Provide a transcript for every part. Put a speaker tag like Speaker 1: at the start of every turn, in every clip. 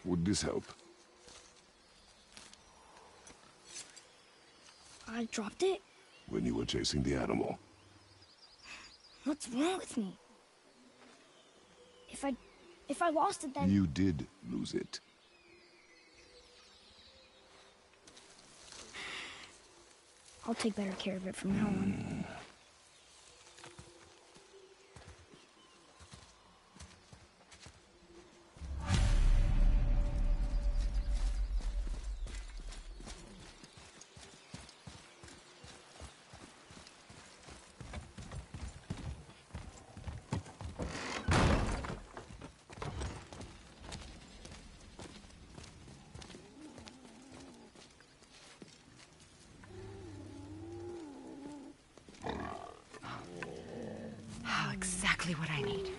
Speaker 1: Would this help?
Speaker 2: I dropped it?
Speaker 1: When you were chasing the animal.
Speaker 2: What's wrong with me? If I lost it, then...
Speaker 1: You did lose it.
Speaker 2: I'll take better care of it from now on.
Speaker 3: Exactly what I need.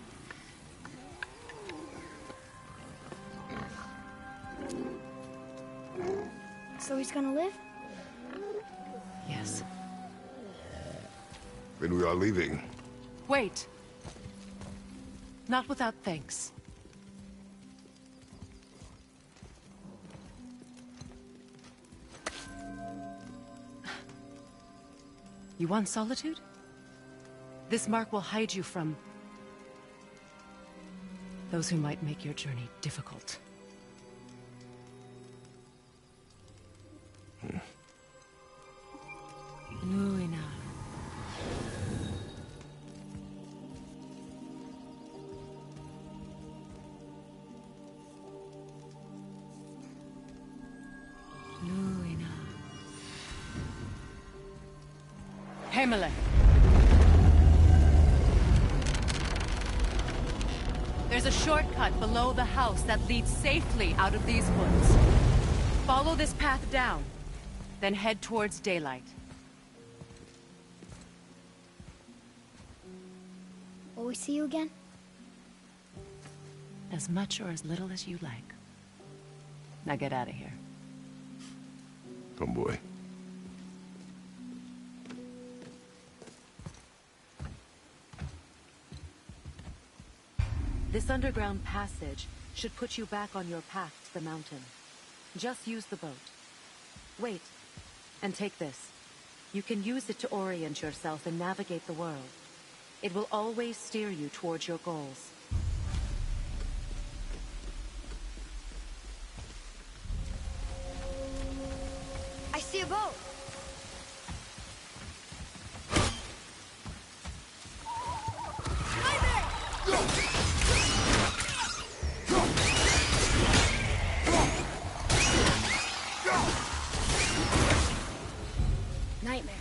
Speaker 2: So he's gonna live?
Speaker 3: Yes.
Speaker 1: Then we are leaving.
Speaker 3: Wait. Not without thanks. You want solitude? This mark will hide you from those who might make your journey difficult. Nuina. Nuina. Hemele. There's a shortcut below the house that leads safely out of these woods. Follow this path down, then head towards daylight.
Speaker 2: Will we see you again?
Speaker 3: As much or as little as you like. Now get out of here.
Speaker 1: Come, boy.
Speaker 3: This underground passage should put you back on your path to the mountain. Just use the boat. Wait, and take this. You can use it to orient yourself and navigate the world. It will always steer you towards your goals.
Speaker 2: I see a boat! Nightmares.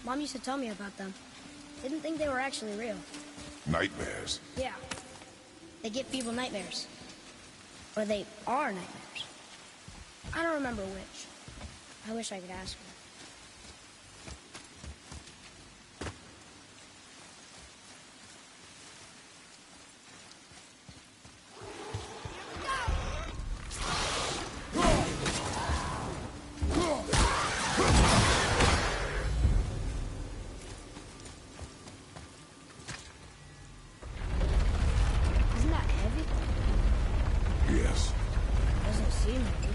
Speaker 2: Mom used to tell me about them. Didn't think they were actually real.
Speaker 1: Nightmares?
Speaker 2: Yeah. They give people nightmares. Or they are nightmares. I don't remember which. I wish I could ask her. Isn't that heavy?
Speaker 1: Yes.
Speaker 2: Doesn't seem heavy.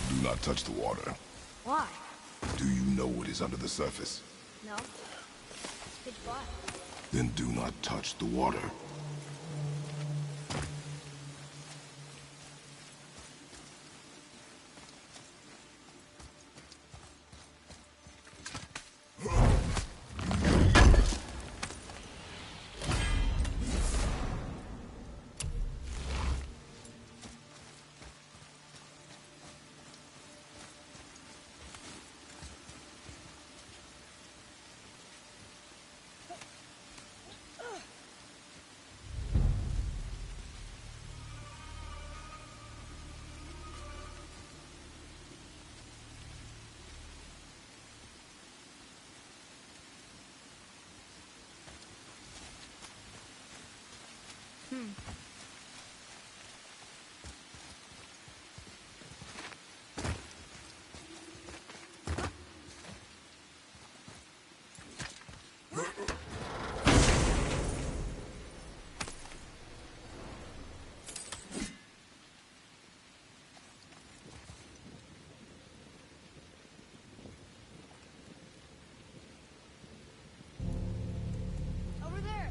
Speaker 1: Do not touch the water.
Speaker 2: Why?
Speaker 1: Do you know what is under the surface?
Speaker 2: No. It's pitch black.
Speaker 1: Then do not touch the water.
Speaker 2: Over there.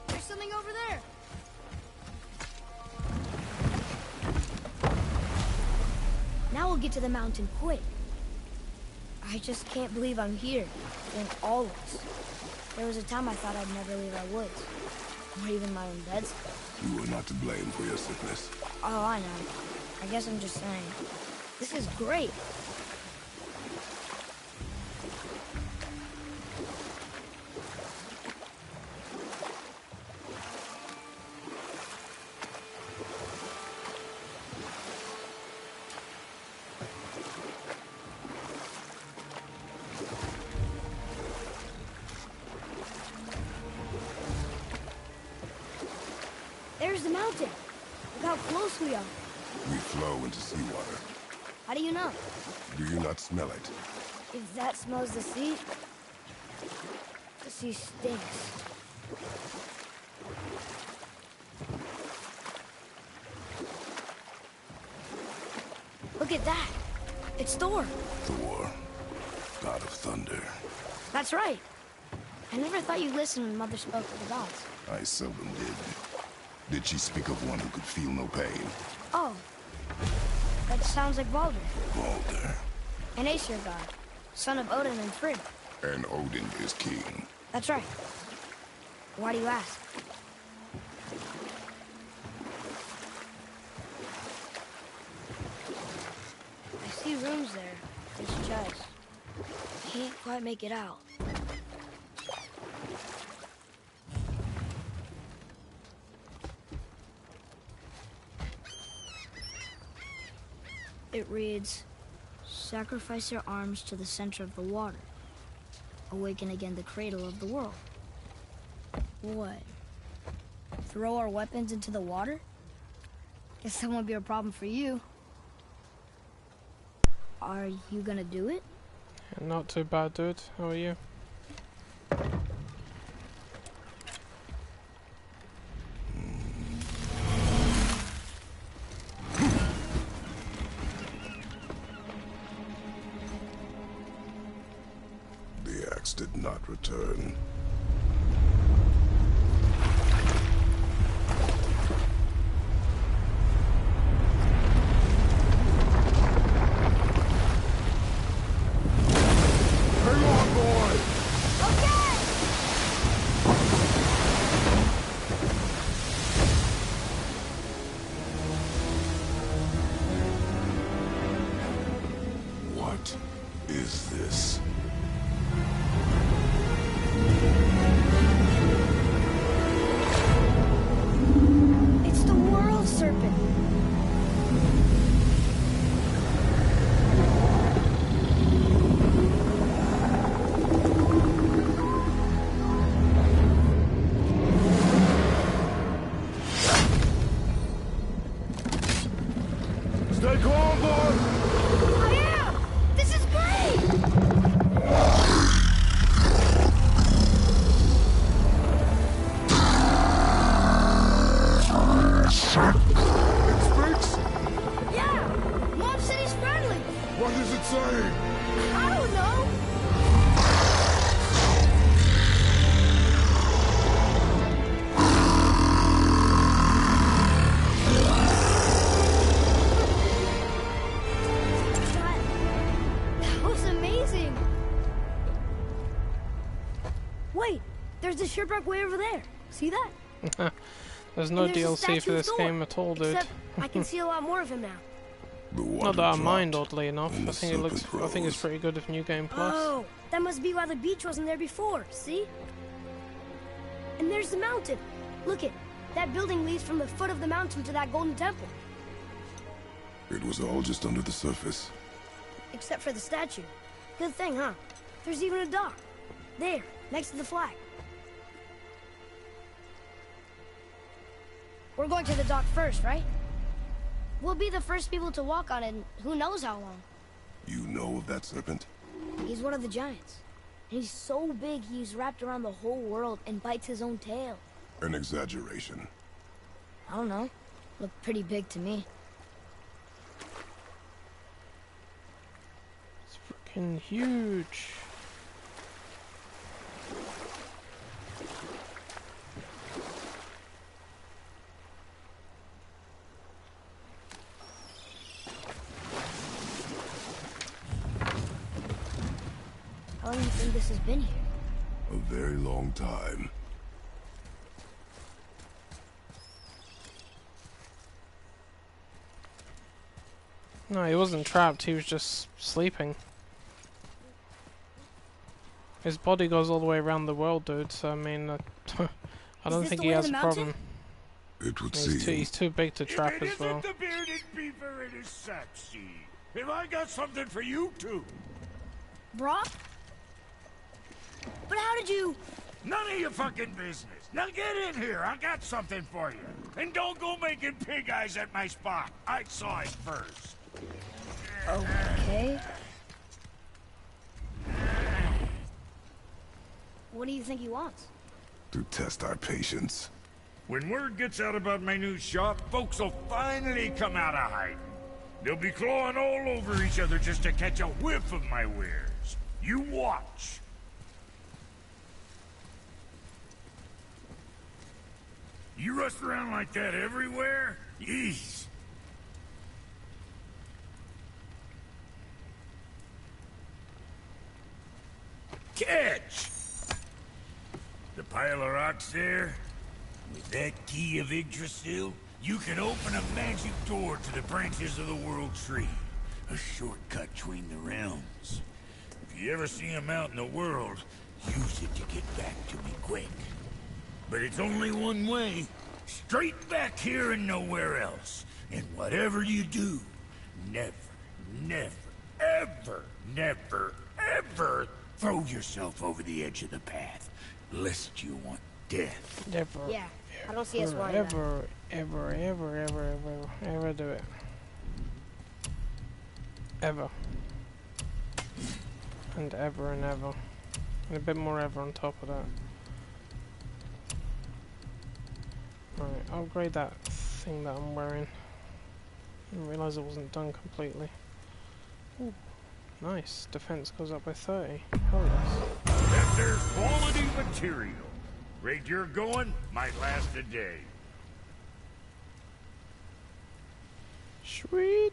Speaker 2: There's something over there. Now we'll get to the mountain quick. I just can't believe I'm here, doing all this. There was a time I thought I'd never leave our woods, or even my own beds.
Speaker 1: You are not to blame for your sickness.
Speaker 2: Oh, I know. I guess I'm just saying. This is great. There's the mountain. Look how close we are.
Speaker 1: We flow into seawater.
Speaker 2: How do you know?
Speaker 1: Do you not smell it?
Speaker 2: If that smells the sea stinks. Look at that. It's Thor.
Speaker 1: Thor, god of thunder.
Speaker 2: That's right. I never thought you listened when Mother spoke of the gods.
Speaker 1: I seldom did. Did she speak of one who could feel no pain?
Speaker 2: Oh. That sounds like Baldur.
Speaker 1: Baldur.
Speaker 2: An Aesir god. Son of Odin and Frigg.
Speaker 1: And Odin is king.
Speaker 2: That's right. Why do you ask? I see rooms there. This chest. Can't quite make it out. It reads, sacrifice your arms to the center of the water. Awaken again the cradle of the world. What? Throw our weapons into the water? Guess that won't be a problem for you. Are you gonna do it?
Speaker 4: Not too bad, dude. How are you?
Speaker 1: ghost did not return. Hang on, boy!
Speaker 2: Okay!
Speaker 1: What is this?
Speaker 2: It's the world serpent.
Speaker 1: Stay calm, boy!
Speaker 2: I am! This is great!
Speaker 1: It speaks?
Speaker 2: Yeah! Mom said he's friendly!
Speaker 1: What does it say?
Speaker 2: I don't know! That was amazing! Wait! There's the shipwreck way over there. See that?
Speaker 4: There's no
Speaker 2: And there's a
Speaker 4: DLC for
Speaker 2: statue of
Speaker 4: this
Speaker 2: Thor.
Speaker 4: game at all, dude.
Speaker 2: Except I can see a lot more of him now.
Speaker 1: The water
Speaker 4: Not that I
Speaker 1: dropped,
Speaker 4: mind, oddly enough.
Speaker 1: and
Speaker 4: I
Speaker 1: the
Speaker 4: think it looks.
Speaker 1: serpent
Speaker 4: I think it's
Speaker 1: rose.
Speaker 4: pretty good with New Game Plus.
Speaker 2: Oh, that must be why the beach wasn't there before. See? And there's the mountain. Look it. That building leads from the foot of the mountain to that golden temple.
Speaker 1: It was all just under the surface.
Speaker 2: Except for the statue. Good thing, huh? There's even a dock. There, next to the flag. We're going to the dock first, right? We'll be the first people to walk on it in who knows how long.
Speaker 1: You know of that serpent?
Speaker 2: He's one of the giants. He's so big he's wrapped around the whole world and bites his own tail.
Speaker 1: An exaggeration.
Speaker 2: I don't know. Looked pretty big to me.
Speaker 4: It's freaking huge.
Speaker 2: How long do you think this has been here?
Speaker 1: A very long time.
Speaker 4: No, he wasn't trapped. He was just sleeping. His body goes all the way around the world, dude. So I mean, I don't
Speaker 2: this
Speaker 4: think
Speaker 2: the
Speaker 4: he
Speaker 2: way to
Speaker 4: has
Speaker 2: the
Speaker 4: a
Speaker 2: mountain?
Speaker 4: problem.
Speaker 1: It would
Speaker 4: He's
Speaker 1: seem.
Speaker 4: too big to trap
Speaker 5: If it
Speaker 4: as well.
Speaker 5: isn't the bearded beaver, it is Sapsy. Have I got something for you too?
Speaker 2: Brock? But how did you...
Speaker 5: None of your fucking business. Now get in here. I got something for you. And don't go making pig eyes at my spot. I saw it first.
Speaker 2: Okay. What do you think he wants?
Speaker 1: To test our patience.
Speaker 5: When word gets out about my new shop, folks will finally come out of hiding. They'll be clawing all over each other just to catch a whiff of my wares. You watch. You rust around like that everywhere? Yeesh. Catch! The pile of rocks there? With that key of Yggdrasil, you can open a magic door to the branches of the World Tree. A shortcut between the realms. If you ever see him out in the world, use it to get back to me quick. But it's only one way. Straight back here and nowhere else. And whatever you do, never, ever throw yourself over the edge of the path, lest you want death.
Speaker 4: Never.
Speaker 2: Yeah, I don't see us wanting that.
Speaker 4: Ever do it. Ever. And ever and ever. And a bit more ever on top of that. Right, upgrade that thing that I'm wearing. Didn't realise it wasn't done completely. Ooh, nice. Defense goes up by 30. Hell yes.
Speaker 5: There's quality material. Rate you're going might last a day.
Speaker 4: Sweet.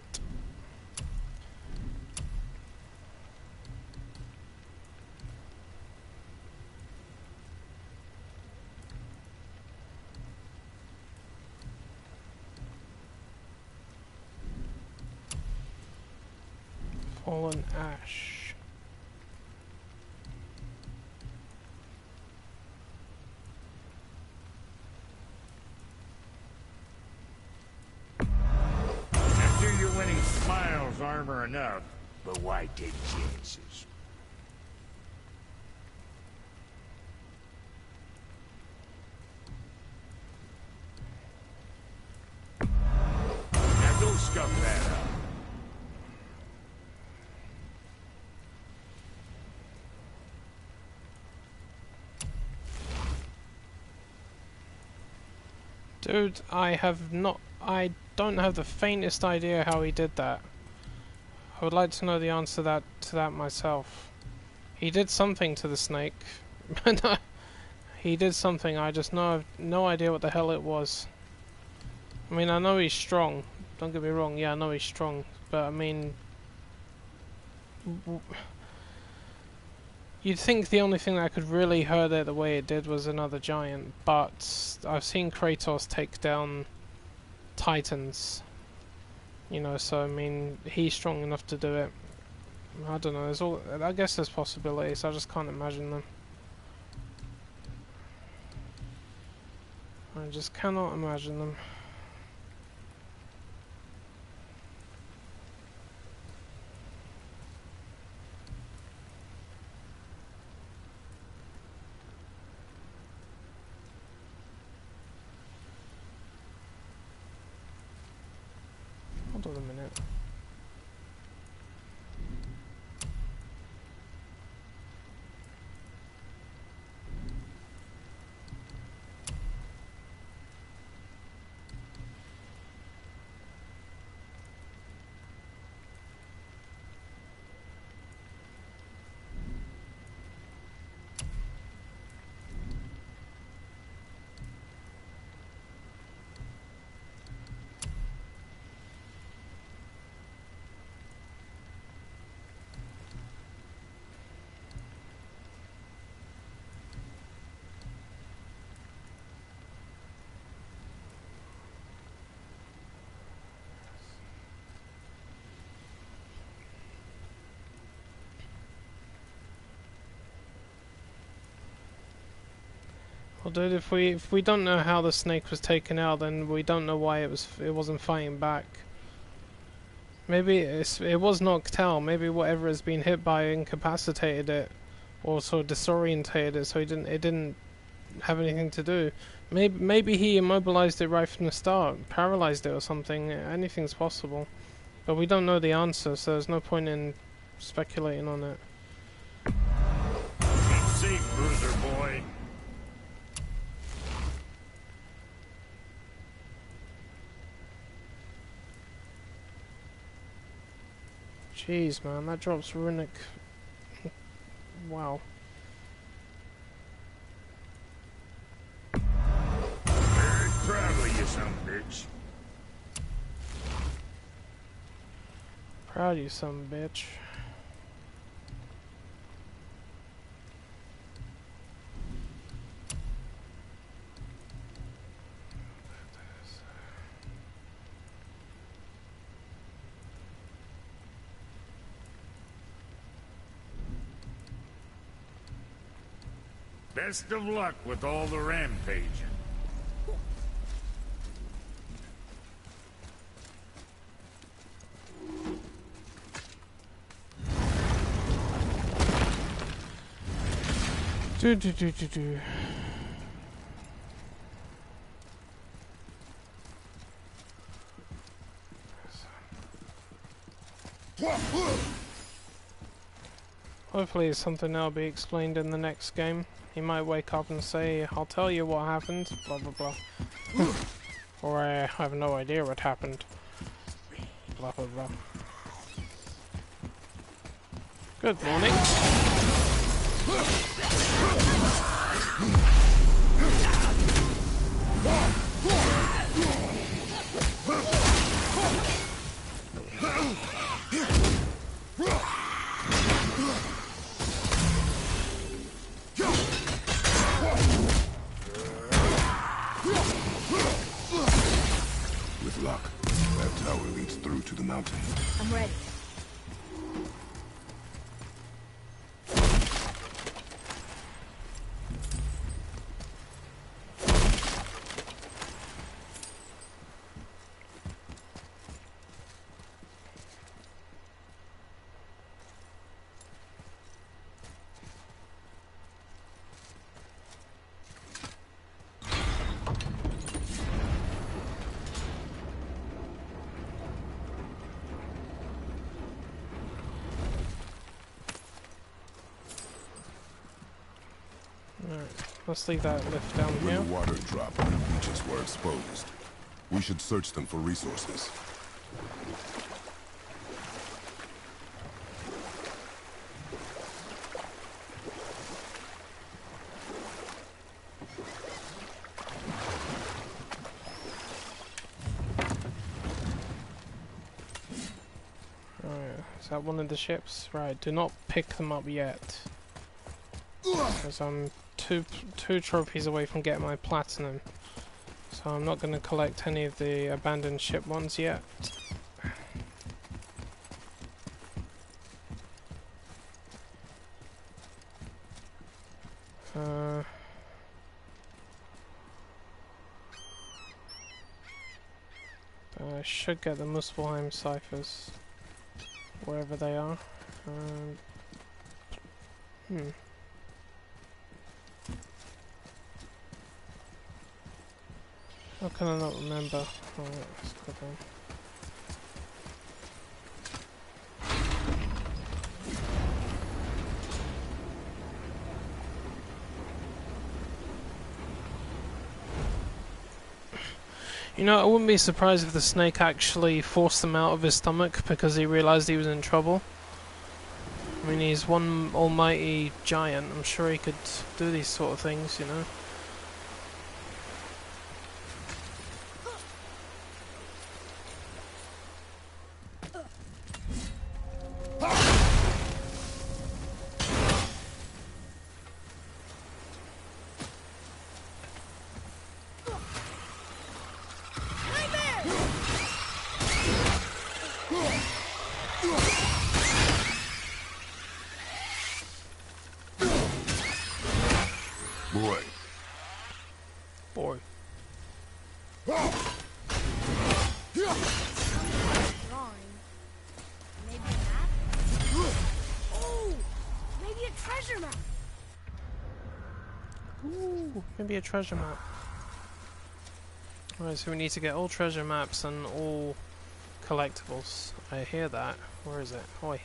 Speaker 4: Fallen ash.
Speaker 5: Not sure your winning smiles armor enough, but why take chances? Now go scuff that up.
Speaker 4: Dude, I don't have the faintest idea how he did that. I would like to know the answer to that myself. He did something to the snake. He did something, I just have no idea what the hell it was. I mean, I know he's strong. Don't get me wrong, yeah, I know he's strong. But, I mean... You'd think the only thing that could really hurt it the way it did was another giant, but I've seen Kratos take down Titans, you know, so I mean, he's strong enough to do it. I don't know, I guess there's possibilities, I just can't imagine them. I just cannot imagine them. Hold on a minute. Well, dude, if we don't know how the snake was taken out, then we don't know why it wasn't fighting back. Maybe it was knocked out. Maybe whatever it's been hit by incapacitated it, or sort of disorientated it, so it didn't have anything to do. Maybe he immobilized it right from the start, paralyzed it or something. Anything's possible, but we don't know the answer, so there's no point in speculating on it.
Speaker 5: Keep safe, bruiser boy.
Speaker 4: Jeez, man, that drops runic. Wow.
Speaker 5: Very proud of you, son of a bitch.
Speaker 4: Proud of you, son of a bitch.
Speaker 5: Best of luck with all the rampaging.
Speaker 4: Do. Hopefully it's something that'll be explained in the next game. He might wake up and say, I'll tell you what happened, blah blah blah. Or I have no idea what happened. Blah blah blah. Good morning.
Speaker 1: With luck, that tower leads through to the mountain.
Speaker 2: I'm ready.
Speaker 4: Let's leave that lift down
Speaker 1: When
Speaker 4: here.
Speaker 1: the water dropped and the beaches were exposed, we should search them for resources.
Speaker 4: Alright, is that one of the ships? Right, do not pick them up yet. Because I'm two trophies away from getting my platinum. So I'm not going to collect any of the abandoned ship ones yet. I should get the Muspelheim ciphers, wherever they are. How can I not remember? Alright, let's go down. You know, I wouldn't be surprised if the snake actually forced him out of his stomach because he realised he was in trouble. I mean, he's one almighty giant. I'm sure he could do these sort of things, you know.
Speaker 1: Boy.
Speaker 4: Boy.
Speaker 2: Drawing. Maybe a map? Oh! Maybe a treasure map!
Speaker 4: Ooh, maybe a treasure map. Alright, so we need to get all treasure maps and all collectibles. I hear that. Where is it? Oi.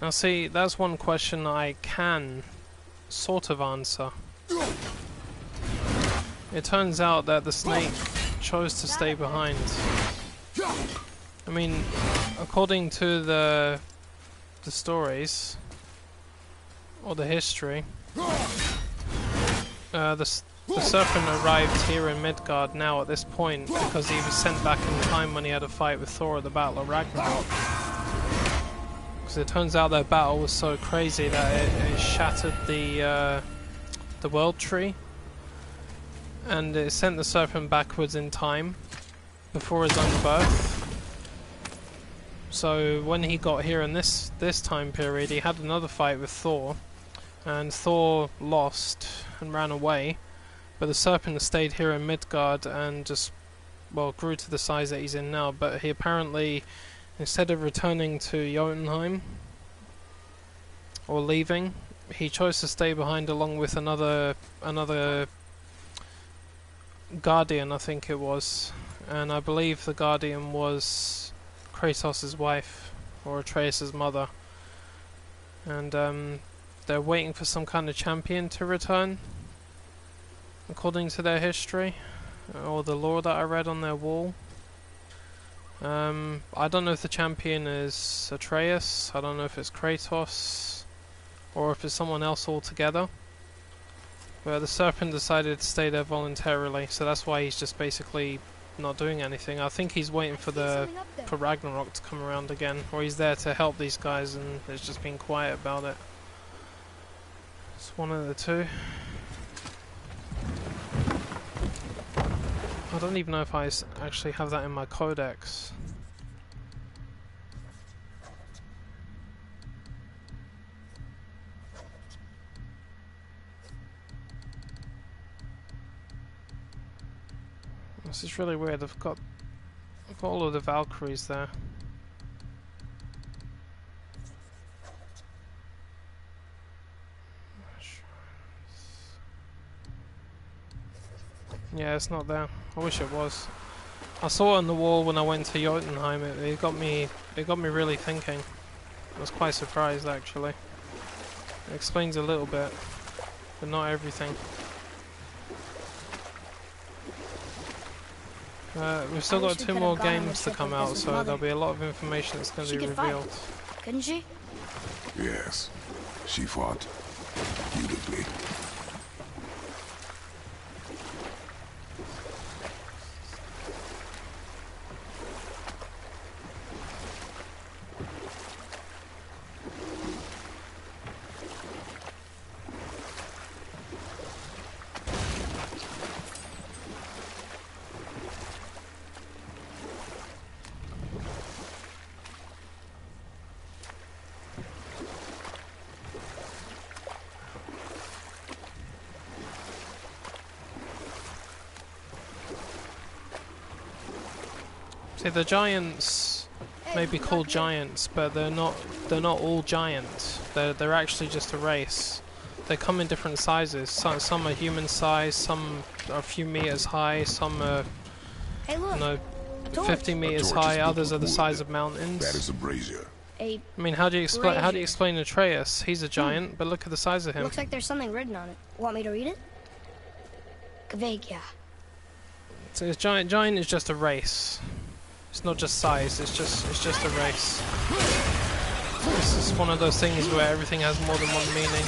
Speaker 4: Now see, that's one question I can sort of answer. It turns out that the snake chose to stay behind. I mean, according to the stories, or the history, the serpent arrived here in Midgard now at this point because he was sent back in time when he had a fight with Thor at the Battle of Ragnarok. Because it turns out that battle was so crazy that it shattered the world tree, and it sent the serpent backwards in time before his own birth. So when he got here in this time period, he had another fight with Thor, and Thor lost and ran away, but the serpent stayed here in Midgard and just, well, grew to the size that he's in now. But he apparently, instead of returning to Jotunheim or leaving, he chose to stay behind along with another guardian, I think it was, and I believe the guardian was Kratos' wife, or Atreus' mother, and they're waiting for some kind of champion to return, according to their history, or the lore that I read on their wall. I don't know if the champion is Atreus, I don't know if it's Kratos, or if it's someone else altogether. But the serpent decided to stay there voluntarily, so that's why he's just basically not doing anything. I think he's waiting for Ragnarok to come around again, or he's there to help these guys and has just been quiet about it. It's one of the two. I don't even know if I actually have that in my codex. This is really weird. I've got all of the Valkyries there. Yeah, it's not there. I wish it was. I saw it on the wall when I went to Jotunheim. It got me really thinking. I was quite surprised, actually. It explains a little bit, but not everything. We've still got 2 more games to come out, so there'll be a lot of information that's going to be revealed.
Speaker 2: Couldn't she?
Speaker 1: Yes, she fought beautifully.
Speaker 4: See, the giants may be called giants, but they're not all giants. They're actually just a race. They come in different sizes. Some are human size, some are a few meters high, some are 50 meters high, others are the size of mountains.
Speaker 1: That is a brazier.
Speaker 2: I
Speaker 4: mean, how do you explain Atreus? He's a giant, but look at the size of him.
Speaker 2: Looks like there's something written on it. Want me to read it? Kvegia.
Speaker 4: So his giant is just a race. It's not just size, it's just a race. This is one of those things where everything has more than one meaning.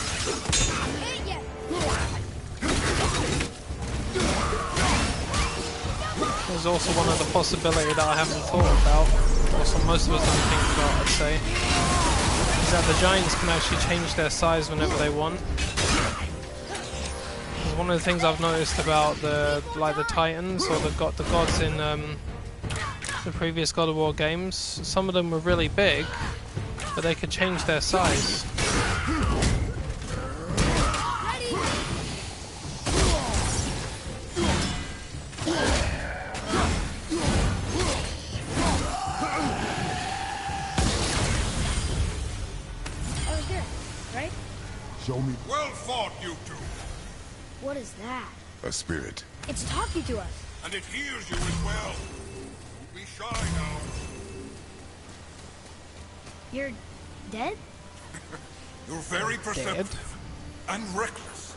Speaker 4: There's also one other possibility that I haven't thought about, or most of us don't think about, I'd say, is that the giants can actually change their size whenever they want. One of the things I've noticed about the Titans, or the gods in the previous God of War games, some of them were really big, but they could change their size.
Speaker 2: Oh, here, right?
Speaker 1: Show me.
Speaker 5: Well fought, you two.
Speaker 2: What is that?
Speaker 1: A spirit.
Speaker 2: It's talking to us.
Speaker 5: And it hears you as well. Don't be shy now.
Speaker 2: You're dead?
Speaker 5: You're very perceptive and reckless.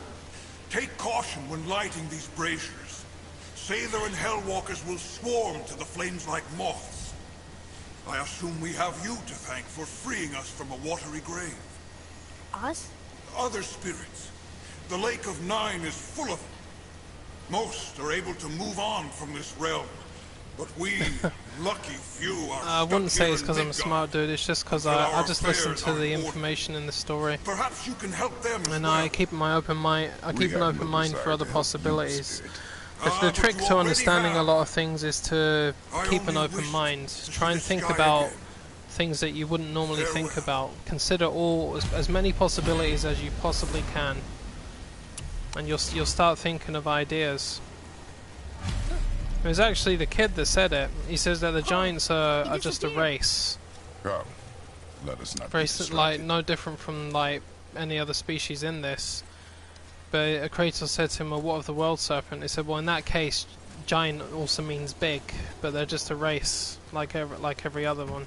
Speaker 5: Take caution when lighting these braziers. Sailor and Hellwalkers will swarm to the flames like moths. I assume we have you to thank for freeing us from a watery grave.
Speaker 2: Us?
Speaker 5: Other spirits. The Lake of Nine is full of them. Most are able to move on from this realm. But we, lucky few, are
Speaker 4: I wouldn't say it's because I'm a
Speaker 5: Midgard.
Speaker 4: smart dude, it's just because I just listen to the information in the story.
Speaker 5: Perhaps you can help them as
Speaker 4: And
Speaker 5: well.
Speaker 4: I keep my open mind. I keep an open mind for other possibilities. The trick to understanding a lot of things is to keep an open mind. Try and think about things that you wouldn't normally think about. Consider as many possibilities as you possibly can, and you'll start thinking of ideas. It was actually the kid that said it. He says that the giants are just a race.
Speaker 1: Oh, let us not be
Speaker 4: Very
Speaker 1: distracted.
Speaker 4: no different from any other species in this. But Kratos said to him, well, what of the world serpent? He said, well, in that case, giant also means big, but they're just a race like every other one.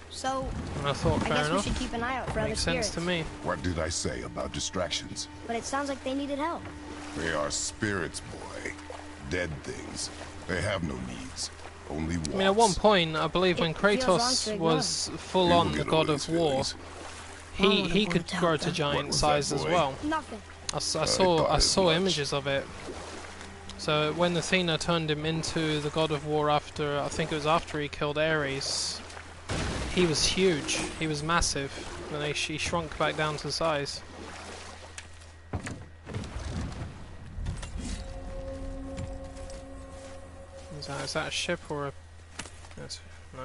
Speaker 2: So,
Speaker 4: And I thought,
Speaker 2: I
Speaker 4: fair
Speaker 2: guess we
Speaker 4: enough.
Speaker 2: should keep an eye out for other
Speaker 4: Makes sense
Speaker 2: spirits.
Speaker 4: to me.
Speaker 1: What did I say about distractions?
Speaker 2: But it sounds like they needed help.
Speaker 1: They are spirits, boy. Dead things. They have no needs. Only wants.
Speaker 4: I mean, at one point, I believe when
Speaker 2: It feels wrong to
Speaker 4: Kratos
Speaker 2: ignore
Speaker 4: was full
Speaker 1: You will
Speaker 4: on the
Speaker 1: get
Speaker 4: god
Speaker 1: over
Speaker 4: of
Speaker 1: these
Speaker 4: war,
Speaker 1: feelings.
Speaker 2: Mom
Speaker 4: he
Speaker 2: would've
Speaker 4: could
Speaker 2: wanted to
Speaker 4: grow
Speaker 2: help
Speaker 4: to
Speaker 2: them.
Speaker 4: giant
Speaker 1: What was that,
Speaker 4: size as
Speaker 1: boy?
Speaker 4: well.
Speaker 2: Nothing.
Speaker 4: I
Speaker 1: thought as
Speaker 4: saw
Speaker 1: much.
Speaker 4: images of it. So when Athena turned him into the god of war after, I think it was after he killed Ares, he was huge. He was massive. And then he shrunk back down to size. Is that a ship or a... That's, no.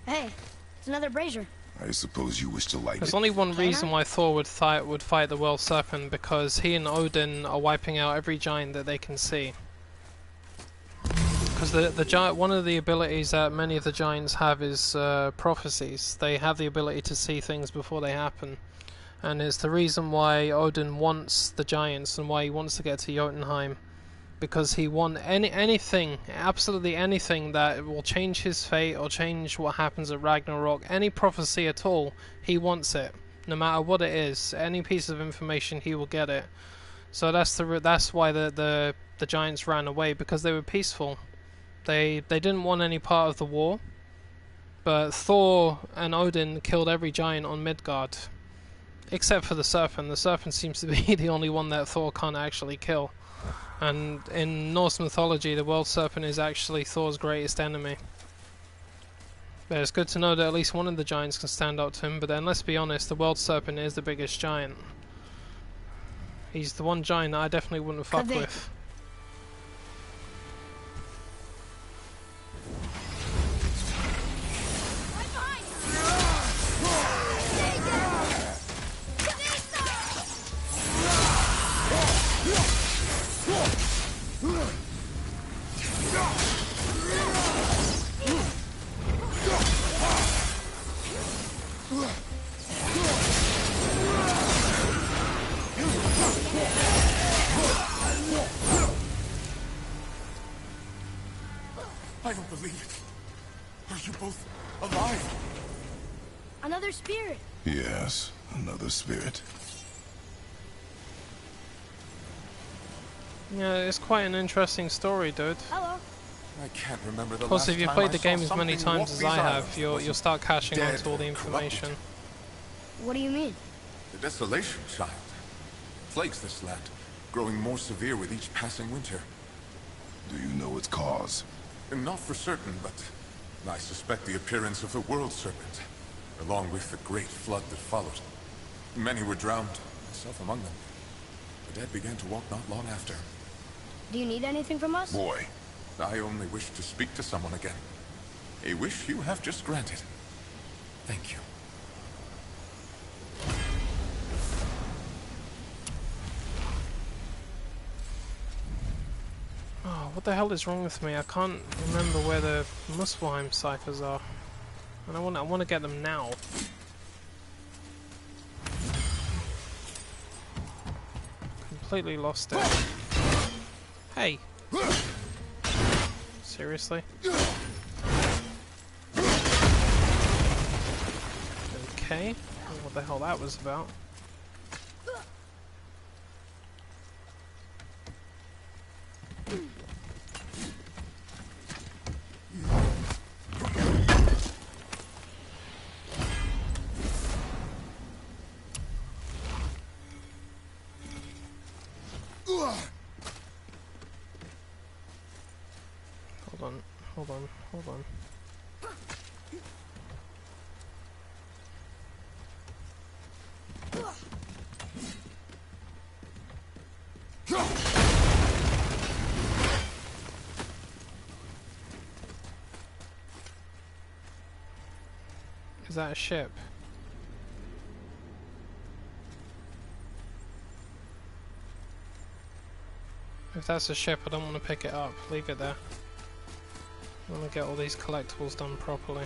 Speaker 2: Hey, it's another brazier.
Speaker 1: I suppose you wish to light
Speaker 4: There's
Speaker 1: it.
Speaker 4: only one
Speaker 2: Can
Speaker 4: reason
Speaker 2: I?
Speaker 4: why Thor would fight the World Serpent, because he and Odin are wiping out every giant that they can see. Because the giant, one of the abilities that many of the giants have is prophecies. They have the ability to see things before they happen, and it's the reason why Odin wants the giants and why he wants to get to Jotunheim, because he wants anything, absolutely anything that will change his fate or change what happens at Ragnarok. Any prophecy at all, he wants it, no matter what it is. Any piece of information, he will get it. So that's why the giants ran away, because they were peaceful. They didn't want any part of the war, but Thor and Odin killed every giant on Midgard, except for the serpent. The serpent seems to be the only one that Thor can't actually kill. And in Norse mythology, the world serpent is actually Thor's greatest enemy. But it's good to know that at least one of the giants can stand up to him, but then let's be honest, the world serpent is the biggest giant. He's the one giant that I definitely wouldn't fuck
Speaker 2: Kavik.
Speaker 4: with.
Speaker 6: I don't believe it. Are you both alive?
Speaker 2: Another spirit.
Speaker 1: Yes, another spirit.
Speaker 4: Yeah, it's quite an interesting story, dude.
Speaker 2: Hello.
Speaker 6: I can't remember the
Speaker 4: Of course,
Speaker 6: last
Speaker 4: if you
Speaker 6: time
Speaker 4: played
Speaker 6: I
Speaker 4: the
Speaker 6: saw
Speaker 4: game as many
Speaker 6: something
Speaker 4: times
Speaker 6: walk
Speaker 4: as
Speaker 6: these
Speaker 4: I have,
Speaker 6: islands.
Speaker 4: you'll
Speaker 6: Wasn't
Speaker 4: start catching on
Speaker 6: dead
Speaker 4: to all the
Speaker 6: or corrupted.
Speaker 4: information.
Speaker 2: What do you mean?
Speaker 6: The desolation, child. Plagues this land, growing more severe with each passing winter.
Speaker 1: Do you know its cause?
Speaker 6: And not for certain, but I suspect the appearance of the World Serpent, along with the great flood that followed. Many were drowned, myself among them. The dead began to walk not long after.
Speaker 2: Do you need anything from us?
Speaker 1: Boy,
Speaker 6: I only wish to speak to someone again. A wish you have just granted. Thank you.
Speaker 4: Oh, what the hell is wrong with me? I can't remember where the Muspelheim ciphers are. And I want to get them now. Completely lost it. Hey! Seriously? Okay. I don't know what the hell that was about. Hold on. Is that a ship? If that's a ship, I don't want to pick it up. Leave it there. I want to get all these collectibles done properly.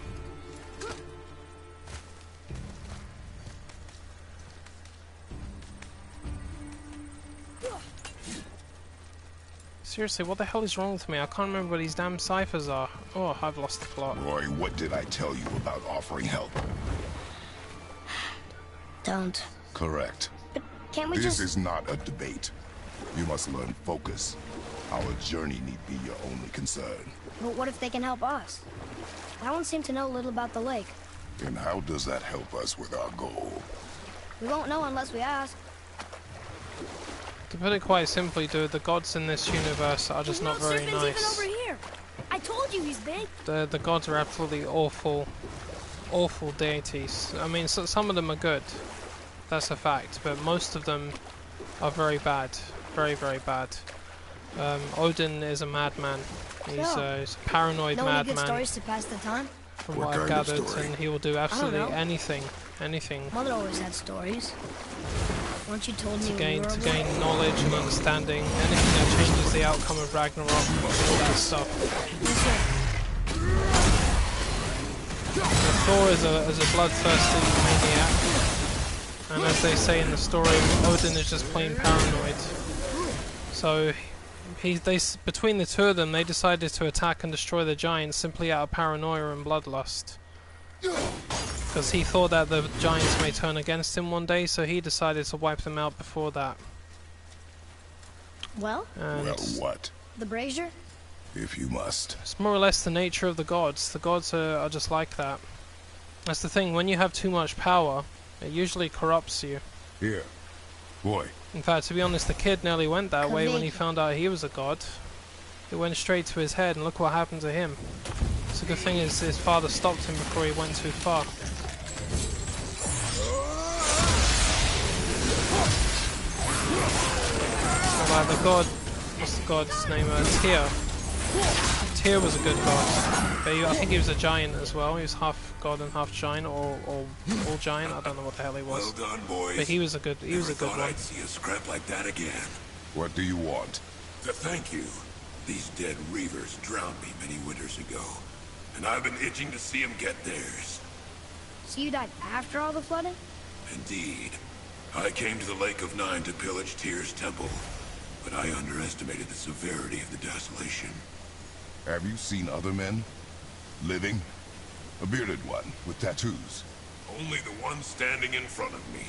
Speaker 4: Seriously, what the hell is wrong with me? I can't remember what these damn ciphers are. Oh, I've lost the plot.
Speaker 1: Roy, what did I tell you about offering help?
Speaker 2: Don't.
Speaker 1: Correct.
Speaker 2: But can't we
Speaker 1: This
Speaker 2: just...
Speaker 1: is not a debate. You must learn focus. Our journey need be your only concern.
Speaker 2: But what if they can help us? That one seemed to know little about the lake.
Speaker 1: And how does that help us with our goal?
Speaker 2: We won't know unless we ask.
Speaker 4: To put it quite simply, dude, the gods in this universe are just not very
Speaker 2: Serpent's
Speaker 4: nice.
Speaker 2: even over here. I told you he's big.
Speaker 4: The gods are absolutely awful, awful deities. I mean, so, some of them are good, that's a fact, but most of them are very bad, very, very bad. Odin is a madman. He's a paranoid
Speaker 2: know any good
Speaker 4: madman,
Speaker 2: stories to pass the time?
Speaker 4: from
Speaker 1: What
Speaker 4: what I've
Speaker 1: kind of
Speaker 4: gathered,
Speaker 1: story?
Speaker 4: and he will do absolutely
Speaker 2: know.
Speaker 4: anything, anything
Speaker 2: Mother always had stories. Once you told me
Speaker 4: to
Speaker 2: when
Speaker 4: gain
Speaker 2: we were
Speaker 4: to
Speaker 2: a
Speaker 4: gain
Speaker 2: boy.
Speaker 4: knowledge and understanding, anything that changes the outcome of Ragnarok, all that stuff.
Speaker 2: Yes, sir.
Speaker 4: Thor is a bloodthirsty maniac, and as they say in the story, Odin is just plain paranoid. So between the two of them, they decided to attack and destroy the giants simply out of paranoia and bloodlust. Because he thought that the giants may turn against him one day, so he decided to wipe them out before that.
Speaker 2: Well,
Speaker 4: And
Speaker 1: Well, what?
Speaker 2: the brazier?
Speaker 1: If you must.
Speaker 4: it's more or less the nature of the gods. The gods are just like that. That's the thing, when you have too much power, it usually corrupts you.
Speaker 1: Here. Boy,
Speaker 4: In fact, to be honest, the kid nearly went that way when he
Speaker 2: Kavik.
Speaker 4: found out he was a god. It went straight to his head, and look what happened to him. It's a good thing his father stopped him before he went too far. So, like the god, what's the god's name? Tyr. Tyr was a good god. But I think he was a giant as well. He was half god and half giant, or all giant. I don't know what the hell he was.
Speaker 5: Well done, boys.
Speaker 4: But he was a good
Speaker 5: Thought
Speaker 4: one.
Speaker 5: I'd see a scrap like that again.
Speaker 1: what do you want?
Speaker 5: To thank you. These dead reavers drowned me many winters ago, and I've been itching to see them get theirs.
Speaker 2: So you died after all the flooding?
Speaker 5: Indeed. I came to the Lake of Nine to pillage Tyr's temple, but I underestimated the severity of the desolation.
Speaker 1: Have you seen other men? Living? A bearded one with tattoos.
Speaker 5: Only the one standing in front of me.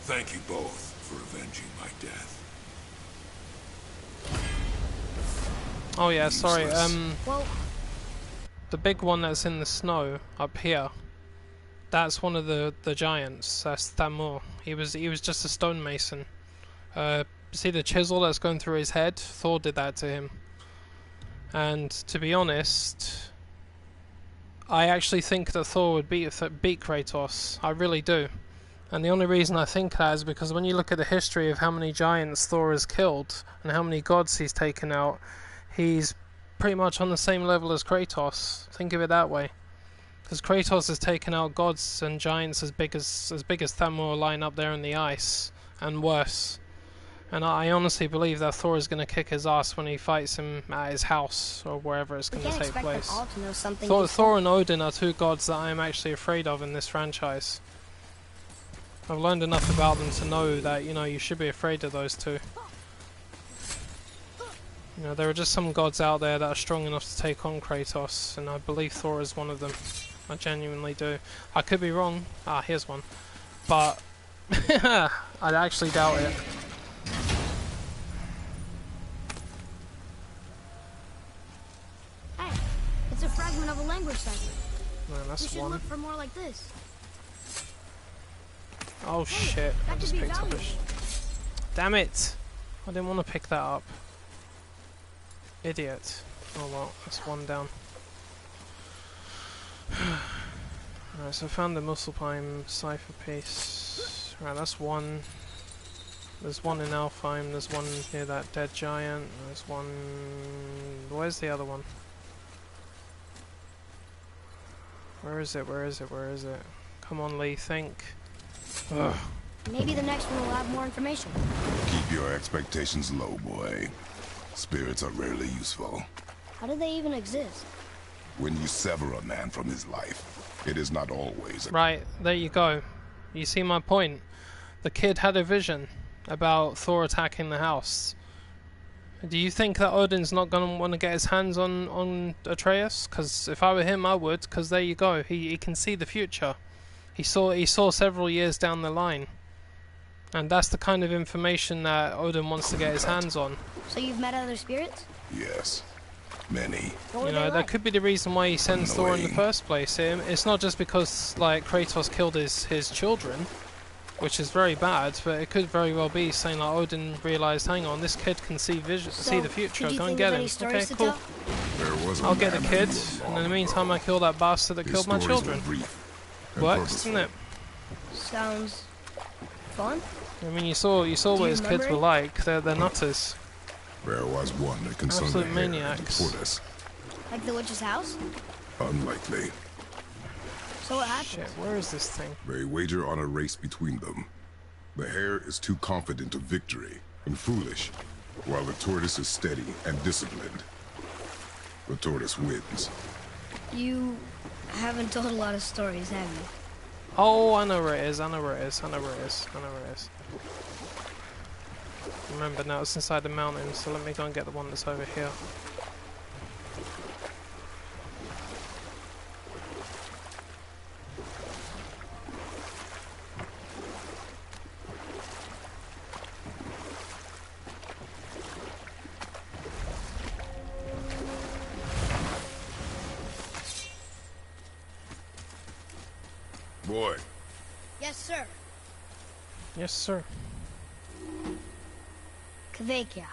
Speaker 5: Thank you both for avenging my death.
Speaker 4: Oh yeah, sorry.
Speaker 1: Useless.
Speaker 2: Well,
Speaker 4: The big one that's in the snow up here. That's one of the giants. That's Thamur. He was just a stonemason. See the chisel that's going through his head? Thor did that to him. And to be honest, I actually think that Thor would beat Kratos. I really do. And the only reason I think that is because when you look at the history of how many giants Thor has killed and how many gods he's taken out, he's pretty much on the same level as Kratos. Think of it that way. Because Kratos has taken out gods and giants as big as Thamur lying up there in the ice, and worse. And I honestly believe that Thor is going to kick his ass when he fights him at his house or wherever it's
Speaker 2: we
Speaker 4: going to
Speaker 2: can't
Speaker 4: take
Speaker 2: expect them
Speaker 4: place.
Speaker 2: all to know something.
Speaker 4: Thor and Odin are two gods that I am actually afraid of in this franchise. I've learned enough about them to know that, you should be afraid of those two. There are just some gods out there that are strong enough to take on Kratos, and I believe Thor is one of them. I genuinely do. I could be wrong. Ah, here's one. But I actually doubt it.
Speaker 2: Hey, it's a fragment of a language cipher.
Speaker 4: Man,
Speaker 2: We
Speaker 4: that's
Speaker 2: should
Speaker 4: one.
Speaker 2: look for more like this.
Speaker 4: Oh shit, I
Speaker 2: that
Speaker 4: just
Speaker 2: could be
Speaker 4: picked up a
Speaker 2: valuable.
Speaker 4: Damn it! I didn't want to pick that up. Idiot. Oh well, that's one down. Alright, so I found the Muspelheim cipher piece. Right, that's one. There's one in Alfheim, there's one near that dead giant, there's one... Where's the other one? Where is it, where is it, where is it? Come on Lee, think. Ugh.
Speaker 2: Maybe the next one will have more information.
Speaker 1: Keep your expectations low, boy. Spirits are rarely useful.
Speaker 2: How do they even exist?
Speaker 1: When you sever a man from his life, it is not always...
Speaker 4: Right, there you go. You see my point. The kid had a vision about Thor attacking the house. Do you think that Odin's not gonna want to get his hands on Atreus? Because if I were him, I would. Because there you go. He can see the future. He saw several years down the line, and that's the kind of information that Odin wants to get his hands on.
Speaker 2: So you've met other spirits?
Speaker 1: Yes. Many.
Speaker 2: What were
Speaker 4: You
Speaker 2: they
Speaker 4: know, that
Speaker 2: like?
Speaker 4: could be the reason why he sends Thor in the
Speaker 1: Annoying.
Speaker 4: first place. It's not just because like Kratos killed his children, which is very bad, but it could very well be saying like Odin realised, hang on, this kid can see see the future.
Speaker 2: could you
Speaker 4: Go and
Speaker 2: think
Speaker 4: get
Speaker 2: of
Speaker 4: him.
Speaker 2: any stories
Speaker 4: Okay,
Speaker 2: to
Speaker 4: cool.
Speaker 2: tell?
Speaker 1: There was a
Speaker 4: I'll get the
Speaker 1: man
Speaker 4: kid,
Speaker 1: who lived
Speaker 4: and in
Speaker 1: long
Speaker 4: the meantime, I
Speaker 1: ago.
Speaker 4: kill that bastard that
Speaker 1: His
Speaker 4: killed my
Speaker 1: stories
Speaker 4: children.
Speaker 1: were brief and
Speaker 4: Works, doesn't it?
Speaker 1: purposeful.
Speaker 2: Sounds fun.
Speaker 4: I mean, you saw
Speaker 2: Do
Speaker 4: what
Speaker 2: you
Speaker 4: his kids
Speaker 2: remember
Speaker 4: were
Speaker 2: it?
Speaker 4: like. They're nutters.
Speaker 1: There was one that concerned
Speaker 4: Absolute
Speaker 1: the hair and
Speaker 4: maniacs.
Speaker 1: the tortoise.
Speaker 2: Like the witch's house?
Speaker 1: Unlikely.
Speaker 2: So what happened?
Speaker 4: Shit, where is this thing?
Speaker 1: They wager on a race between them. The hare is too confident of victory and foolish, while the tortoise is steady and disciplined. The tortoise wins.
Speaker 2: You haven't told a lot of stories, have you?
Speaker 4: Oh, I know where it is. I know where it is. I know where it is. I know where it is. Remember now, it's inside the mountain, so let me go and get the one that's over here.
Speaker 1: Boy,
Speaker 2: Yes, sir.
Speaker 4: Yes, sir.
Speaker 2: Kvekia.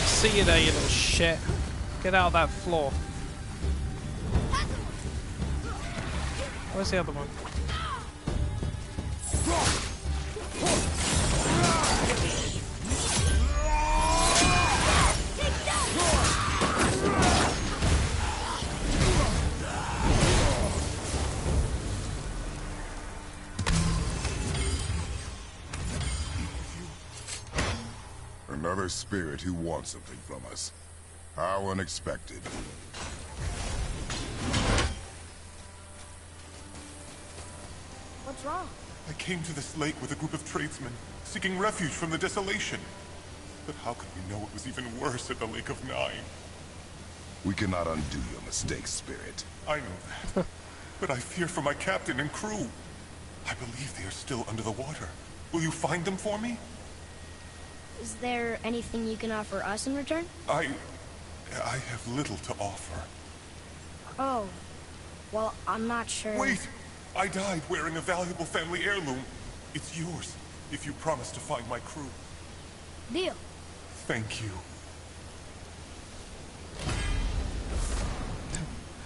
Speaker 4: See you there, you little shit. Get out of that floor. Where's the other one?
Speaker 1: another spirit who wants something from us. How unexpected.
Speaker 2: What's wrong?
Speaker 6: I came to this lake with a group of tradesmen, seeking refuge from the desolation. But how could we know it was even worse at the Lake of Nine?
Speaker 1: We cannot undo your mistakes, Spirit.
Speaker 6: I know that. But I fear for my captain and crew. I believe they are still under the water. Will you find them for me?
Speaker 2: Is there anything you can offer us in return?
Speaker 6: I have little to offer.
Speaker 2: Oh. Well, I'm not sure.
Speaker 6: Wait! I died wearing a valuable family heirloom. It's yours, if you promise to find my crew.
Speaker 2: Deal.
Speaker 6: Thank you.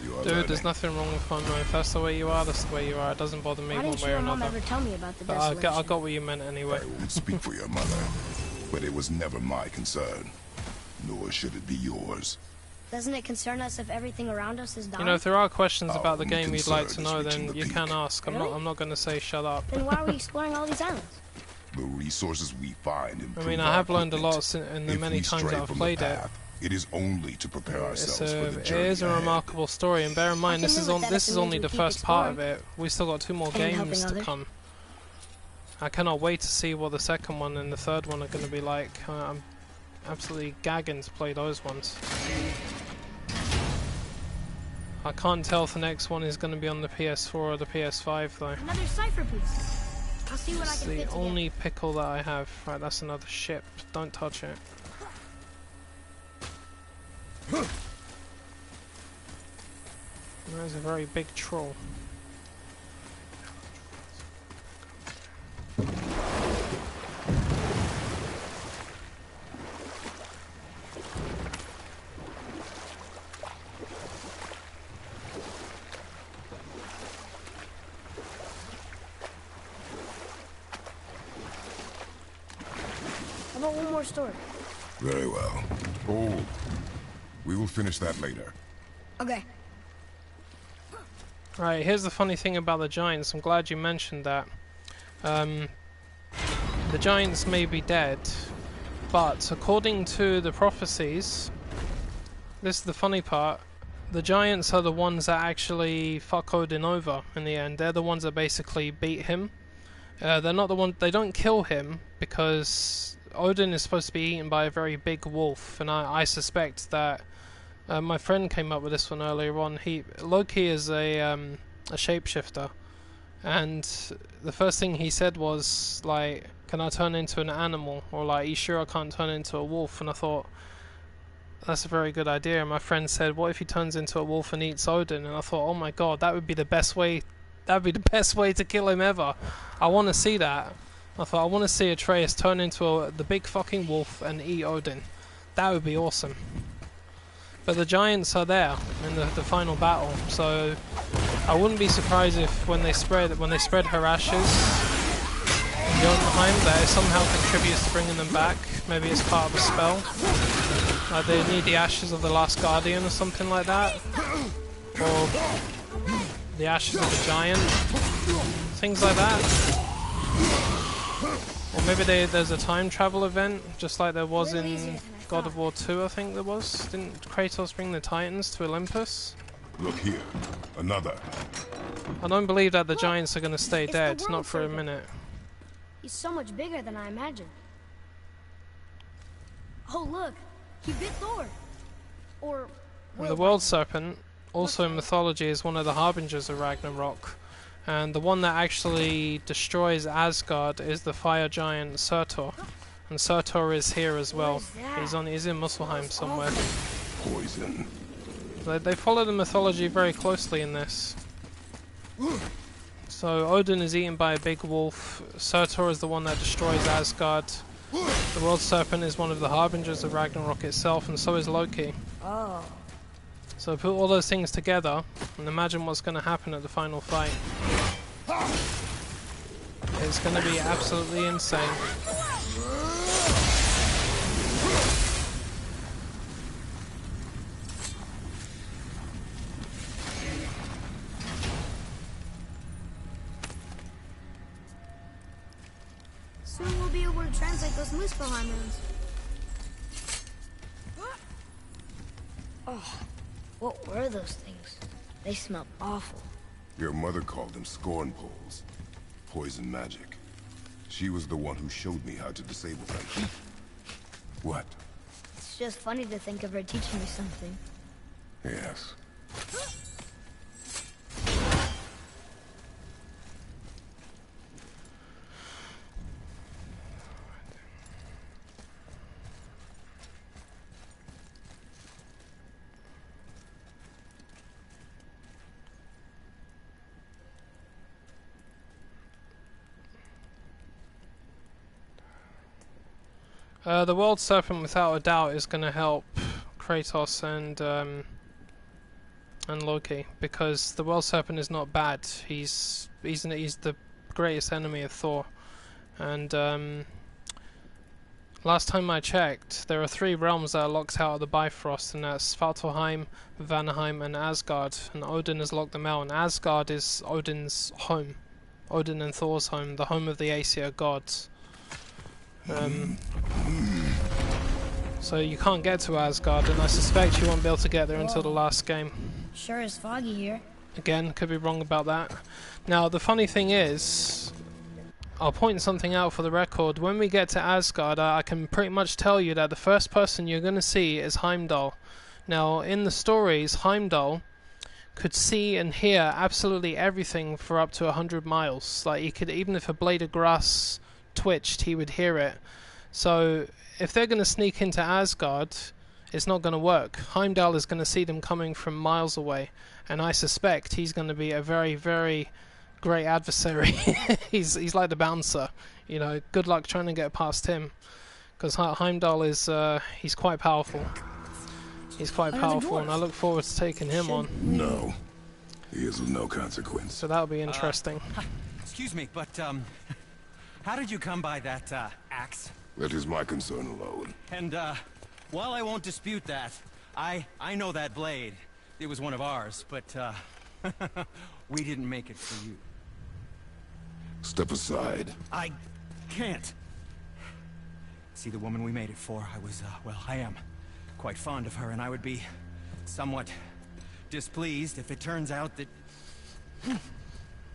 Speaker 1: You are
Speaker 4: Dude,
Speaker 1: learning.
Speaker 4: there's nothing wrong with fun, man. If that's the way you are, that's the way you are. It doesn't bother me
Speaker 2: Why
Speaker 4: one
Speaker 2: didn't
Speaker 4: way
Speaker 2: you
Speaker 4: or
Speaker 2: and Mom
Speaker 4: another.
Speaker 2: ever tell me about the
Speaker 4: But
Speaker 2: desolation?
Speaker 4: I got what you meant anyway.
Speaker 1: I won't speak for your mother, but it was never my concern. Nor should it be yours.
Speaker 2: Doesn't it concern us if everything around us is dying?
Speaker 4: You know, if there are questions
Speaker 1: Our
Speaker 4: about the
Speaker 1: only
Speaker 4: game you'd like to
Speaker 1: concern
Speaker 4: know,
Speaker 1: is
Speaker 4: then
Speaker 1: reaching the
Speaker 4: you can
Speaker 1: peak.
Speaker 4: ask.
Speaker 2: Really?
Speaker 4: I'm not going to say shut up.
Speaker 2: Then why are we exploring all these islands?
Speaker 1: The resources we find improve
Speaker 4: I mean, I
Speaker 1: our
Speaker 4: have learned a
Speaker 1: equipment.
Speaker 4: lot in the
Speaker 1: If
Speaker 4: many
Speaker 1: we
Speaker 4: times
Speaker 1: stray
Speaker 4: that I've
Speaker 1: from
Speaker 4: played
Speaker 1: the
Speaker 4: it.
Speaker 1: path, it is only to prepare
Speaker 4: It's
Speaker 1: ourselves for the
Speaker 4: it
Speaker 1: journey
Speaker 4: is a
Speaker 1: ahead.
Speaker 4: remarkable story, and bear in mind,
Speaker 2: can
Speaker 4: this is
Speaker 2: live with that
Speaker 4: this
Speaker 2: if
Speaker 4: is
Speaker 2: it
Speaker 4: only
Speaker 2: means
Speaker 4: the
Speaker 2: we keep
Speaker 4: first part of
Speaker 2: exploring.
Speaker 4: it. We still got 2 more
Speaker 2: And helping
Speaker 4: games to
Speaker 2: others.
Speaker 4: come. I cannot wait to see what the second one and the third one are going to be like. I'm absolutely gagging to play those ones. I can't tell if the next one is going to be on the PS4 or the PS5 though.
Speaker 2: Another cipher piece. I'll see what I
Speaker 4: It's
Speaker 2: can
Speaker 4: the
Speaker 2: fit together.
Speaker 4: only pickle that I have. Right, that's another ship. Don't touch it. There's a very big troll.
Speaker 2: How about one more story?
Speaker 1: Very well. Oh, we will finish that later.
Speaker 2: Okay.
Speaker 4: Right, here's the funny thing about the giants. I'm glad you mentioned that. The giants may be dead, but according to the prophecies, this is the funny part, the giants are the ones that actually fuck Odin over in the end. They're the ones that basically beat him. They're not the one. They don't kill him because Odin is supposed to be eaten by a very big wolf, and I suspect that my friend came up with this one earlier on. Loki is a shapeshifter, and the first thing he said was like, "Can I turn into an animal?" Or like, "Are you sure I can't turn into a wolf?" And I thought, that's a very good idea. And my friend said, "What if he turns into a wolf and eats Odin?" And I thought, oh my god, that would be the best way. That'd be the best way to kill him ever. I want to see that. I thought, I want to see Atreus turn into the big fucking wolf and eat Odin. That would be awesome. But the giants are there in the final battle, so I wouldn't be surprised if when they spread her ashes, Jotunheim, that it somehow contributes to bringing them back. Maybe it's part of a spell. Like they need the ashes of the last guardian or something like that, or the ashes of the giant, things like that. Or maybe there's a time travel event, just like there was in God of War 2, I think there was. Didn't Kratos bring the Titans to Olympus?
Speaker 1: Look here, another.
Speaker 4: I don't believe that the giants are going to stay dead, not for a minute.
Speaker 2: He's so much bigger than I imagined. Oh look, he bit Thor. Or
Speaker 4: And the World Serpent, also in mythology, is one of the harbingers of Ragnarok. And the one that actually destroys Asgard is the fire giant Surtur. And Surtur is here as well. He's in Muspelheim somewhere.
Speaker 1: Poison.
Speaker 4: They follow the mythology very closely in this. So Odin is eaten by a big wolf. Surtur is the one that destroys Asgard. The World Serpent is one of the harbingers of Ragnarok itself, and so is Loki.
Speaker 2: Oh.
Speaker 4: So put all those things together and imagine what's going to happen at the final fight. It's going to be absolutely insane.
Speaker 2: Soon we'll be able to translate those Muspelheim runes. Oh, what were those things? They smelled awful.
Speaker 1: Your mother called them scorn poles. Poison magic. She was the one who showed me how to disable them. What?
Speaker 2: It's just funny to think of her teaching me something.
Speaker 1: Yes.
Speaker 4: The World Serpent, without a doubt, is going to help Kratos and Loki, because the World Serpent is not bad. He's the greatest enemy of Thor, and last time I checked, there are 3 realms that are locked out of the Bifrost, and that's Svartalfheim, Vanaheim, and Asgard. And Odin has locked them out, and Asgard is Odin's home, Odin and Thor's home, the home of the Aesir gods. So you can't get to Asgard, and I suspect you won't be able to get there until the last game.
Speaker 2: Sure is foggy here.
Speaker 4: Again, could be wrong about that. Now, the funny thing is, I'll point something out for the record. When we get to Asgard, I can pretty much tell you that the first person you're going to see is Heimdall. Now, in the stories, Heimdall could see and hear absolutely everything for up to 100 miles. Like, he could, even if a blade of grass twitched, he would hear it. So if they're going to sneak into Asgard, it's not going to work. Heimdall is going to see them coming from miles away, and I suspect he's going to be a very, very great adversary. he's like the bouncer, you know. Good luck trying to get past him, because Heimdall is he's quite powerful. He's quite powerful, and I look forward to taking him on.
Speaker 1: No, he is of no consequence.
Speaker 4: So that'll be interesting.
Speaker 7: Excuse me, but how did you come by that axe?
Speaker 1: That is my concern alone.
Speaker 7: And while I won't dispute that, I know that blade. It was one of ours, but we didn't make it for you.
Speaker 1: Step aside.
Speaker 7: I can't. See, the woman we made it for, I was, well, I am quite fond of her, and I would be somewhat displeased if it turns out that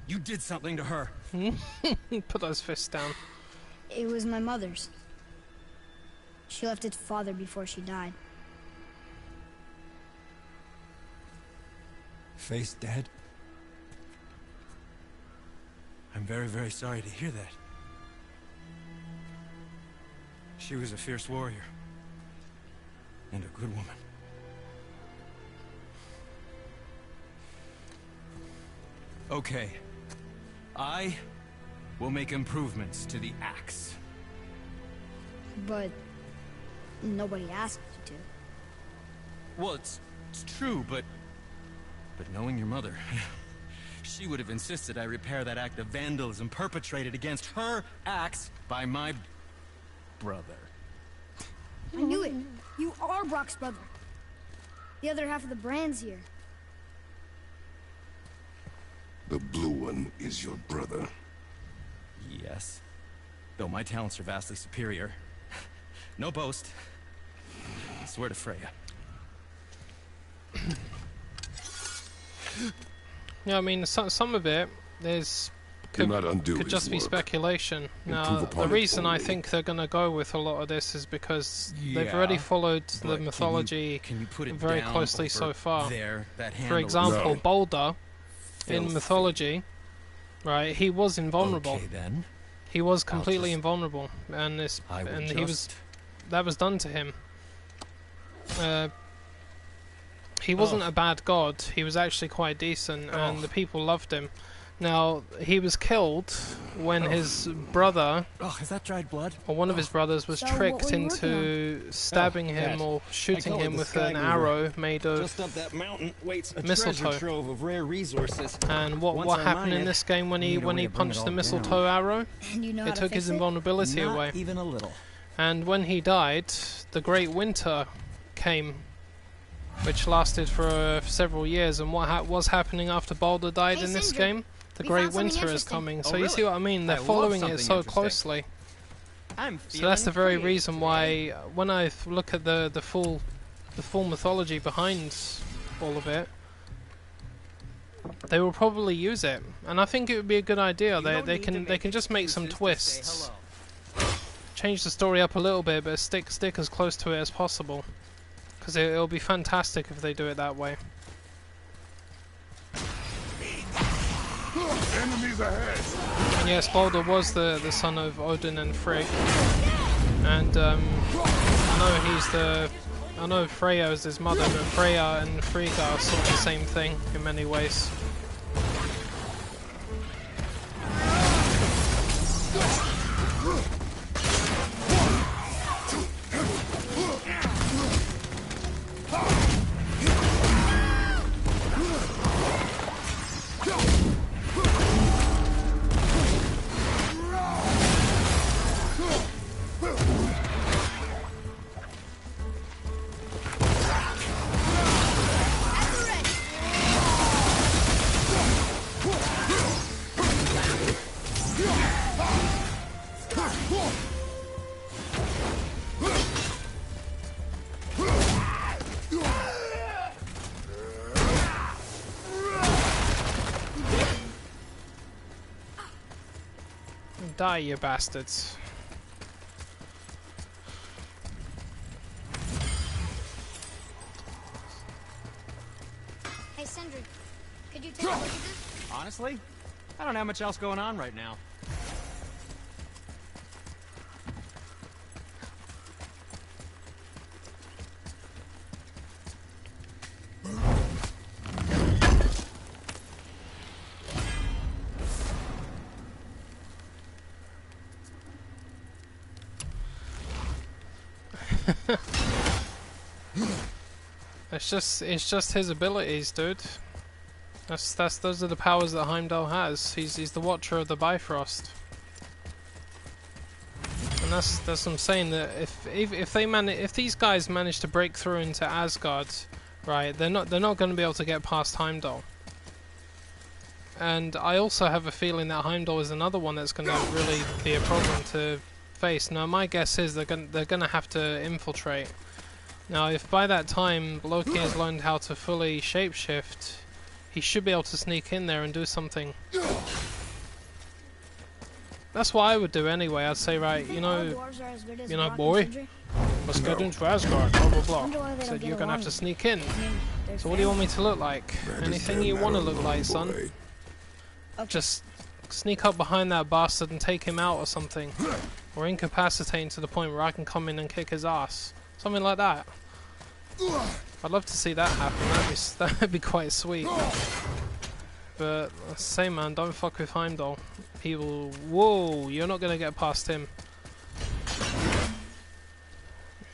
Speaker 7: you did something to her.
Speaker 4: Put those fists down.
Speaker 2: It was my mother's. She left its father before she died.
Speaker 7: Faye's dead? I'm very, very sorry to hear that. She was a fierce warrior. And a good woman. Okay. I will make improvements to the axe.
Speaker 2: But nobody asked you to.
Speaker 7: Well, it's true, but knowing your mother, she would have insisted I repair that act of vandalism perpetrated against her axe by my brother.
Speaker 2: I knew it. You are Brock's brother. The other half of the brand's here.
Speaker 1: The blue one is your brother.
Speaker 7: Yes. Though my talents are vastly superior. No boast. I swear to Freya.
Speaker 4: Yeah, I mean, some of it could just be speculation. Now, the reason I think they're going to go with a lot of this is because they've already followed the mythology very closely so far. For example, Baldur, in mythology, right, he was invulnerable.
Speaker 7: Okay, then.
Speaker 4: He was completely invulnerable, and that was done to him. He wasn't a bad god, he was actually quite decent, and the people loved him. Now, he was killed when his brother,
Speaker 7: is that dried blood?
Speaker 4: or one of his brothers, was tricked into stabbing him or shooting him with an arrow made of
Speaker 7: Just up that mountain waits a
Speaker 4: mistletoe.
Speaker 7: treasure trove of rare resources.
Speaker 4: And what happened in this game when he punched the mistletoe arrow?
Speaker 2: And you know how
Speaker 4: It
Speaker 2: to
Speaker 4: took
Speaker 2: fix
Speaker 4: his
Speaker 2: it?
Speaker 4: invulnerability
Speaker 7: Not
Speaker 4: away.
Speaker 7: even a little.
Speaker 4: And when he died, the Great Winter came, which lasted for several years. And what was happening after Baldur died
Speaker 2: Hey,
Speaker 4: in this
Speaker 2: Sindri,
Speaker 4: game? The
Speaker 2: we
Speaker 4: Great
Speaker 2: found something
Speaker 4: Winter is
Speaker 2: interesting.
Speaker 4: coming.
Speaker 7: Oh,
Speaker 4: So you see
Speaker 7: really?
Speaker 4: what I mean? They're
Speaker 7: I love
Speaker 4: following it
Speaker 7: something
Speaker 4: so
Speaker 7: interesting.
Speaker 4: closely.
Speaker 7: I'm
Speaker 4: So that's the very
Speaker 7: feeling
Speaker 4: reason why, when I look at the full mythology behind all of it, they will probably use it, and I think it would be a good idea. They can just make some twists, change the story up a little bit, but stick as close to it as possible, because it'll be fantastic if they do it that way.
Speaker 1: Enemies ahead!
Speaker 4: And yes, Baldur was the son of Odin and Frigg, and I know Freya is his mother, but Freya and Frigg are sort of the same thing in many ways. Die, you bastards.
Speaker 2: Hey, Sindri, could you take a look at this?
Speaker 7: Honestly, I don't have much else going on right now.
Speaker 4: It's just his abilities, dude. Those are the powers that Heimdall has. He's the Watcher of the Bifrost. And that's what I'm saying, that if these guys manage to break through into Asgard, right, they're not going to be able to get past Heimdall. And I also have a feeling that Heimdall is another one that's going to really be a problem to face. Now my guess is they're going to have to infiltrate. Now, if by that time Loki has learned how to fully shapeshift, he should be able to sneak in there and do something. That's what I would do anyway. I'd say, right, you know, boy, let's get into Asgard, blah blah blah. Said you're gonna have to sneak in. So what do you want me to look like? Anything you want to look like, son. Just sneak up behind that bastard and take him out or something. Or incapacitate him to the point where I can come in and kick his ass. Something like that. I'd love to see that happen. That'd be quite sweet. But say, man, don't fuck with Heimdall. He will. Whoa! You're not gonna get past him.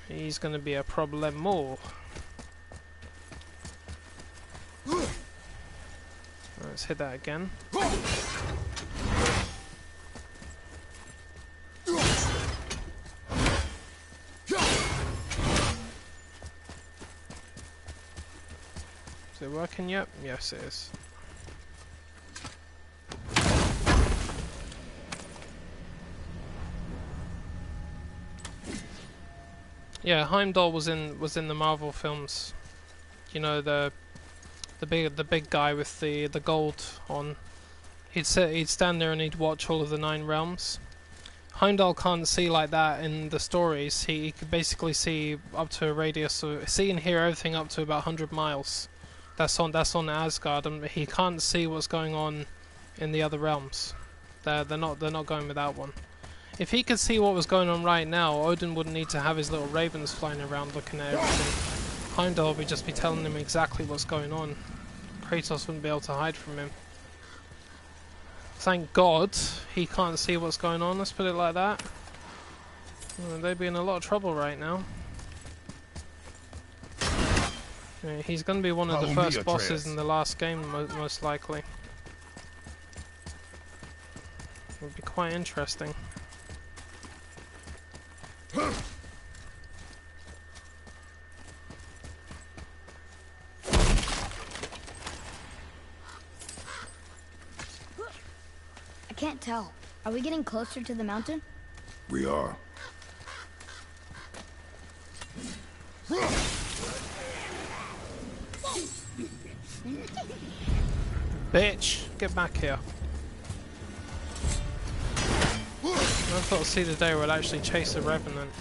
Speaker 4: He's gonna be a problemo. Let's hit that again. Is it working yet? Yes, it is. Yeah, Heimdall was in the Marvel films. You know, the big guy with the gold on. He'd stand there and he'd watch all of the 9 realms. Heimdall can't see like that in the stories. He could basically see up to a radius of see and hear everything up to about 100 miles. That's on Asgard, and he can't see what's going on in the other realms. They're not going with that one. If he could see what was going on right now, Odin wouldn't need to have his little ravens flying around looking at everything. Heimdall would just be telling him exactly what's going on. Kratos wouldn't be able to hide from him. Thank God he can't see what's going on, let's put it like that. Well, they'd be in a lot of trouble right now. Yeah, he's going to be one of the first bosses in the last game, most likely. Would be quite interesting.
Speaker 2: I can't tell. Are we getting closer to the mountain?
Speaker 1: We are.
Speaker 4: Bitch, get back here. I thought I'd see the day where I'd actually chase a revenant.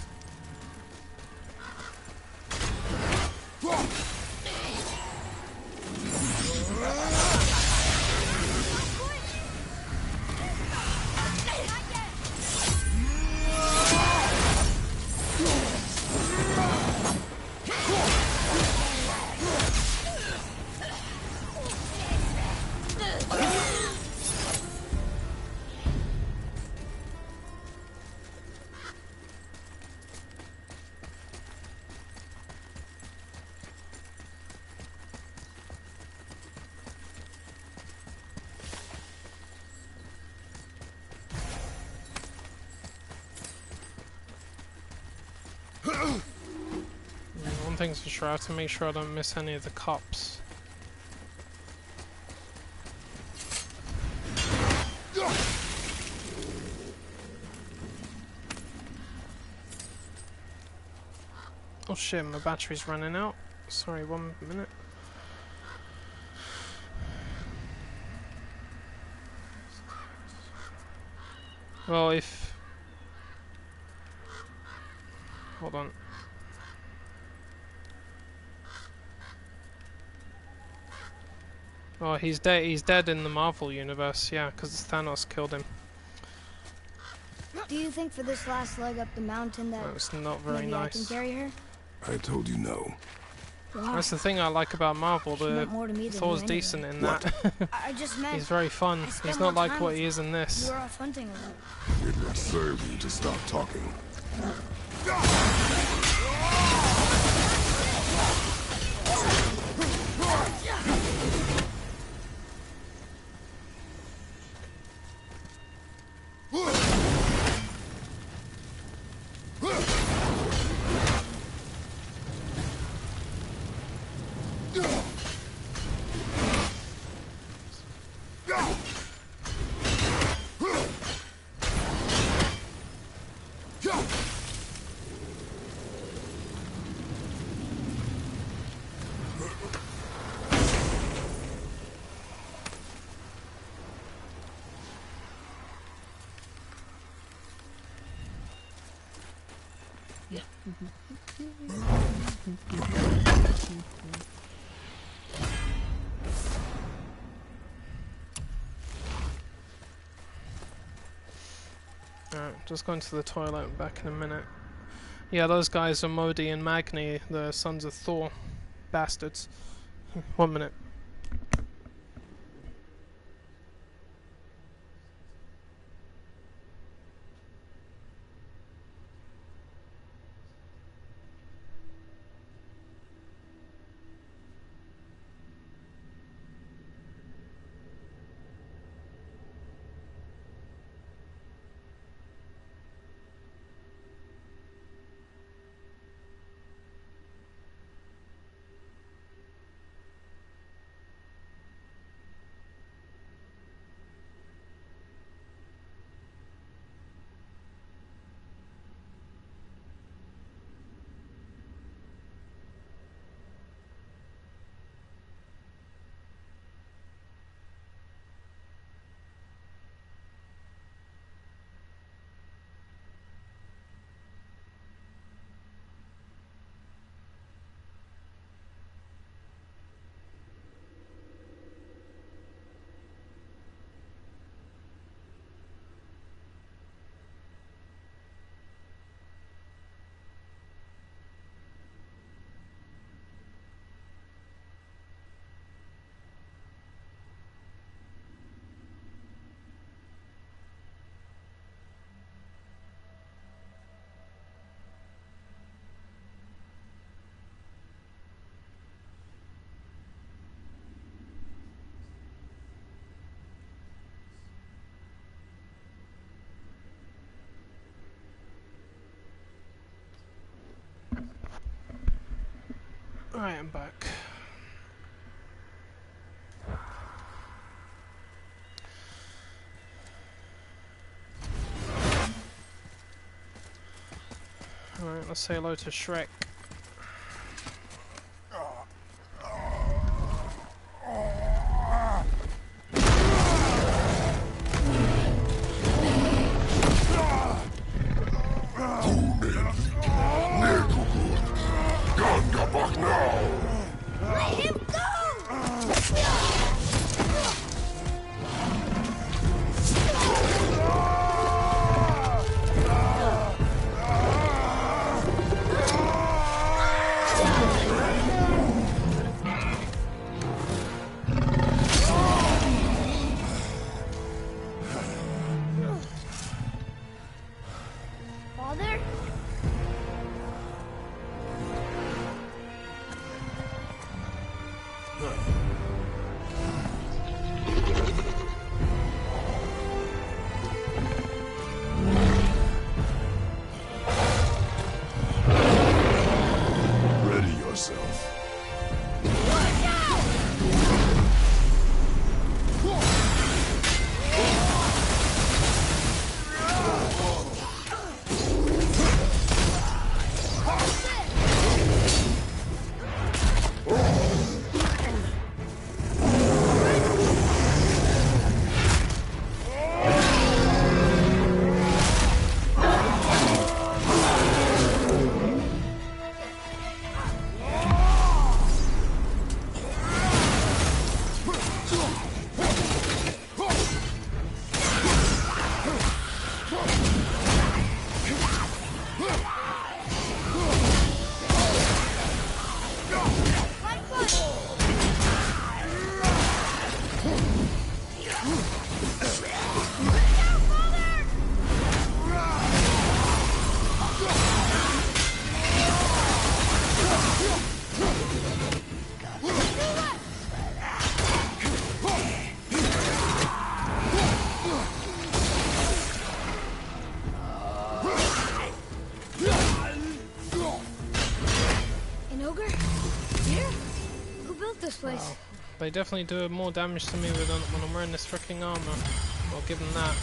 Speaker 4: One thing's for sure, I have to make sure I don't miss any of the cups. Oh shit, my battery's running out. Sorry, 1 minute. Well, if... Hold on. Oh, he's dead. He's dead in the Marvel universe, yeah, because Thanos killed him.
Speaker 2: Do you think for this last leg up the mountain that
Speaker 4: was not very
Speaker 2: maybe
Speaker 4: nice.
Speaker 2: I can carry her?
Speaker 1: I told you no.
Speaker 2: Wow.
Speaker 4: That's the thing I like about Marvel.
Speaker 2: She meant more to me than
Speaker 4: Thor's
Speaker 2: you
Speaker 4: decent
Speaker 2: anyway.
Speaker 4: in that.
Speaker 2: I just meant
Speaker 4: He's very fun.
Speaker 2: I spent
Speaker 4: He's
Speaker 2: more
Speaker 4: not like
Speaker 2: time
Speaker 4: what
Speaker 2: with
Speaker 4: he is in this.
Speaker 2: You were off hunting with her.
Speaker 1: It would serve you to stop talking.
Speaker 4: Alright, just going to the toilet and back in a minute. Yeah, those guys are Modi and Magni, the sons of Thor. Bastards. 1 minute. Alright, I'm back. Alright, let's say hello to Shrek.
Speaker 2: Father?
Speaker 1: Ready yourself.
Speaker 2: Place.
Speaker 4: They definitely do more damage to me when I'm wearing this freaking armor. I'll give them that.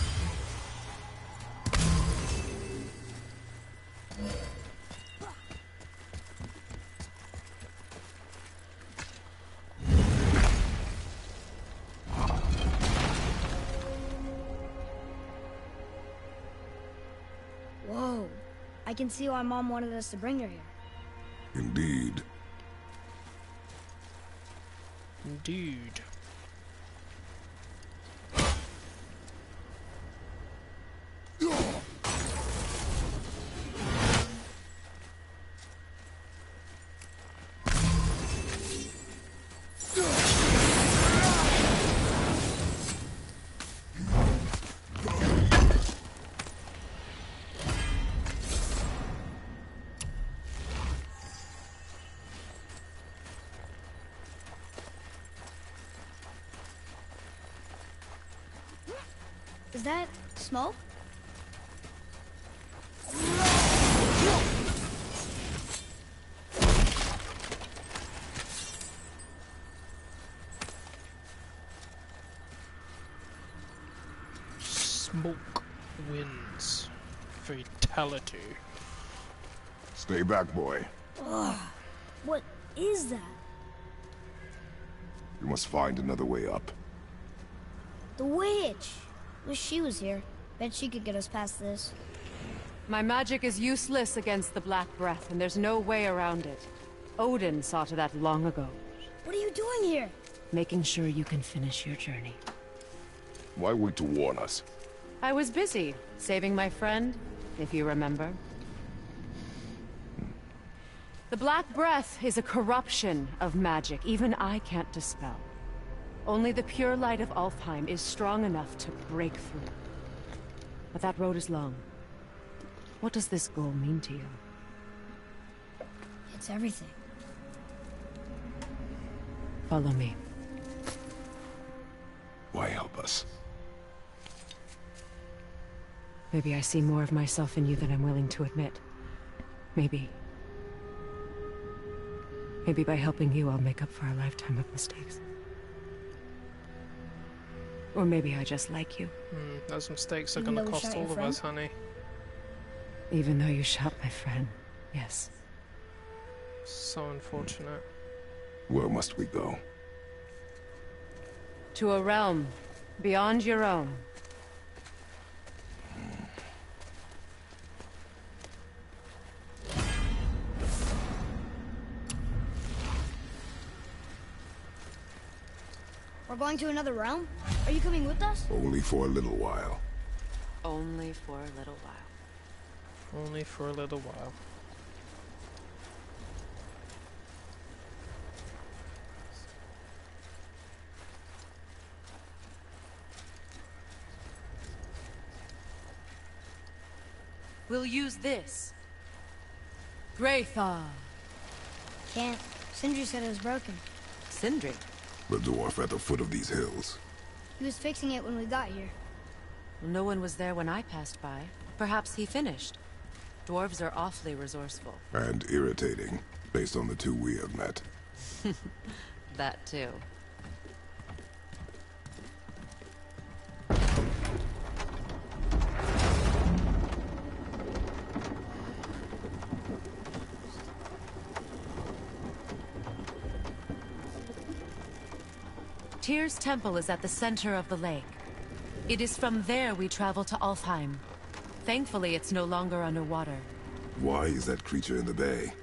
Speaker 2: Whoa. I can see why Mom wanted us to bring her here.
Speaker 1: Indeed.
Speaker 4: Indeed.
Speaker 2: Is that smoke?
Speaker 4: Smoke wins. Fatality.
Speaker 1: Stay back, boy.
Speaker 2: Ugh. What is that?
Speaker 1: You must find another way up.
Speaker 2: The witch! Wish she was here. Bet she could get us past this.
Speaker 3: My magic is useless against the Black Breath, and there's no way around it. Odin saw to that long ago.
Speaker 2: What are you doing here?
Speaker 3: Making sure you can finish your journey.
Speaker 1: Why wait to warn us?
Speaker 3: I was busy, saving my friend, if you remember. The Black Breath is a corruption of magic even I can't dispel. Only the pure light of Alfheim is strong enough to break through. But that road is long. What does this goal mean to you?
Speaker 2: It's everything.
Speaker 3: Follow me.
Speaker 1: Why help us?
Speaker 3: Maybe I see more of myself in you than I'm willing to admit. Maybe by helping you, I'll make up for a lifetime of mistakes. Or maybe I just like you.
Speaker 4: Those mistakes are
Speaker 2: Even
Speaker 4: gonna
Speaker 2: though we
Speaker 4: cost
Speaker 2: shot
Speaker 4: all
Speaker 2: your
Speaker 4: of us, honey.
Speaker 3: Even though you shot my friend, yes.
Speaker 4: So unfortunate.
Speaker 1: Where must we go?
Speaker 3: To a realm beyond your own.
Speaker 2: We're going to another realm? Are you coming with us?
Speaker 1: Only for a little while.
Speaker 3: Only for a little while.
Speaker 4: Only for a little while.
Speaker 3: We'll use this. Graythaw.
Speaker 2: Can't. Sindri said it was broken.
Speaker 3: Sindri.
Speaker 1: The dwarf at the foot of these hills.
Speaker 2: He was fixing it when we got here.
Speaker 3: No one was there when I passed by. Perhaps he finished. Dwarves are awfully resourceful.
Speaker 1: And irritating, based on the two we have met.
Speaker 3: That too. Tyr's temple is at the center of the lake. It is from there we travel to Alfheim. Thankfully, it's no longer underwater.
Speaker 1: Why is that creature in the bay?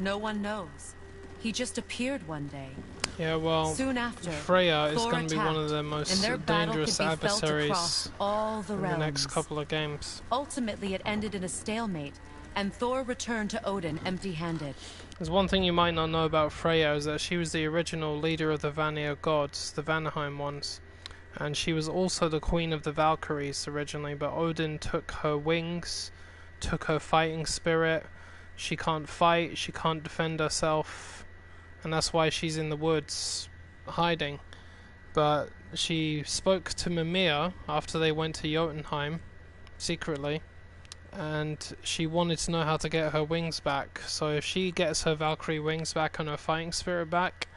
Speaker 3: No one knows. He just appeared one day.
Speaker 4: Yeah, well,
Speaker 3: Soon after,
Speaker 4: Freya is
Speaker 3: Thor
Speaker 4: going to be one of the
Speaker 3: attacked,
Speaker 4: most
Speaker 3: and their battle
Speaker 4: dangerous
Speaker 3: could be felt
Speaker 4: adversaries
Speaker 3: across all the
Speaker 4: in the
Speaker 3: realms.
Speaker 4: next couple of games.
Speaker 3: Ultimately, it ended in a stalemate, and Thor returned to Odin empty-handed.
Speaker 4: There's one thing you might not know about Freya is that she was the original leader of the Vanir gods, the Vanaheim ones. And she was also the queen of the Valkyries originally, but Odin took her wings, took her fighting spirit. She can't fight, she can't defend herself, and that's why she's in the woods, hiding. But she spoke to Mimir after they went to Jotunheim, secretly, and she wanted to know how to get her wings back. So if she gets her Valkyrie wings back and her fighting spirit back,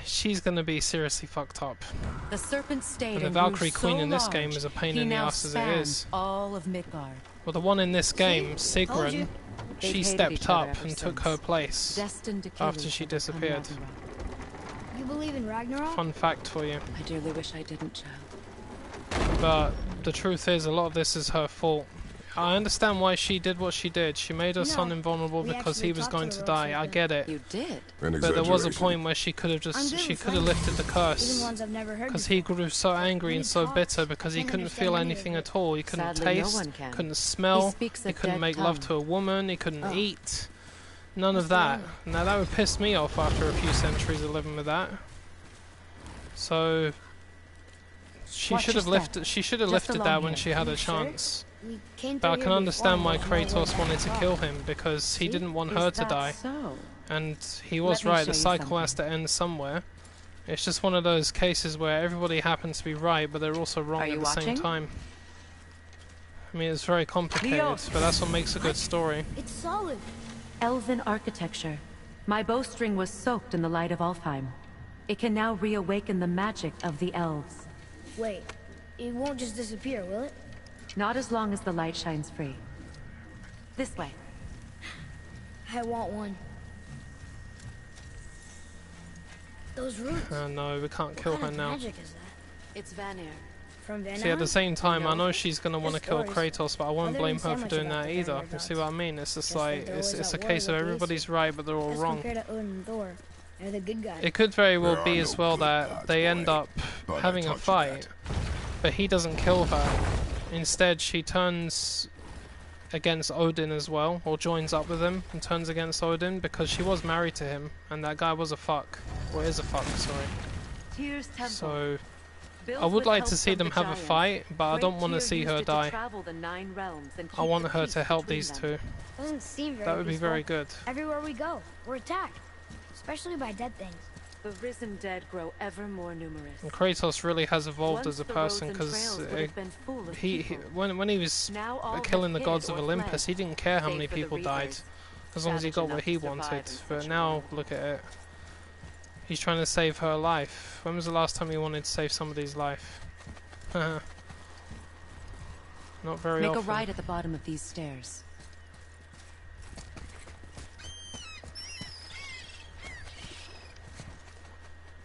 Speaker 4: she's gonna be seriously fucked up.
Speaker 3: The serpent stayed
Speaker 4: And the
Speaker 3: and
Speaker 4: Valkyrie
Speaker 3: grew
Speaker 4: Queen
Speaker 3: so
Speaker 4: in this
Speaker 3: large,
Speaker 4: game is a pain
Speaker 3: he
Speaker 4: in the
Speaker 3: now
Speaker 4: ass as it
Speaker 3: spans
Speaker 4: is.
Speaker 3: all of Midgard.
Speaker 4: Well, the one in this game,
Speaker 2: Told
Speaker 4: Sigrun,
Speaker 2: you.
Speaker 3: They've
Speaker 4: she
Speaker 3: hated
Speaker 4: stepped
Speaker 3: each other
Speaker 4: up
Speaker 3: ever
Speaker 4: and took
Speaker 3: since.
Speaker 4: her place
Speaker 3: Destined to kill
Speaker 4: after
Speaker 3: each
Speaker 4: she
Speaker 3: other come
Speaker 4: disappeared.
Speaker 3: Ragnarok.
Speaker 2: You believe in Ragnarok?
Speaker 4: Fun fact for you.
Speaker 3: I dearly wish I didn't, child.
Speaker 4: But the truth is, a lot of this is her fault. I understand why she did what she did. She made her son invulnerable
Speaker 2: we
Speaker 4: because he
Speaker 2: actually
Speaker 4: was
Speaker 2: talked to
Speaker 4: going
Speaker 2: the
Speaker 4: to
Speaker 2: road
Speaker 4: die. I
Speaker 2: serpent.
Speaker 4: get it.
Speaker 3: You did?
Speaker 1: An
Speaker 4: But there was a
Speaker 1: exaggeration.
Speaker 4: point where she could have
Speaker 2: I'm
Speaker 4: just,
Speaker 2: good
Speaker 4: she
Speaker 2: with
Speaker 4: could have
Speaker 2: friends.
Speaker 4: lifted the
Speaker 2: Even
Speaker 4: curse.
Speaker 2: ones I've never heard
Speaker 4: Because
Speaker 2: before.
Speaker 4: he grew so angry
Speaker 2: When
Speaker 4: and
Speaker 2: he
Speaker 4: so
Speaker 2: talks,
Speaker 4: bitter
Speaker 2: I
Speaker 4: because he
Speaker 2: can't
Speaker 4: couldn't feel
Speaker 2: understand any of
Speaker 4: anything
Speaker 2: it.
Speaker 4: at all. He couldn't
Speaker 3: Sadly, no
Speaker 4: taste,
Speaker 3: one can.
Speaker 4: couldn't smell,
Speaker 3: He speaks a
Speaker 4: couldn't
Speaker 3: dead
Speaker 4: make love
Speaker 3: tongue.
Speaker 4: to a woman, he couldn't
Speaker 2: Oh.
Speaker 4: eat. None of
Speaker 2: What's wrong
Speaker 4: that.
Speaker 2: with
Speaker 4: Now that would piss me off after a few centuries of living with that. So she
Speaker 3: Watch
Speaker 4: should have
Speaker 3: your step.
Speaker 4: lifted. She should have
Speaker 3: Just
Speaker 4: lifted
Speaker 3: along
Speaker 4: that when
Speaker 3: here.
Speaker 4: she had
Speaker 2: Are
Speaker 4: a
Speaker 2: you sure?
Speaker 4: chance.
Speaker 2: We came
Speaker 4: But I
Speaker 2: through
Speaker 4: can
Speaker 2: here
Speaker 4: understand
Speaker 2: before
Speaker 4: why
Speaker 2: and there's no way
Speaker 4: Kratos
Speaker 2: back
Speaker 4: wanted to
Speaker 2: across.
Speaker 4: kill him because he
Speaker 2: See?
Speaker 4: didn't want
Speaker 3: Is
Speaker 4: her to
Speaker 3: that
Speaker 4: die.
Speaker 3: so?
Speaker 4: And he was
Speaker 3: Let me
Speaker 4: right.
Speaker 3: show
Speaker 4: The
Speaker 3: you
Speaker 4: cycle has
Speaker 3: something.
Speaker 4: to end somewhere. It's just one of those cases where everybody happens to be right, but they're also wrong
Speaker 3: Are
Speaker 4: at
Speaker 3: you
Speaker 4: the same
Speaker 3: watching?
Speaker 4: time. I mean, it's very complicated, but that's what makes a good story.
Speaker 2: It's solid.
Speaker 3: Elven architecture. My bowstring was soaked in the light of Alfheim. It can now reawaken the magic of the elves.
Speaker 2: Wait, it won't just disappear, will it?
Speaker 3: Not as long as the light shines free. This way.
Speaker 2: I want one. Those roots.
Speaker 4: No, we can't
Speaker 2: What
Speaker 4: kill
Speaker 2: kind
Speaker 4: her
Speaker 2: of
Speaker 4: now.
Speaker 2: magic is that?
Speaker 3: It's Vanir.
Speaker 2: From Vanir?
Speaker 4: See, at the same time, I
Speaker 3: know.
Speaker 4: know she's gonna want to kill
Speaker 2: stories.
Speaker 4: Kratos, but I won't
Speaker 2: Other
Speaker 4: blame
Speaker 2: didn't say
Speaker 4: her for
Speaker 2: much
Speaker 4: doing
Speaker 2: about
Speaker 4: that
Speaker 2: the
Speaker 4: either.
Speaker 2: Vanir
Speaker 4: You see
Speaker 2: gods.
Speaker 4: what I mean? It's just
Speaker 2: Just
Speaker 4: like
Speaker 2: that
Speaker 4: it's
Speaker 2: they're
Speaker 4: a
Speaker 2: always at
Speaker 4: case
Speaker 2: war
Speaker 4: of
Speaker 2: with the
Speaker 4: everybody's right, but they're all
Speaker 2: As
Speaker 4: wrong.
Speaker 2: compared to Odin and Thor, they're the good guys.
Speaker 4: It could very well
Speaker 1: There
Speaker 4: be
Speaker 1: are
Speaker 4: as
Speaker 1: no
Speaker 4: well
Speaker 1: good
Speaker 4: that
Speaker 1: gods,
Speaker 4: they
Speaker 1: boy,
Speaker 4: end up
Speaker 1: but I
Speaker 4: having a
Speaker 1: taught you
Speaker 4: fight,
Speaker 1: that.
Speaker 4: but he doesn't kill her. Instead, she turns against Odin as well, or joins up with him and turns against Odin because she was married to him, and that guy was a fuck, or is a fuck, sorry.
Speaker 3: Tyr's temple.
Speaker 4: So
Speaker 3: Built
Speaker 4: I would
Speaker 3: with
Speaker 4: like
Speaker 3: help
Speaker 4: to see
Speaker 3: from
Speaker 4: them
Speaker 3: the
Speaker 4: have a
Speaker 3: giants,
Speaker 4: fight, but I
Speaker 3: Great
Speaker 4: don't want to
Speaker 3: Tyr
Speaker 4: see
Speaker 3: used
Speaker 4: her
Speaker 3: it to
Speaker 4: die.
Speaker 3: travel the 9 realms and
Speaker 4: I
Speaker 3: keep
Speaker 4: want
Speaker 3: the
Speaker 4: her
Speaker 3: peace
Speaker 4: to help
Speaker 3: between
Speaker 4: these
Speaker 3: them.
Speaker 4: two.
Speaker 2: Doesn't seem very
Speaker 4: That would be
Speaker 2: peaceful.
Speaker 4: very good.
Speaker 2: Everywhere we go, we're attacked. Especially by dead things.
Speaker 3: The risen dead grow ever more numerous.
Speaker 4: And Kratos really has evolved
Speaker 3: Once
Speaker 4: as a
Speaker 3: the roads
Speaker 4: person
Speaker 3: and
Speaker 4: because
Speaker 3: trails would have been full of
Speaker 4: he
Speaker 3: people.
Speaker 4: when he was
Speaker 3: Now all
Speaker 4: killing
Speaker 3: have
Speaker 4: the gods
Speaker 3: hid
Speaker 4: of
Speaker 3: or
Speaker 4: Olympus, he
Speaker 3: fled,
Speaker 4: didn't care how
Speaker 3: save
Speaker 4: many
Speaker 3: for the
Speaker 4: people died,
Speaker 3: Reapers,
Speaker 4: as long as he
Speaker 3: savage
Speaker 4: got what
Speaker 3: enough
Speaker 4: he
Speaker 3: to survive
Speaker 4: wanted.
Speaker 3: in such
Speaker 4: But
Speaker 3: a
Speaker 4: now
Speaker 3: world.
Speaker 4: look at it. He's trying to save her life. When was the last time he wanted to save somebody's life? Not very
Speaker 3: Make
Speaker 4: often.
Speaker 3: a right at the bottom of these stairs.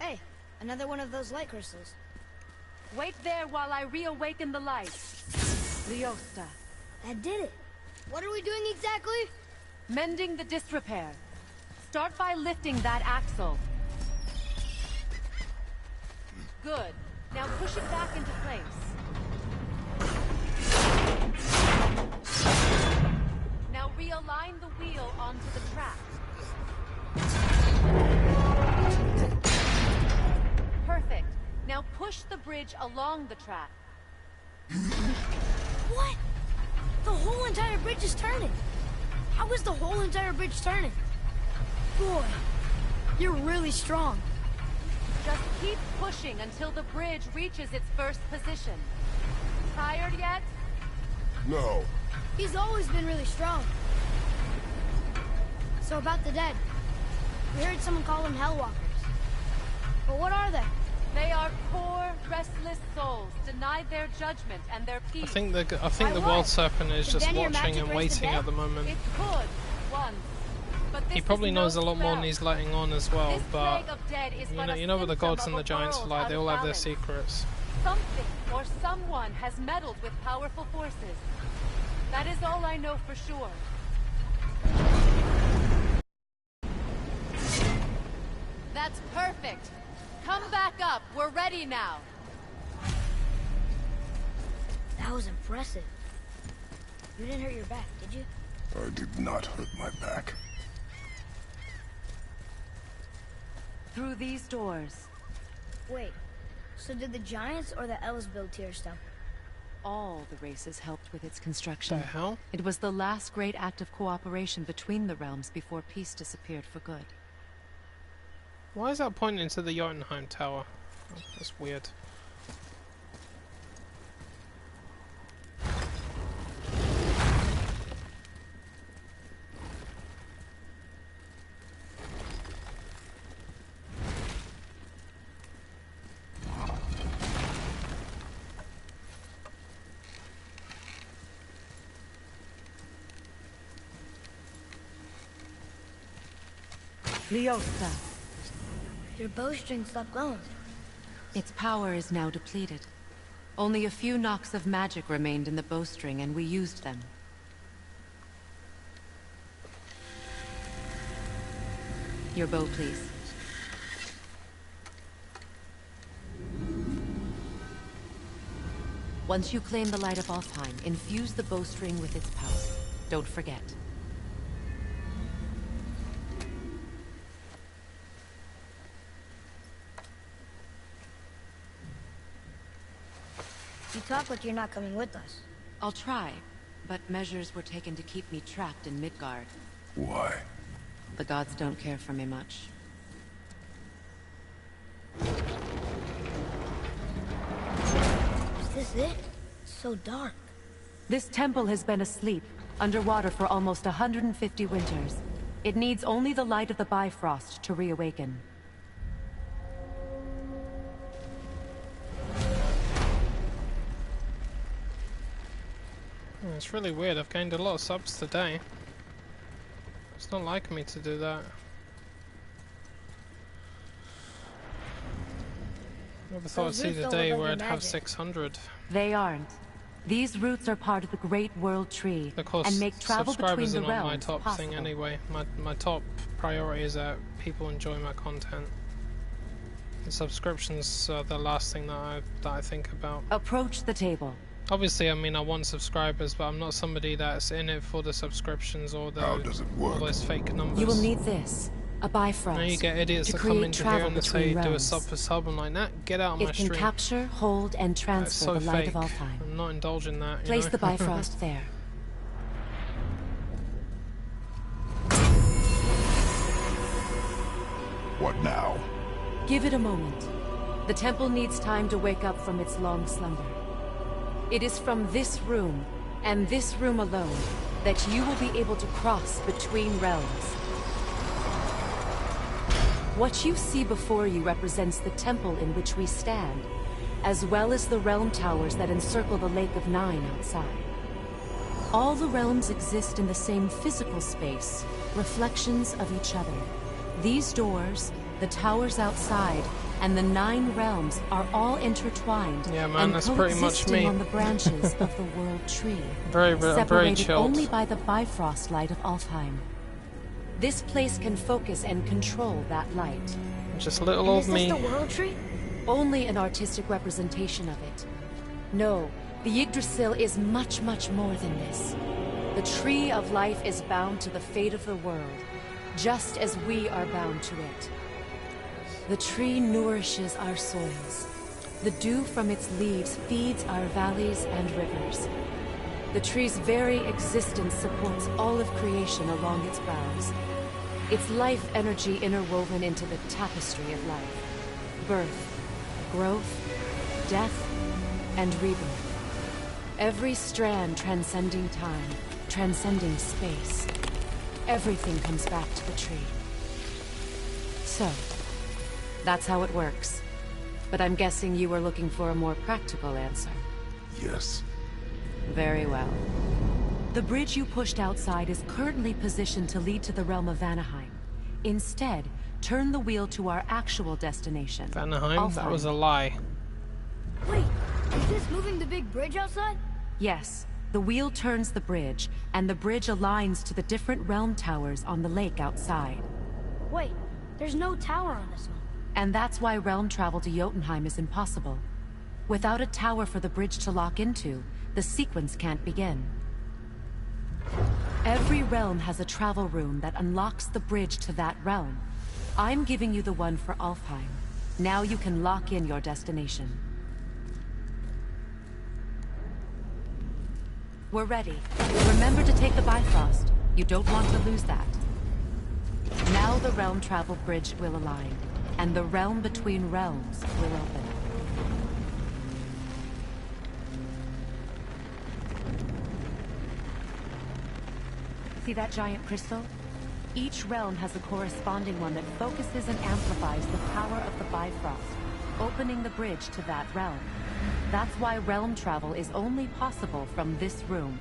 Speaker 2: Hey, another one of those light crystals.
Speaker 3: Wait there while I reawaken the light. Leosta.
Speaker 2: That did it. What are we doing exactly?
Speaker 3: Mending the disrepair. Start by lifting that axle. Good. Now push it back into place. Now realign the wheel onto the track. Perfect. Now push the bridge along the track.
Speaker 2: What? The whole entire bridge is turning. How is the whole entire bridge turning? Boy, you're really strong.
Speaker 3: Just keep pushing until the bridge reaches its first position. Tired yet?
Speaker 1: No.
Speaker 2: He's always been really strong. So about the dead. We heard someone call them Hellwalkers. But what are they?
Speaker 3: They are poor, restless souls, denied their judgment and their peace.
Speaker 4: I think the
Speaker 2: Why
Speaker 4: World
Speaker 2: what?
Speaker 4: Serpent is
Speaker 2: Did
Speaker 4: just
Speaker 2: Vanir
Speaker 4: watching
Speaker 2: magic
Speaker 4: and
Speaker 2: raise the
Speaker 4: waiting
Speaker 2: dead?
Speaker 4: at the moment.
Speaker 3: It could, once. But this
Speaker 4: He probably
Speaker 3: is
Speaker 4: knows
Speaker 3: no
Speaker 4: a lot more than
Speaker 3: spell.
Speaker 4: he's letting on as well,
Speaker 3: This
Speaker 4: but
Speaker 3: plague of dead is
Speaker 4: you
Speaker 3: but
Speaker 4: know,
Speaker 3: a
Speaker 4: you know what the
Speaker 3: symptom
Speaker 4: gods
Speaker 3: of
Speaker 4: and
Speaker 3: a
Speaker 4: the giants are
Speaker 3: world
Speaker 4: like,
Speaker 3: out
Speaker 4: they
Speaker 3: of
Speaker 4: all have their
Speaker 3: balance.
Speaker 4: secrets.
Speaker 3: Something or someone has meddled with powerful forces. That is all I know for sure. That's perfect. Come back up. We're ready now.
Speaker 2: That was impressive. You didn't hurt your back, did you?
Speaker 1: I did not hurt my back.
Speaker 3: Through these doors,
Speaker 2: Wait, so did the giants or the elves build Tearstone?
Speaker 3: all the races helped with its construction.
Speaker 4: The hell?
Speaker 3: It was the last great act of cooperation between the realms before peace disappeared for good.
Speaker 4: Why is that pointing to the Jotunheim Tower? Oh, that's weird.
Speaker 3: Leosta.
Speaker 2: Your bowstring stopped glowing.
Speaker 3: Its power is now depleted. Only a few knocks of magic remained in the bowstring, and we used them. Your bow, please. Once you claim the light of Alfheim, infuse the bowstring with its power. Don't forget.
Speaker 2: You talk like you're not coming with us.
Speaker 3: I'll try, but measures were taken to keep me trapped in Midgard.
Speaker 1: Why?
Speaker 3: The gods don't care for me much.
Speaker 2: Is this it? It's so dark.
Speaker 3: This temple has been asleep, underwater for almost 150 winters. It needs only the light of the Bifrost to reawaken.
Speaker 4: It's really weird. I've gained a lot of subs today. It's not like me to do that. Never thought I'd see the day where I'd have 600.
Speaker 3: They aren't. These roots are part of the Great World Tree,
Speaker 4: Of course,
Speaker 3: and make travel between
Speaker 4: subscribers
Speaker 3: the
Speaker 4: are not my
Speaker 3: realms
Speaker 4: top
Speaker 3: possible.
Speaker 4: thing anyway. My top priority is that people enjoy my content. The subscriptions are the last thing that I think about.
Speaker 3: Approach the table.
Speaker 4: Obviously, I mean, I want subscribers, but I'm not somebody that's in it for the subscriptions or
Speaker 1: How does it
Speaker 4: all
Speaker 1: work?
Speaker 4: those fake numbers.
Speaker 3: You will need this, a Bifrost,
Speaker 4: Now you get idiots
Speaker 3: to
Speaker 4: that come
Speaker 3: create
Speaker 4: into here
Speaker 3: travel
Speaker 4: and they
Speaker 3: between
Speaker 4: say do a
Speaker 3: realms.
Speaker 4: sub for sub. I'm like, nah, get out of my
Speaker 3: It can
Speaker 4: stream.
Speaker 3: capture, hold, and
Speaker 4: That's
Speaker 3: transfer
Speaker 4: so
Speaker 3: the light
Speaker 4: fake.
Speaker 3: of Alfheim.
Speaker 4: I'm not indulging that. You
Speaker 3: Place
Speaker 4: know?
Speaker 3: the Bifrost there.
Speaker 1: What now?
Speaker 3: Give it a moment. The temple needs time to wake up from its long slumber. It is from this room, and this room alone, that you will be able to cross between realms. What you see before you represents the temple in which we stand, as well as the realm towers that encircle the Lake of Nine outside. All the realms exist in the same physical space, reflections of each other. These doors, the towers outside, and the 9 realms are all intertwined
Speaker 4: Yeah, man,
Speaker 3: and
Speaker 4: that's pretty much
Speaker 3: coexisting
Speaker 4: me.
Speaker 3: on the branches of the World Tree,
Speaker 4: very
Speaker 3: separated
Speaker 4: chilled.
Speaker 3: only by the Bifrost light of Alfheim. This place can focus and control that light.
Speaker 4: Just little
Speaker 2: And
Speaker 4: old
Speaker 2: is this
Speaker 4: me.
Speaker 2: the World Tree?
Speaker 3: Only an artistic representation of it. No, the Yggdrasil is much, much more than this. The Tree of Life is bound to the fate of the world, just as we are bound to it. The tree nourishes our soils. The dew from its leaves feeds our valleys and rivers. The tree's very existence supports all of creation along its boughs. Its life energy interwoven into the tapestry of life. Birth, growth, death, and rebirth. Every strand transcending time, transcending space. Everything comes back to the tree. So, that's how it works. But I'm guessing you were looking for a more practical answer.
Speaker 1: Yes.
Speaker 3: Very well. The bridge you pushed outside is currently positioned to lead to the realm of Vanaheim. Instead, turn the wheel to our actual destination.
Speaker 4: Vanaheim? That was a lie.
Speaker 2: Wait, is this moving the big bridge outside?
Speaker 3: Yes, the wheel turns the bridge, and the bridge aligns to the different realm towers on the lake outside.
Speaker 2: Wait, there's no tower on this one.
Speaker 3: And that's why realm travel to Jotunheim is impossible. Without a tower for the bridge to lock into, the sequence can't begin. Every realm has a travel room that unlocks the bridge to that realm. I'm giving you the one for Alfheim. Now you can lock in your destination. We're ready. Remember to take the Bifrost. You don't want to lose that. Now the realm travel bridge will align, and the realm between realms will open. See that giant crystal? Each realm has a corresponding one that focuses and amplifies the power of the Bifrost, opening the bridge to that realm. That's why realm travel is only possible from this room.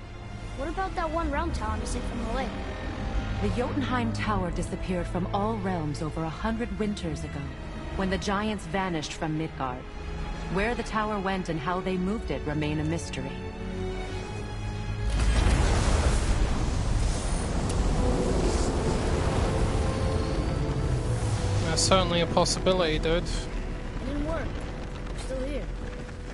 Speaker 2: What about that one realm tower missing from the lake?
Speaker 3: The Jotunheim Tower disappeared from all realms over 100 winters ago, when the giants vanished from Midgard. Where the tower went and how they moved it remain a mystery.
Speaker 4: That's certainly a possibility, dude.
Speaker 2: It didn't work. I'm still here.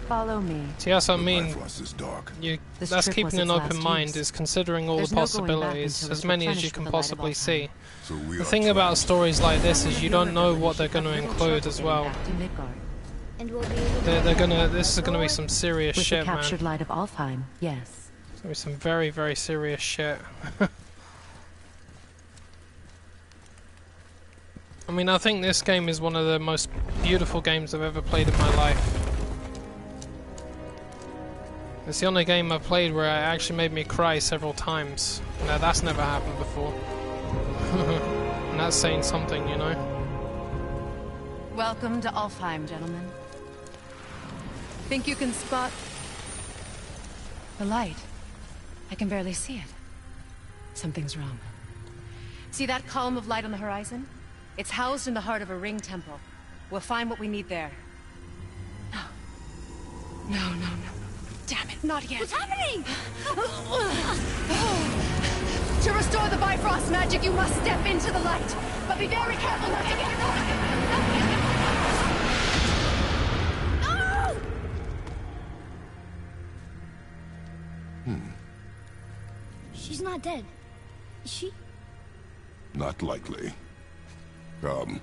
Speaker 3: Follow me.
Speaker 4: See, that's what I
Speaker 1: The
Speaker 4: mean.
Speaker 1: Bifrost is dark.
Speaker 3: This
Speaker 4: That's
Speaker 3: trip
Speaker 4: keeping
Speaker 3: was
Speaker 4: an
Speaker 3: its
Speaker 4: open
Speaker 3: last
Speaker 4: mind,
Speaker 3: use.
Speaker 4: is considering all
Speaker 3: There's
Speaker 4: the
Speaker 3: no going back
Speaker 4: possibilities,
Speaker 3: until
Speaker 4: as
Speaker 3: it's
Speaker 4: many as
Speaker 3: replenished
Speaker 4: you can
Speaker 3: with the light of
Speaker 4: possibly
Speaker 3: Alfheim.
Speaker 4: see.
Speaker 1: So we
Speaker 4: The
Speaker 1: are
Speaker 4: thing about
Speaker 1: trapped.
Speaker 4: stories like this is you don't know what they're going to
Speaker 3: Little
Speaker 4: include
Speaker 3: trouble
Speaker 4: as
Speaker 3: getting
Speaker 4: well.
Speaker 3: back to Midgard.
Speaker 2: And we'll be able to...
Speaker 4: They're gonna. This is gonna be some serious
Speaker 3: With
Speaker 4: shit,
Speaker 3: the
Speaker 4: man.
Speaker 3: captured light of Alfheim, yes.
Speaker 4: It's gonna be some very, very serious shit. I mean, I think this game is one of the most beautiful games I've ever played in my life. It's the only game I've played where it actually made me cry several times. Now that's never happened before. And that's saying something, you know?
Speaker 3: Welcome to Alfheim, gentlemen. Think you can spot the light? I can barely see it. Something's wrong. See that column of light on the horizon? It's housed in the heart of a ring temple. We'll find what we need there. No. No. Damn it, not yet.
Speaker 2: What's happening?
Speaker 3: To restore the Bifrost magic, you must step into the light. But be very careful not to get
Speaker 2: No! She's not dead. Is she?
Speaker 1: Not likely. Come.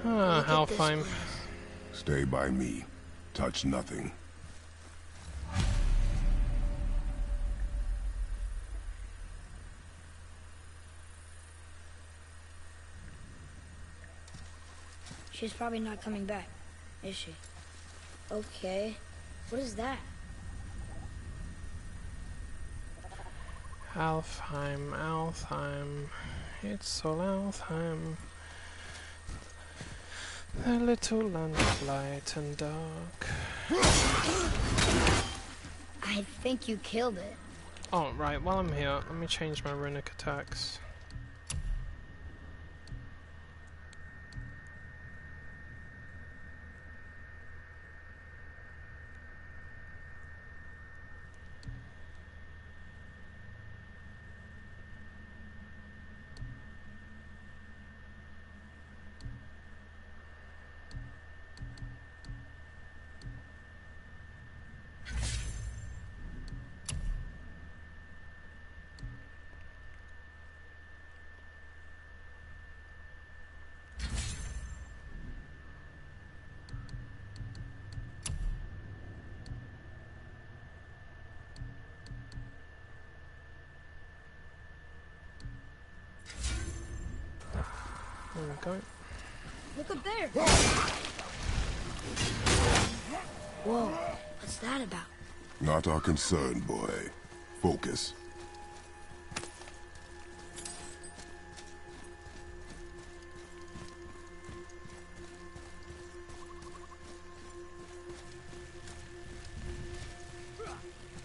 Speaker 4: Ah,
Speaker 2: Look at this
Speaker 4: Alfheim.
Speaker 2: place.
Speaker 1: Stay by me. Touch nothing.
Speaker 2: She's probably not coming back, is she? Okay. What is that?
Speaker 4: Alfheim. It's all Alfheim. A little land of light and dark.
Speaker 2: I think you killed it.
Speaker 4: Oh, right, while I'm here, let me change my runic attacks. There we go.
Speaker 2: Look up there. Whoa, what's that about?
Speaker 1: Not our concern, boy. Focus.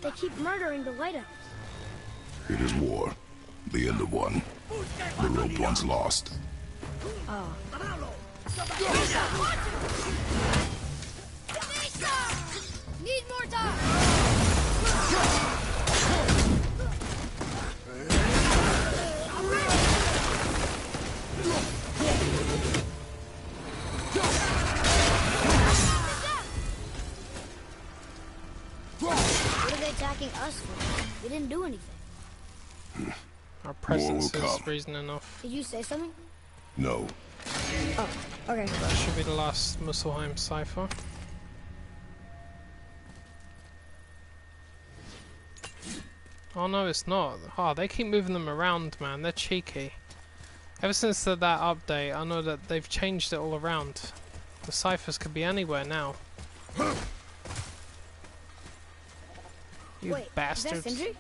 Speaker 2: They keep murdering the lighthouse.
Speaker 1: It is war. The end of one. The rope once lost.
Speaker 2: Oh. Need more time. What are they attacking us for? We didn't do anything.
Speaker 4: Our presence
Speaker 1: will
Speaker 4: is
Speaker 1: come.
Speaker 4: reason enough.
Speaker 2: Did you say something?
Speaker 1: No.
Speaker 2: Oh, okay.
Speaker 4: That should be the last Muspelheim cipher. Oh no, it's not. Oh, they keep moving them around, man. They're cheeky. Ever since that update, I know that they've changed it all around. The ciphers could be anywhere now. You
Speaker 2: Wait,
Speaker 4: bastards.
Speaker 2: is that Sindri?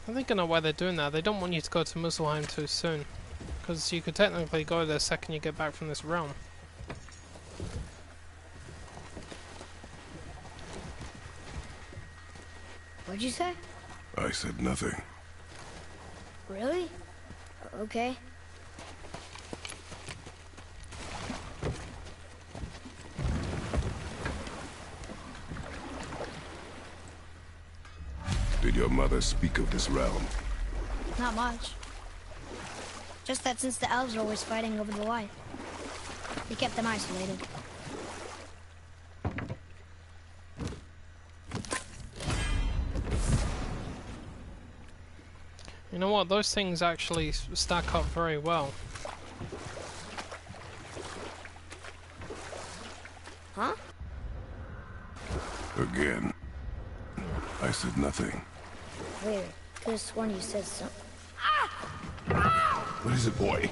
Speaker 4: I think I know why they're doing that. They don't want you to go to Muspelheim too soon. Because you could technically go there the second you get back from this realm.
Speaker 2: What'd you say?
Speaker 1: I said nothing.
Speaker 2: Really? Okay.
Speaker 1: your mother speak of this realm?
Speaker 2: Not much. Just that since the elves are always fighting over the light, they kept them isolated.
Speaker 4: You know what? Those things actually stack up very well.
Speaker 2: Huh?
Speaker 1: Again. I said nothing.
Speaker 2: Weird. Could have sworn you said something.
Speaker 1: What is it, boy?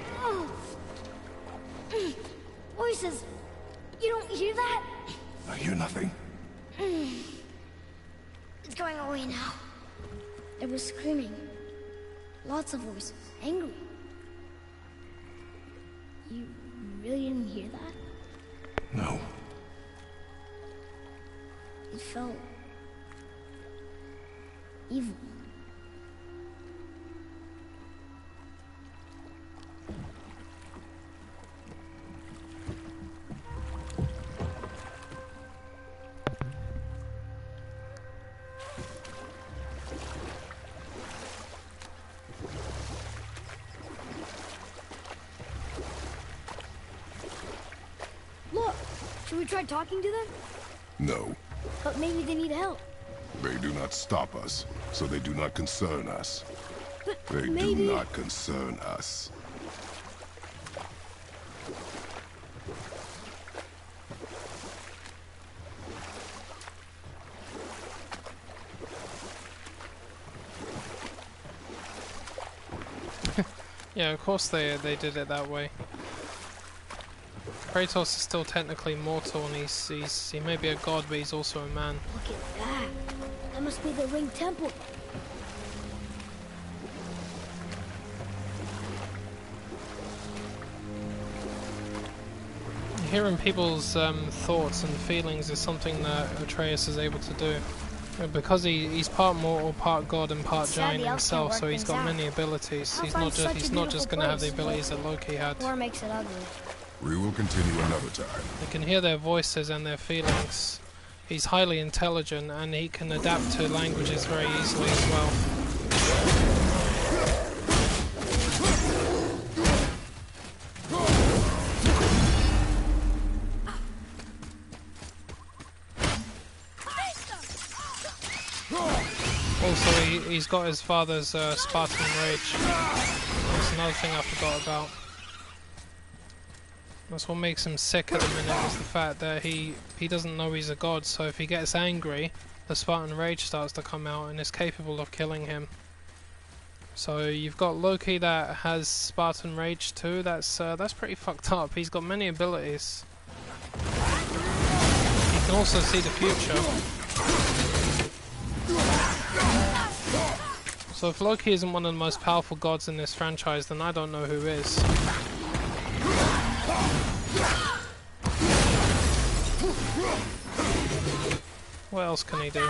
Speaker 2: Voices! You don't hear that?
Speaker 1: I hear nothing.
Speaker 2: It's going away now. It was screaming. Lots of voices. Angry. You really didn't hear that?
Speaker 1: No.
Speaker 2: It felt... evil. Look! Should we try talking to them?
Speaker 1: No.
Speaker 2: But maybe they need help.
Speaker 1: They do not stop us, so they do not concern us.
Speaker 2: But
Speaker 1: They
Speaker 2: maybe...
Speaker 1: do not concern us.
Speaker 4: Yeah, of course they did it that way. Kratos is still technically mortal, and he may be a god, but he's also a man.
Speaker 2: Look at that. That must be the Ring Temple.
Speaker 4: Hearing people's thoughts and feelings is something that Atreus is able to do. Because he's part mortal, part god, and part
Speaker 2: Sad
Speaker 4: giant
Speaker 2: the elves
Speaker 4: himself,
Speaker 2: can't
Speaker 4: so
Speaker 2: work
Speaker 4: he's
Speaker 2: things
Speaker 4: got
Speaker 2: out.
Speaker 4: many abilities.
Speaker 2: I'll
Speaker 4: He's
Speaker 2: find
Speaker 4: not
Speaker 2: such a
Speaker 4: just
Speaker 2: beautiful
Speaker 4: going to have the
Speaker 2: place.
Speaker 4: abilities that Loki had.
Speaker 2: War makes it ugly.
Speaker 1: We will continue another time.
Speaker 4: You can hear their voices and their feelings. He's highly intelligent, and he can adapt to languages very easily as well. Also, he's got his father's Spartan rage. That's another thing I forgot about. That's what makes him sick at the minute, is the fact that he doesn't know he's a god, so if he gets angry, the Spartan rage starts to come out and is capable of killing him. So you've got Loki that has Spartan rage too. That's pretty fucked up. He's got many abilities. He can also see the future. So if Loki isn't one of the most powerful gods in this franchise, then I don't know who is. What else can he do?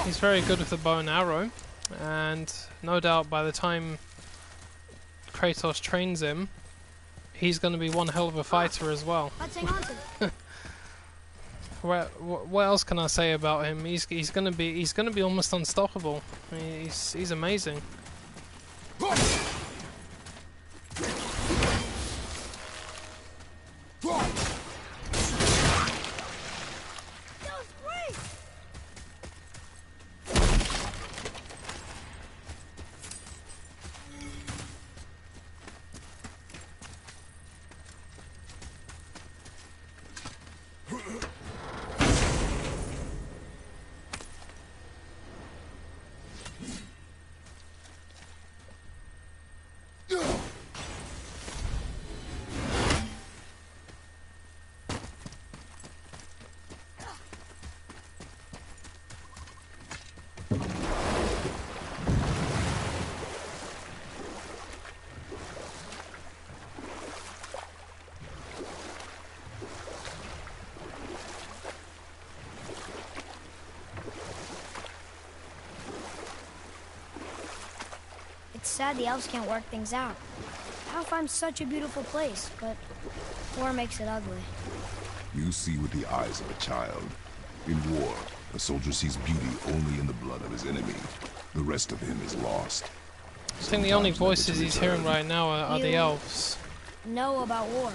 Speaker 4: He's very good with the bow and arrow, and no doubt by the time Kratos trains him, he's going to be one hell of a fighter as well.
Speaker 2: Let's hang on to them.
Speaker 4: What else can I say about him? He's gonna be almost unstoppable. He's amazing.
Speaker 2: It's sad the elves can't work things out. Alfheim's such a beautiful place, but war makes it ugly.
Speaker 1: You see with the eyes of a child. In war, a soldier sees beauty only in the blood of his enemy. The rest of him is lost.
Speaker 4: I think the only
Speaker 1: Sometimes never
Speaker 4: voices
Speaker 1: to
Speaker 4: he's
Speaker 1: return.
Speaker 4: hearing right now are the
Speaker 2: You-
Speaker 4: elves.
Speaker 2: Know about war.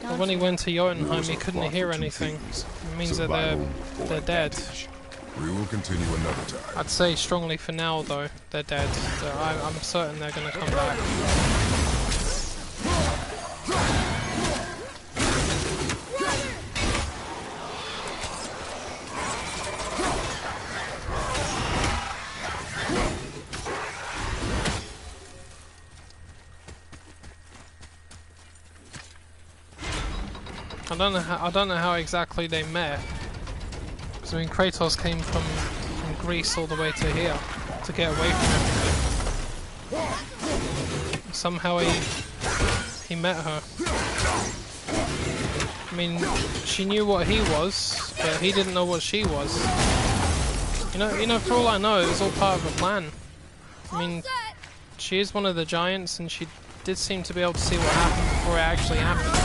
Speaker 4: But when he went to Jotunheim,
Speaker 1: Wars
Speaker 4: he
Speaker 1: are
Speaker 4: couldn't
Speaker 1: fought
Speaker 4: hear
Speaker 1: for two
Speaker 4: anything.
Speaker 1: things,
Speaker 4: It means that
Speaker 1: survival or
Speaker 4: they're dead.
Speaker 1: advantage. We will continue another time.
Speaker 4: I'd say strongly for now, though, they're dead. So I'm certain they're going to come back. I don't know how exactly they met. Because I mean, Kratos came from Greece all the way to here to get away from everything. Somehow he met her. I mean, she knew what he was, but he didn't know what she was. You know, for all I know, it was all part of a plan. I mean, she is one of the giants, and she did seem to be able to see what happened before it actually happened.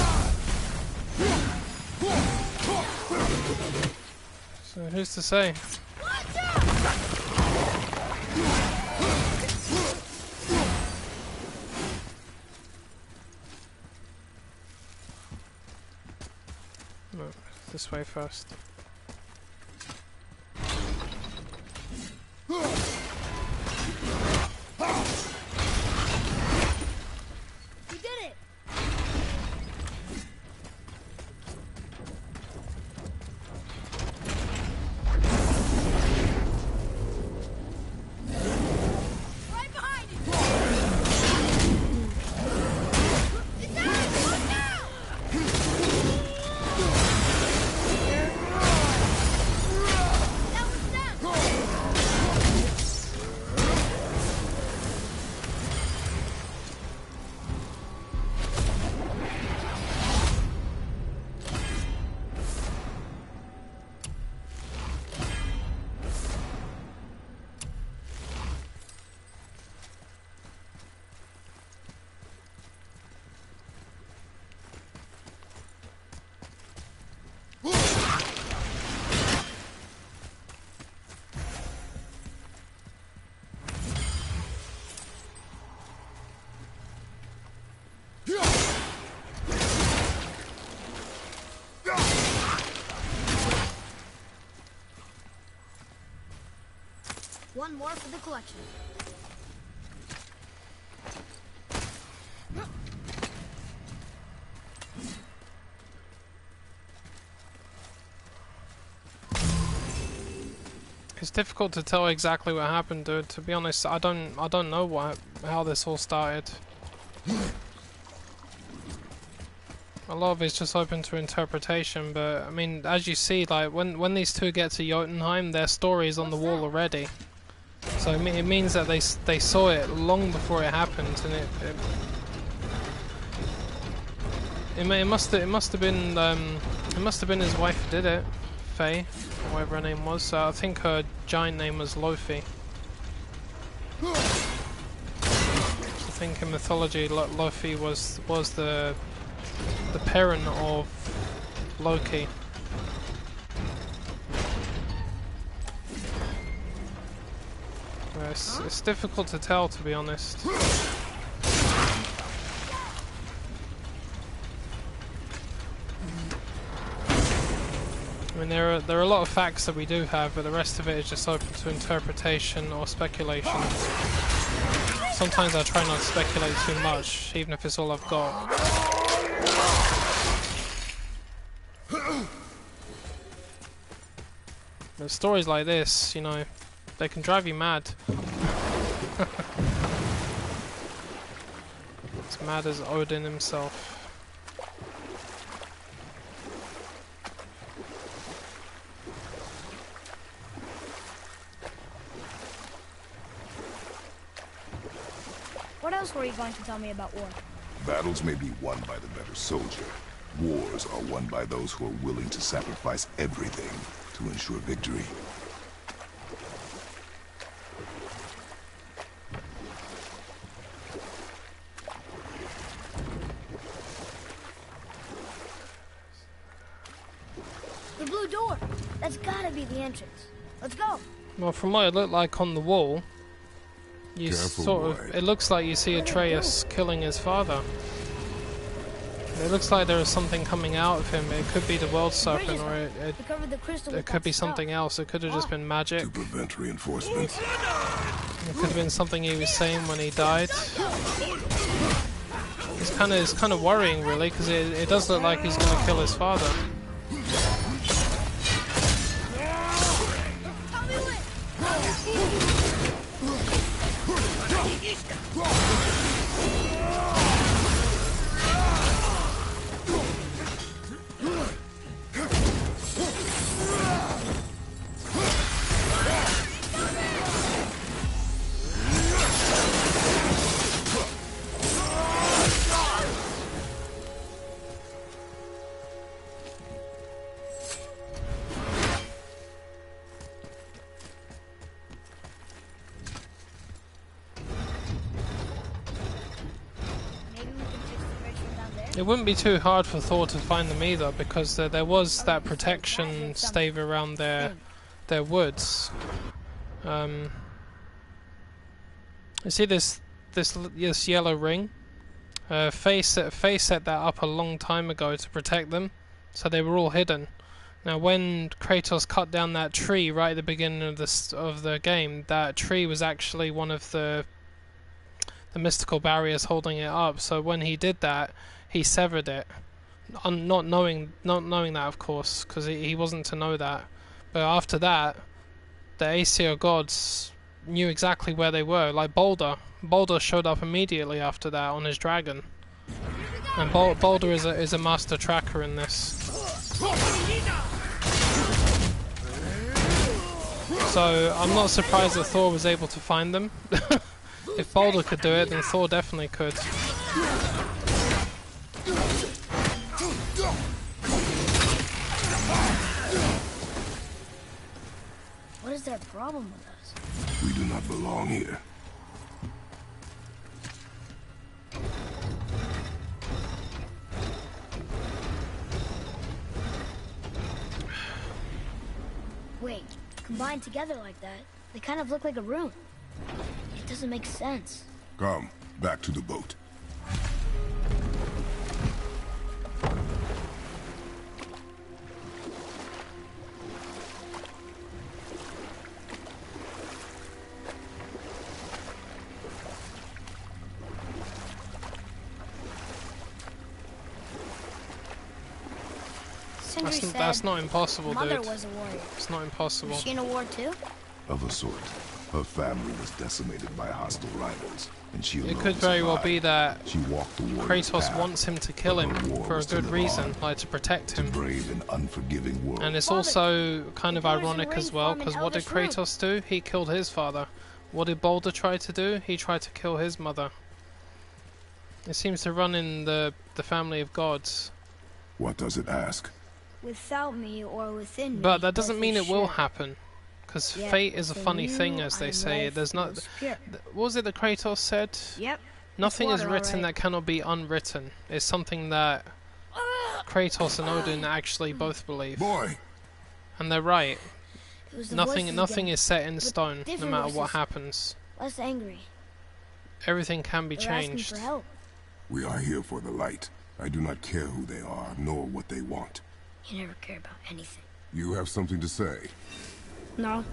Speaker 4: So who's to say? No, this way first.
Speaker 2: We did it! Right behind you! It's out! Look now! That was them! One more for the collection.
Speaker 4: It's difficult to tell exactly what happened, dude. To be honest, I don't know how this all started. A lot of it's just open to interpretation, but I mean, as you see, like when these two get to Jotunheim, their story is on the wall already. So it means that they saw it long before it happened, and it must have been his wife who did it, Faye, or whatever her name was. So I think her giant name was Lofi. I think in mythology, Lofi was the parent of Loki. It's difficult to tell, to be honest. I mean, there are a lot of facts that we do have, but the rest of it is just open to interpretation or speculation. Sometimes I try not to speculate too much, even if it's all I've got. But stories like this, you know, they can drive you mad. As mad as Odin himself.
Speaker 2: What else were you going to tell me about war?
Speaker 1: Battles may be won by the better soldier. Wars are won by those who are willing to sacrifice everything to ensure victory.
Speaker 2: The blue door! That's gotta be the entrance. Let's go.
Speaker 4: Well, from what it looked like on the wall, you
Speaker 1: Careful,
Speaker 4: sort of...
Speaker 1: boy.
Speaker 4: It looks like you see Atreus killing his father. It looks like there is something coming out of him. It could be the World Serpent, or
Speaker 2: We covered the crystal
Speaker 4: it
Speaker 2: with
Speaker 4: could
Speaker 2: that
Speaker 4: be
Speaker 2: stuff.
Speaker 4: something else. It could have just been magic.
Speaker 1: To prevent reinforcements.
Speaker 4: It could have been something he was saying when he died. It's kind of worrying, really, because it does look like he's going to kill his father.
Speaker 2: Maybe we can fix the bridge from down there.
Speaker 4: It wouldn't be too hard for Thor to find them either, because there was that protection stave around their woods. You see this yellow ring? Faye set that up a long time ago to protect them, so they were all hidden. Now, when Kratos cut down that tree right at the beginning of the game, that tree was actually one of the mystical barriers holding it up. So when he did that, he severed it, not knowing that, of course, because he wasn't to know that. But after that, the Aesir gods knew exactly where they were. Like Baldur showed up immediately after that on his dragon, and Baldur is a master tracker in this. So I'm not surprised that Thor was able to find them. If Baldur could do it, then Thor definitely could.
Speaker 2: What is their problem with us?
Speaker 1: We do not belong here.
Speaker 2: Wait, combined together like that, they kind of look like a room. It doesn't make sense.
Speaker 1: Come, back to the boat.
Speaker 2: Sindri said
Speaker 4: That's not impossible,
Speaker 2: Mother
Speaker 4: dude.
Speaker 2: was a warrior.
Speaker 4: It's not impossible.
Speaker 2: Was she in a war too?
Speaker 1: Of a sort. Her family was decimated by hostile rivals, and she
Speaker 4: It
Speaker 1: alone
Speaker 4: could very well be
Speaker 1: survived.
Speaker 4: that
Speaker 1: She walked the warrior's
Speaker 4: Kratos
Speaker 1: path,
Speaker 4: wants him to kill
Speaker 1: but
Speaker 4: him
Speaker 1: her war
Speaker 4: for a
Speaker 1: was to
Speaker 4: good
Speaker 1: live
Speaker 4: reason,
Speaker 1: on,
Speaker 4: like to protect
Speaker 1: to
Speaker 4: him.
Speaker 1: brave an unforgiving world.
Speaker 4: And it's
Speaker 2: Father,
Speaker 4: also kind of
Speaker 2: the doors and
Speaker 4: ironic
Speaker 2: ring
Speaker 4: as well,
Speaker 2: form an
Speaker 4: because what did
Speaker 2: elvish rune.
Speaker 4: Kratos do? He killed his father. What did Baldur try to do? He tried to kill his mother. It seems to run in the family of gods.
Speaker 1: What does it ask?
Speaker 2: Without me or within me.
Speaker 4: But that doesn't
Speaker 2: both
Speaker 4: mean
Speaker 2: we
Speaker 4: it will
Speaker 2: share.
Speaker 4: happen. Because
Speaker 2: Yet
Speaker 4: fate is a
Speaker 2: in
Speaker 4: funny
Speaker 2: you
Speaker 4: thing, as
Speaker 2: I
Speaker 4: they
Speaker 2: am
Speaker 4: say.
Speaker 2: life
Speaker 4: There's not...
Speaker 2: most pure.
Speaker 4: What was it that Kratos said?
Speaker 2: Yep.
Speaker 4: Nothing is
Speaker 2: water,
Speaker 4: written
Speaker 2: alright.
Speaker 4: that cannot be unwritten. It's something that Kratos and Odin actually both believe.
Speaker 1: Boy!
Speaker 4: And they're right.
Speaker 2: It was the
Speaker 4: Nothing
Speaker 2: voices
Speaker 4: is
Speaker 2: again.
Speaker 4: set in
Speaker 2: But
Speaker 4: stone, no
Speaker 2: different
Speaker 4: matter what
Speaker 2: voices.
Speaker 4: happens.
Speaker 2: Less angry.
Speaker 4: Everything can be
Speaker 2: They're asking
Speaker 4: changed.
Speaker 2: for help.
Speaker 1: We are here for the light. I do not care who they are, nor what they want.
Speaker 2: You never care about anything.
Speaker 1: You have something to say?
Speaker 2: No.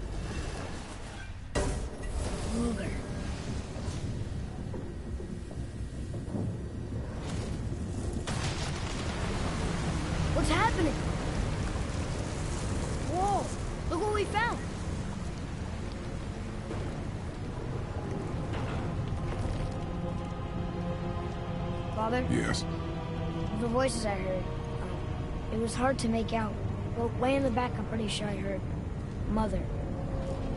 Speaker 2: Luger. What's happening? Whoa! Look what we found! Father,
Speaker 1: Yes.
Speaker 2: the voices I heard, it was hard to make out. But way in the back, I'm pretty sure I heard Mother.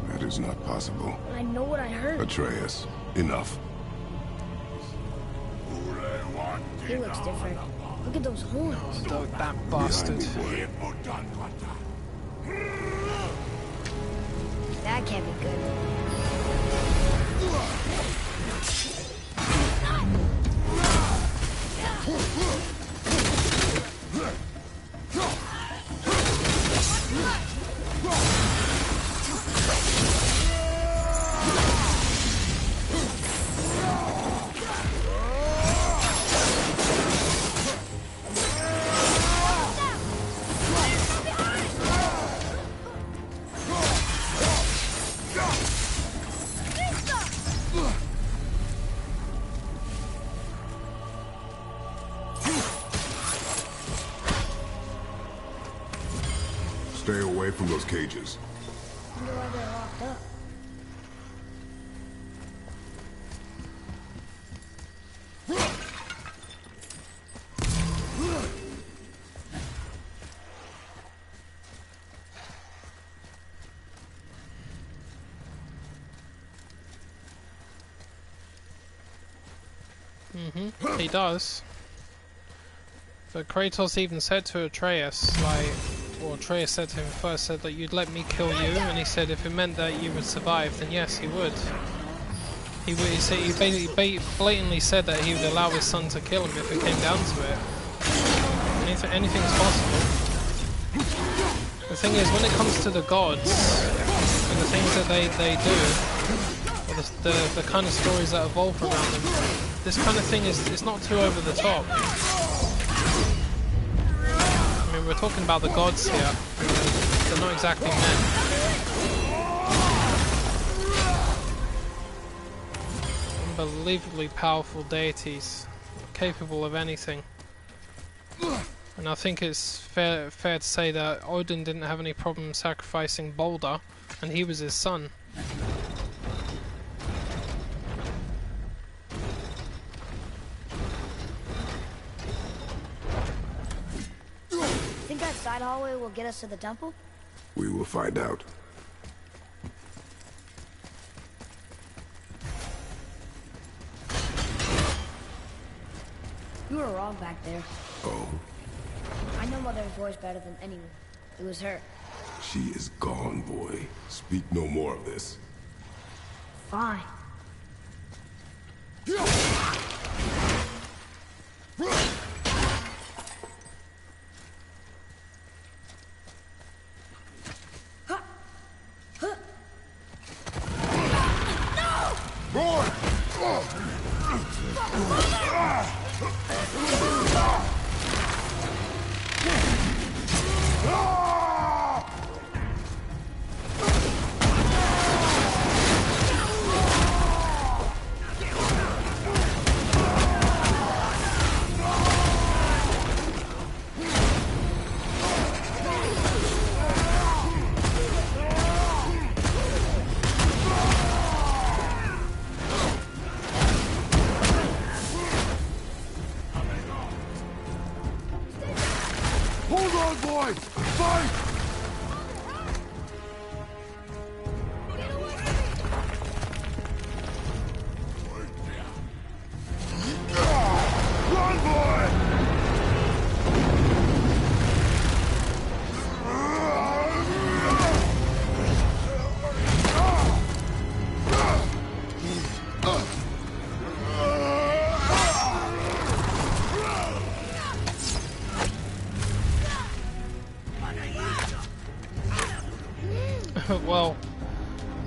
Speaker 1: That is not possible.
Speaker 2: But I know what I heard.
Speaker 1: Atreus, enough.
Speaker 2: He looks different. Look at those horns.
Speaker 4: That bastard.
Speaker 1: Behind me, boy.
Speaker 2: That can't be good.
Speaker 1: away from those cages.
Speaker 2: Wonder why they're locked up.
Speaker 4: He does. But Kratos even said to Atreus, like, or Atreus said to him first, said that you'd let me kill you, and he said if it meant that you would survive, then yes, he would. He basically blatantly said that he would allow his son to kill him if it came down to it. Anything's possible. The thing is, when it comes to the gods, and the things that they do, or the kind of stories that evolve around them, this kind of thing it's not too over the top. I mean, we're talking about the gods here. They're not exactly men. Unbelievably powerful deities, capable of anything. And I think it's fair to say that Odin didn't have any problem sacrificing Balder, and he was his son.
Speaker 2: Think that side hallway will get us to the temple?
Speaker 1: We will find out.
Speaker 2: You were wrong back there.
Speaker 1: Oh,
Speaker 2: I know Mother's voice better than anyone. It was her.
Speaker 1: she is gone, boy. Speak no more of this.
Speaker 2: Fine.
Speaker 4: Well,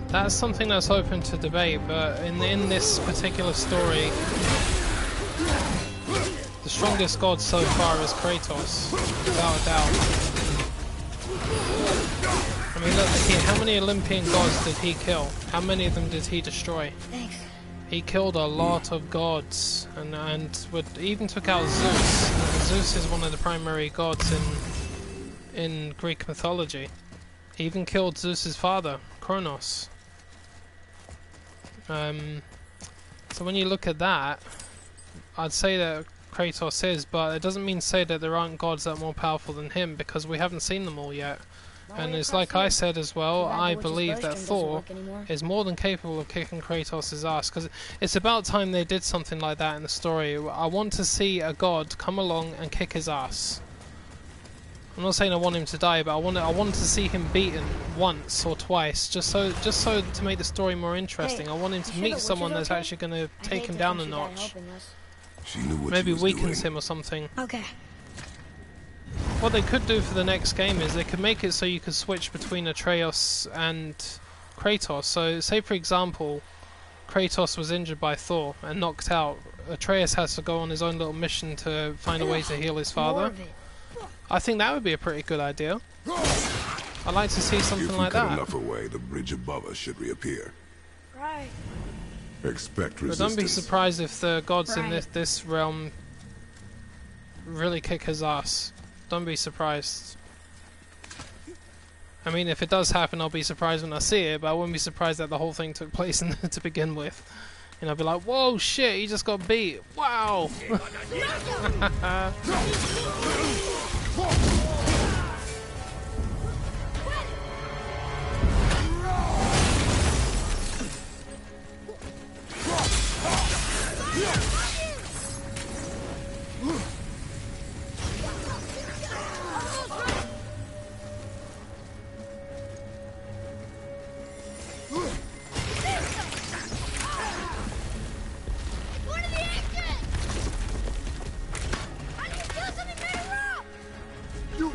Speaker 4: that's something that's open to debate, but in this particular story, the strongest god so far is Kratos, without a doubt. I mean, look, how many Olympian gods did he kill? How many of them did he destroy?
Speaker 2: Thanks.
Speaker 4: He killed a lot of gods, and even took out Zeus. And Zeus is one of the primary gods in Greek mythology. He even killed Zeus's father, Kronos. So when you look at that, I'd say that Kratos is, but it doesn't mean to say that there aren't gods that are more powerful than him, because we haven't seen them all yet. And it's like I said as well, I believe that Thor is more than capable of kicking Kratos' ass, because it's about time they did something like that in the story. I want to see a god come along and kick his ass. I'm not saying I want him to die, but I want to see him beaten once or twice, just so to make the story more interesting. I want him to meet someone that's actually going to take him down a notch.
Speaker 1: She knew what
Speaker 4: Maybe
Speaker 1: she was
Speaker 4: weakens
Speaker 1: doing.
Speaker 4: him or something.
Speaker 2: Okay.
Speaker 4: What they could do for the next game is they could make it so you could switch between Atreus and Kratos. So, say for example, Kratos was injured by Thor and knocked out. Atreus has to go on his own little mission to find a way to heal his father. I think that would be a pretty good idea. I'd like to see something like that.
Speaker 1: If we cut enough away, the bridge above us should reappear.
Speaker 2: Right.
Speaker 1: Expect
Speaker 4: But
Speaker 1: resistance.
Speaker 4: don't be surprised if the gods in
Speaker 2: Right.
Speaker 4: this realm really kick his ass. Don't be surprised. I mean, if it does happen, I'll be surprised when I see it, but I wouldn't be surprised that the whole thing took place to begin with. And I'll be like, whoa, shit, he just got beat. Wow!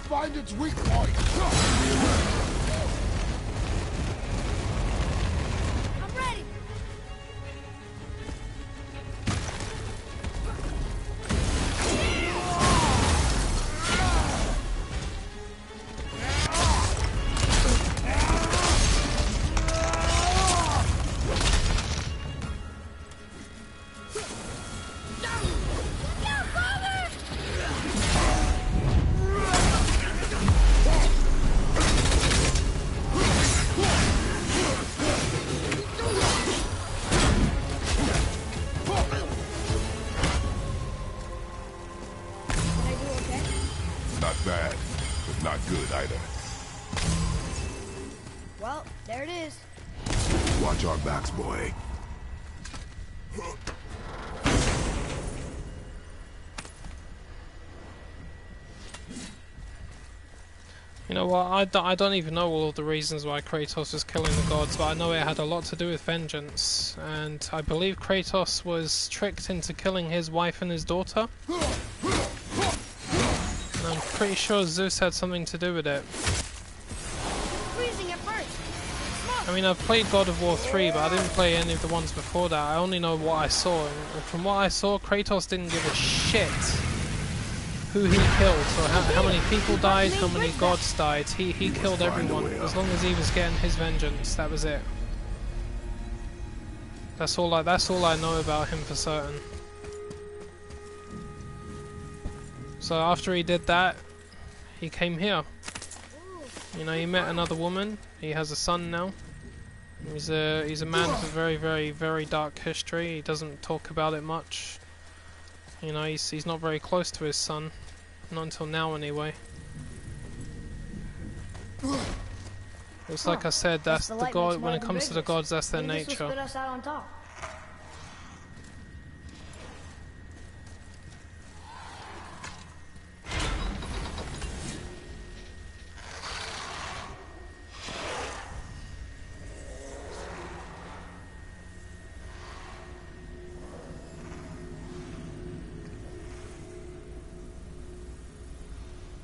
Speaker 1: Find its weak point.
Speaker 2: I'm ready.
Speaker 1: Not bad, but not good either.
Speaker 2: Well, there it is.
Speaker 1: Watch our backs, boy.
Speaker 4: You know what, I don't even know all of the reasons why Kratos was killing the gods, but I know it had a lot to do with vengeance, and I believe Kratos was tricked into killing his wife and his daughter. And I'm pretty sure Zeus had something to do with it.
Speaker 2: Freezing at first.
Speaker 4: I mean, I've played God of War 3, but I didn't play any of the ones before that. I only know what I saw, and from what I saw, Kratos didn't give a shit who he killed, so how many people died, how many gods died. He killed everyone, as long as he was getting his vengeance, that was it. That's all I know about him for certain. So after he did that, he came here. You know, he met another woman, he has a son now. He's a man with a very, very, very dark history. He doesn't talk about it much. You know, he's not very close to his son. Not until now, anyway. It's like I said, that's the god. When it comes to the gods, that's their nature.
Speaker 2: Spit us out on top.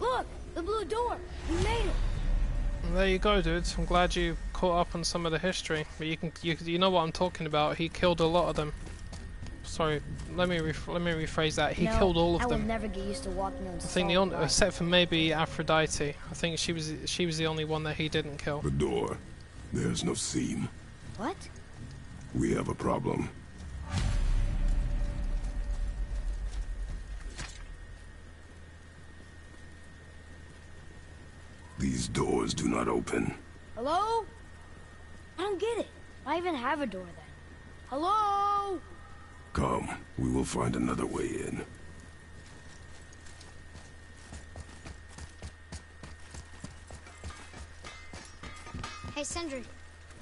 Speaker 2: Look, the blue door. We made it.
Speaker 4: And there you go, dudes. I'm glad you caught up on some of the history. But you know what I'm talking about. He killed a lot of them. Sorry, let me rephrase that. He killed all of
Speaker 2: I
Speaker 4: them.
Speaker 2: will never get used to walking on
Speaker 4: I think the only, except for maybe Aphrodite. I think she was the only one that he didn't kill.
Speaker 1: The door. There's no seam.
Speaker 2: What?
Speaker 1: We have a problem. These doors do not open.
Speaker 2: Hello? I don't get it. I even have a door then. Hello?
Speaker 1: Come, we will find another way in.
Speaker 2: Hey, Sindri.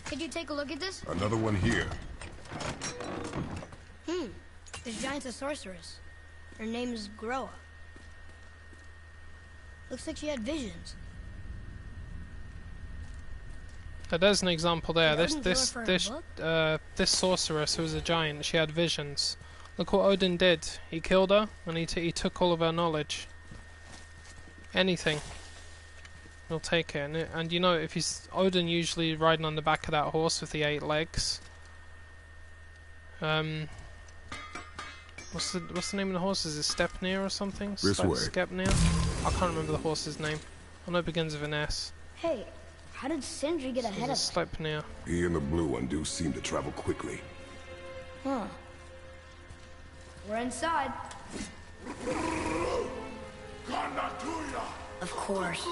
Speaker 2: Could you take a look at this?
Speaker 1: Another one here.
Speaker 2: This giant's a sorceress. Her name is Groa. Looks like she had visions.
Speaker 4: There's an example there.
Speaker 2: Did Odin kill her for her
Speaker 4: This sorceress who was a giant, she had visions. Look what Odin did. He killed her, and he took all of her knowledge. Anything, he'll take it. And you know, if he's Odin, usually riding on the back of that horse with the 8 legs. What's the name of the horse? Is it Stepnir or something?
Speaker 1: This way.
Speaker 4: Skepnir? I can't remember the horse's name. I know it begins with an S.
Speaker 2: Hey, how did Sindri get ahead of us?
Speaker 4: Sleipnir.
Speaker 1: He and the blue one do seem to travel quickly.
Speaker 2: Huh. We're inside. Of course.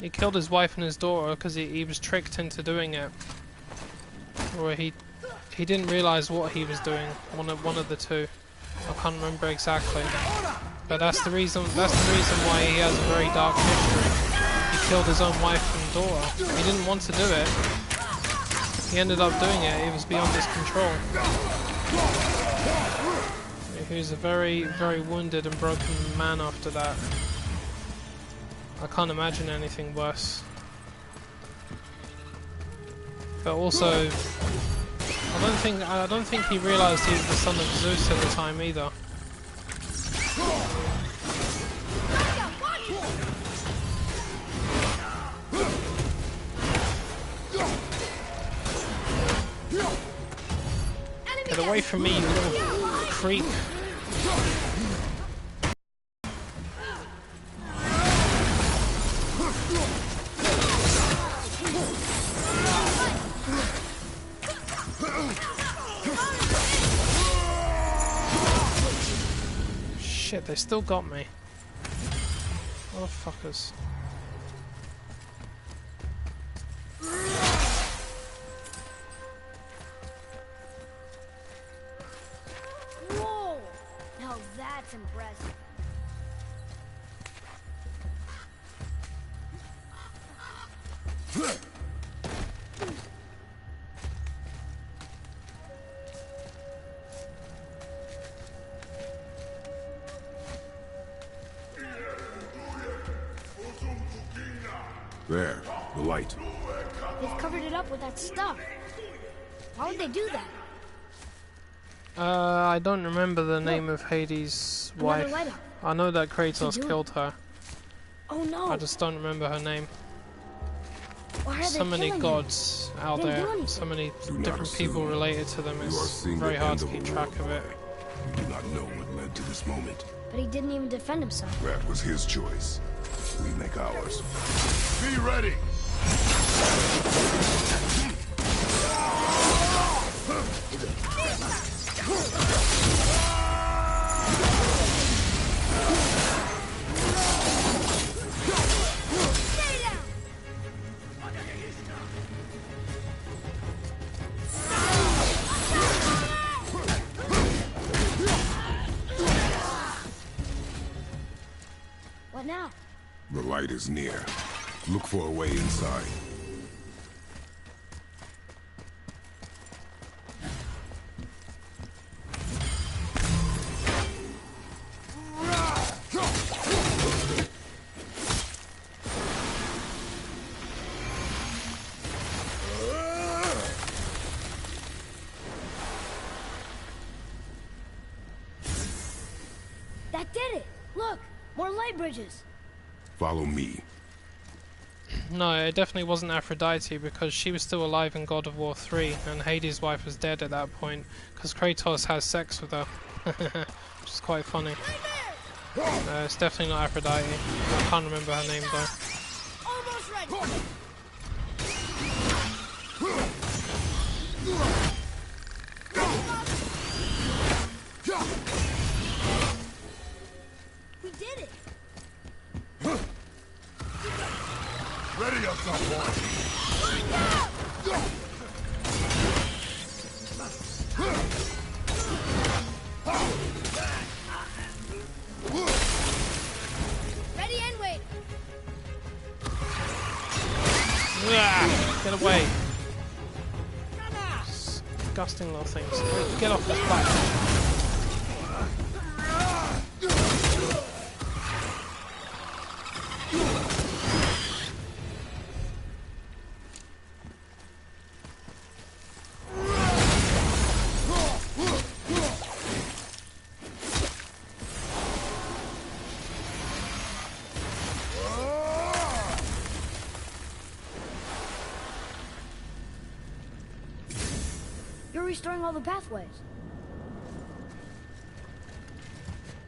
Speaker 4: He killed his wife and his daughter because he was tricked into doing it. Or he didn't realize what he was doing. One of the two. I can't remember exactly. But that's the reason why he has a very dark history. He killed his own wife and daughter. He didn't want to do it. He ended up doing it. It was beyond his control. He was a very, very wounded and broken man after that. I can't imagine anything worse. But also, I don't think he realized he was the son of Zeus at the time either. Get away from me, you little creep. Shit, they still got me. Motherfuckers.
Speaker 2: Whoa! Now that's impressive.
Speaker 1: There, the light.
Speaker 2: They've covered it up with that stuff. Why would they do that?
Speaker 4: I don't remember the name of Hades' wife.
Speaker 2: light up.
Speaker 4: I know that Kratos killed her.
Speaker 2: Oh no!
Speaker 4: I just don't remember her name.
Speaker 2: Why are
Speaker 4: So
Speaker 2: they
Speaker 4: many
Speaker 2: killing
Speaker 4: gods out
Speaker 2: They didn't do
Speaker 4: there,
Speaker 2: anything.
Speaker 4: so many
Speaker 1: Do not
Speaker 4: different people
Speaker 1: assume.
Speaker 4: related to them.
Speaker 1: You are
Speaker 4: It's
Speaker 1: seeing
Speaker 4: very
Speaker 1: the
Speaker 4: hard
Speaker 1: end
Speaker 4: to
Speaker 1: of
Speaker 4: keep
Speaker 1: a
Speaker 4: track of
Speaker 1: war.
Speaker 4: it.
Speaker 1: You do not know what led to this moment.
Speaker 2: him? But he didn't even defend himself.
Speaker 1: That was his choice. We make ours. Be ready!
Speaker 2: What now?
Speaker 1: The light is near. Look for a way inside.
Speaker 2: That did it! Look! More light bridges!
Speaker 1: Follow me.
Speaker 4: No, it definitely wasn't Aphrodite because she was still alive in God of War 3 and Hades' wife was dead at that point because Kratos has sex with her. Which is quite funny. It's definitely not Aphrodite. I can't remember her name though.
Speaker 2: Almost ready! We did it!
Speaker 1: Ready up, boy.
Speaker 2: Ready and wait!
Speaker 4: Get away! Disgusting little things. Get off this platform.
Speaker 2: You're restoring all the pathways.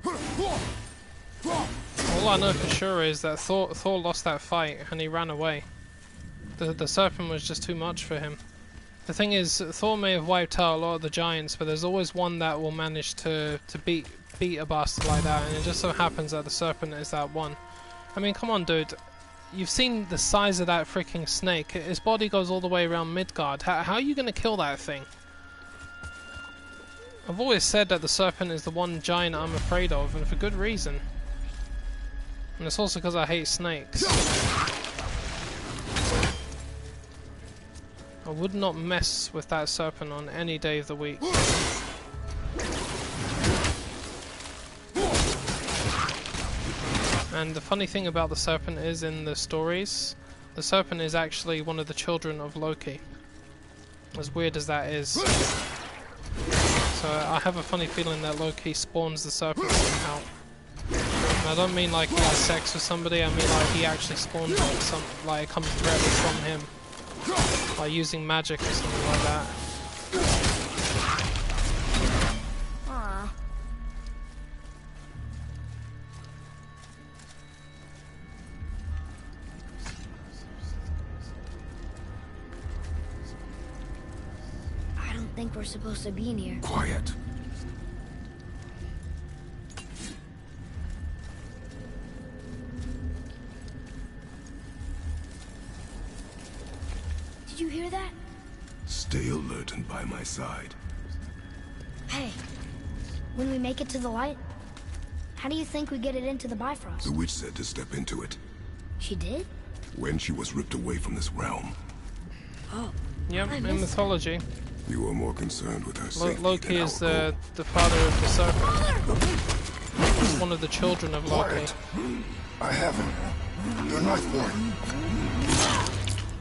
Speaker 4: All I know for sure is that Thor lost that fight and he ran away. The serpent was just too much for him. The thing is, Thor may have wiped out a lot of the giants, but there's always one that will manage to beat a bastard like that, and it just so happens that the serpent is that one. I mean, come on, dude. you've seen the size of that freaking snake. His body goes all the way around Midgard. How are you going to kill that thing? I've always said that the serpent is the one giant I'm afraid of, and for good reason. And it's also because I hate snakes. I would not mess with that serpent on any day of the week. And the funny thing about the serpent is, in the stories, the serpent is actually one of the children of Loki. As weird as that is. So I have a funny feeling that Loki spawns the serpent somehow. And I don't mean like he has sex with somebody, I mean like he actually spawns it, like it comes directly from him. By using magic or something like that.
Speaker 2: Aw. I don't think we're supposed to be in here.
Speaker 1: Quiet.
Speaker 2: Did you hear that?
Speaker 1: Stay alert and by my side.
Speaker 2: Hey, when we make it to the light, how do you think we get it into the Bifrost?
Speaker 1: The witch said to step into it
Speaker 2: She did?
Speaker 1: when she was ripped away from this realm.
Speaker 2: Oh.
Speaker 4: Yep,
Speaker 2: I
Speaker 4: in
Speaker 2: missed
Speaker 4: mythology.
Speaker 1: You were more concerned with her safety
Speaker 4: Loki
Speaker 1: than
Speaker 4: is
Speaker 1: our goal.
Speaker 4: the father of the serpent. He's one of the children of Loki.
Speaker 1: Quiet. I haven't. You're not born.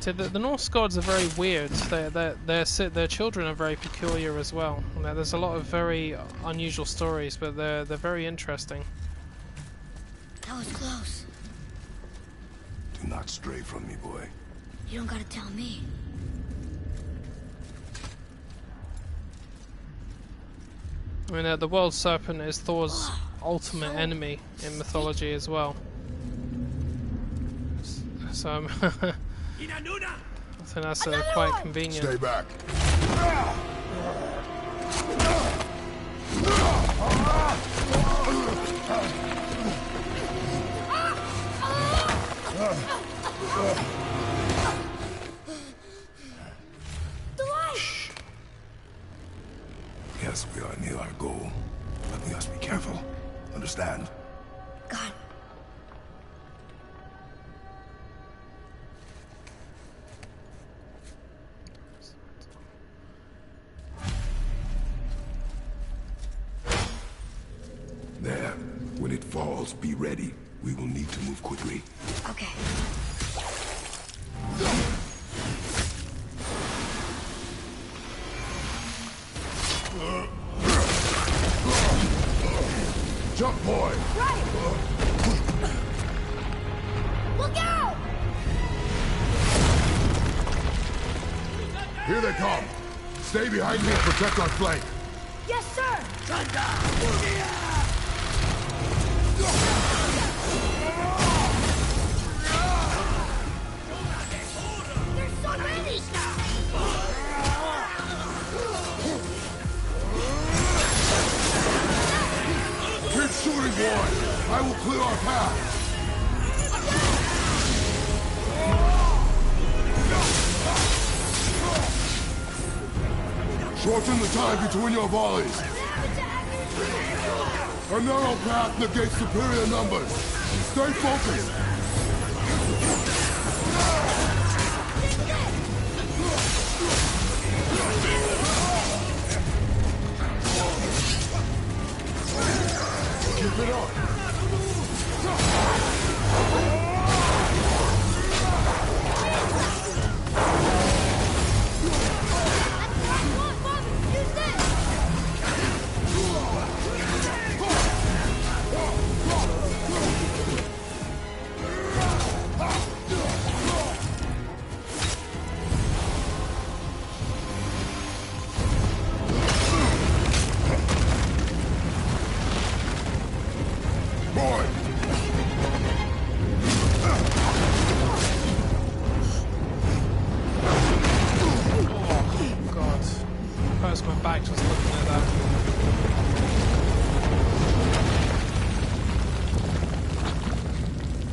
Speaker 4: So the Norse gods are very weird. Their children are very peculiar as well. There's a lot of very unusual stories, but they're very interesting.
Speaker 2: That was close.
Speaker 1: Do not stray from me, boy.
Speaker 2: You don't gotta tell me.
Speaker 4: I mean, the world serpent is Thor's ultimate enemy in mythology as well. So I think that's quite convenient.
Speaker 1: Stay back. Shh. Yes, we are near our goal, but we must be careful. Understand?
Speaker 2: God.
Speaker 1: There. When it falls, be ready. We will need to move quickly.
Speaker 2: Okay.
Speaker 1: Jump, boy!
Speaker 2: Right! Look out!
Speaker 1: Here they come. Stay behind me and protect our flank.
Speaker 2: Yes, sir! There's so many!
Speaker 1: Keep shooting, boy! I will clear our path! Shorten the time between your volleys! A narrow path negates superior numbers! Stay focused! Keep it up! Boy!
Speaker 4: Oh god. First my back just looking at that.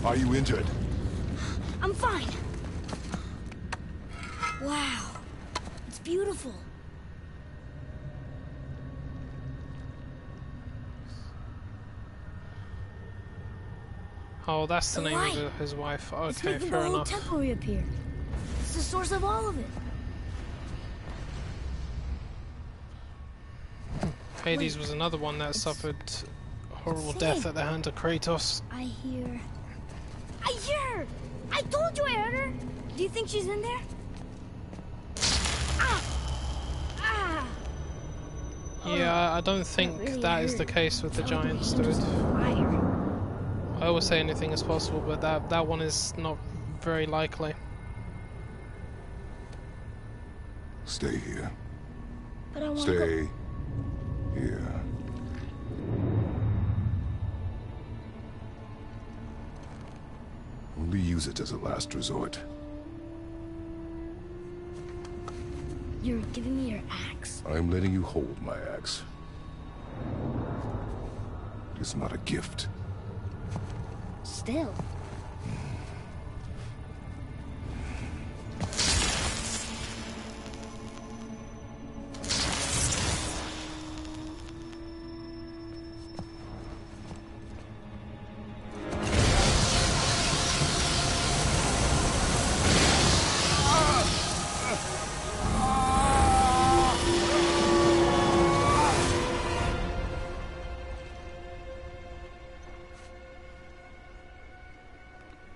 Speaker 1: Are you injured?
Speaker 2: fine. Wow. It's beautiful.
Speaker 4: Oh, that's the
Speaker 2: The
Speaker 4: name
Speaker 2: light.
Speaker 4: of his wife.
Speaker 2: It's
Speaker 4: Okay,
Speaker 2: making
Speaker 4: fair
Speaker 2: the whole
Speaker 4: enough.
Speaker 2: temple reappear. It's the source of all of it.
Speaker 4: Hades
Speaker 2: Wait,
Speaker 4: was another one that suffered horrible
Speaker 2: it's
Speaker 4: death
Speaker 2: singing.
Speaker 4: at the hand of Kratos.
Speaker 2: I hear her! I told you I heard her! Do you think she's in there? Ah! Ah!
Speaker 4: Yeah, I don't think
Speaker 2: really
Speaker 4: that is the
Speaker 2: hurt.
Speaker 4: case with the
Speaker 2: Felt like
Speaker 4: giants,
Speaker 2: angels
Speaker 4: dude.
Speaker 2: of fire.
Speaker 4: I always say anything is possible, but that one is not very likely.
Speaker 1: Stay here.
Speaker 2: But I want to go.
Speaker 1: Stay here. Only use it as a last resort.
Speaker 2: You're giving me your axe?
Speaker 1: I'm letting you hold my axe. It is not a gift.
Speaker 2: Still.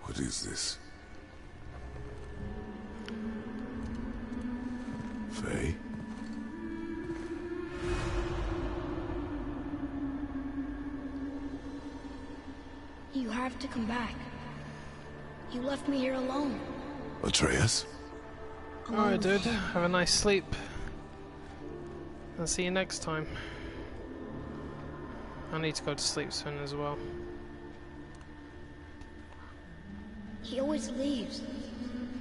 Speaker 1: What is this? Faye?
Speaker 2: You have to come back. You left me here alone.
Speaker 1: Atreus?
Speaker 4: Alright, dude. Have a nice sleep. I'll see you next time. I need to go to sleep soon as well.
Speaker 2: He always leaves.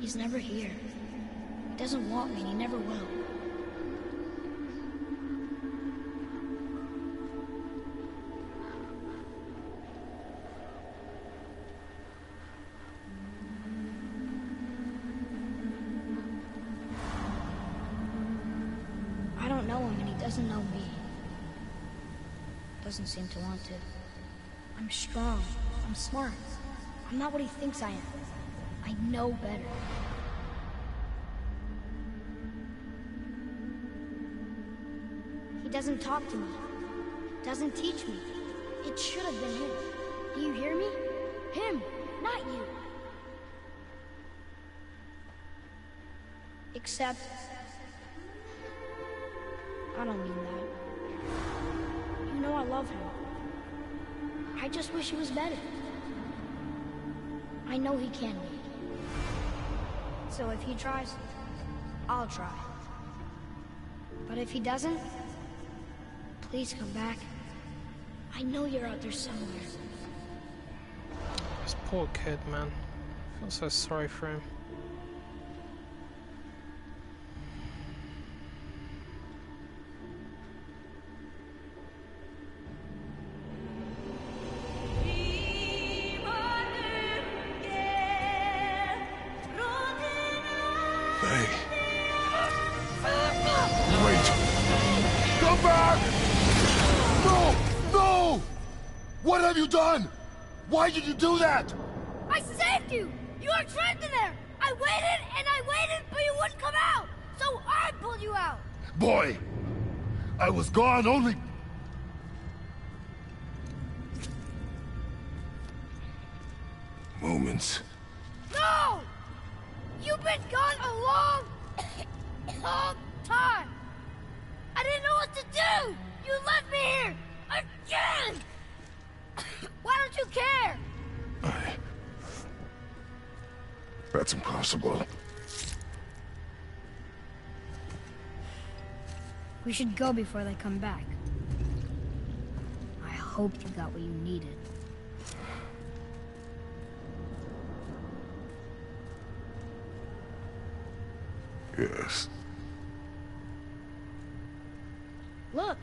Speaker 2: He's never here. He doesn't want me and he never will. I don't know him and he doesn't know me. Doesn't seem to want to. I'm strong. I'm smart. I'm not what he thinks I am. I know better. He doesn't talk to me. Doesn't teach me. It should have been him. Do you hear me? Him, not you. Except... I don't mean that. You know I love him. I just wish he was better. I know he can be. So if he tries, I'll try. But if he doesn't, please come back. I know you're out there somewhere.
Speaker 4: This poor kid, man. I feel so sorry for him.
Speaker 1: Faye. Wait. Come back! No! No! What have you done? Why did you do that?
Speaker 2: I saved you! You were trapped in there! I waited and I waited, but you wouldn't come out! So I pulled you out!
Speaker 1: Boy, I was gone only... moments.
Speaker 2: No! You've been gone a long, long time! I didn't know what to do! You left me here! Again! Why don't you care?
Speaker 1: That's impossible.
Speaker 2: We should go before they come back. I hope you got what you needed.
Speaker 1: Yes.
Speaker 2: Look,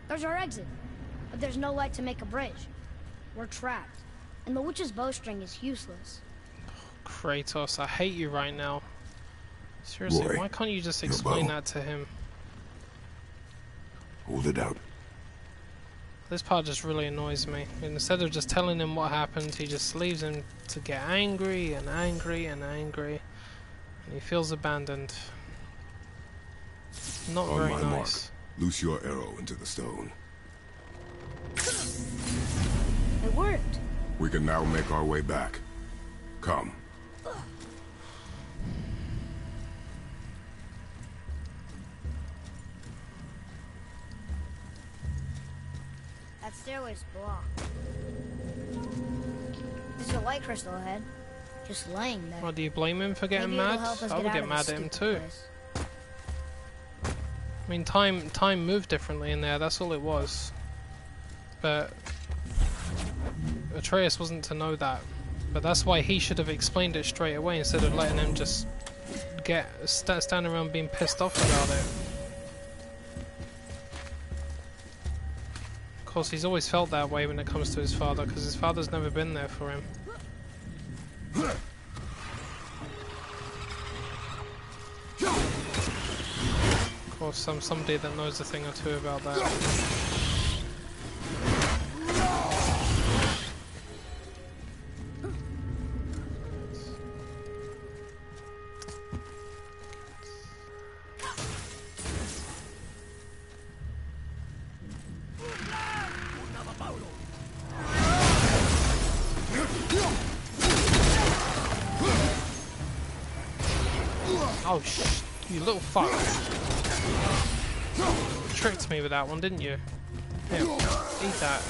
Speaker 2: there's our exit. But there's no light to make a bridge. We're trapped. And the witch's bowstring is useless.
Speaker 4: Kratos, I hate you right now. Seriously,
Speaker 1: Roy,
Speaker 4: why can't you just
Speaker 1: your
Speaker 4: explain
Speaker 1: bow.
Speaker 4: that to him?
Speaker 1: Hold it out.
Speaker 4: This part just really annoys me. And instead of just telling him what happened, he just leaves him to get angry and angry and angry. And he feels abandoned. Not
Speaker 1: On
Speaker 4: very
Speaker 1: my mark,
Speaker 4: nice.
Speaker 1: loose your arrow into the stone.
Speaker 2: It worked.
Speaker 1: We can now make our way back. Come.
Speaker 2: That stairway's blocked. There's a light crystal ahead. Just laying there.
Speaker 4: Well, do you blame him for getting
Speaker 2: Maybe it'll
Speaker 4: mad?
Speaker 2: help us
Speaker 4: I would
Speaker 2: out
Speaker 4: get
Speaker 2: of
Speaker 4: mad
Speaker 2: this
Speaker 4: at him
Speaker 2: stupid
Speaker 4: too.
Speaker 2: place.
Speaker 4: I mean, time moved differently in there, that's all it was. But Atreus wasn't to know that. But that's why he should have explained it straight away instead of letting him just stand around being pissed off about it. Of course, he's always felt that way when it comes to his father, because his father's never been there for him. Of course, I'm somebody that knows a thing or two about that. Oh you little fuck. You tricked me with that one, didn't you? Here, eat that.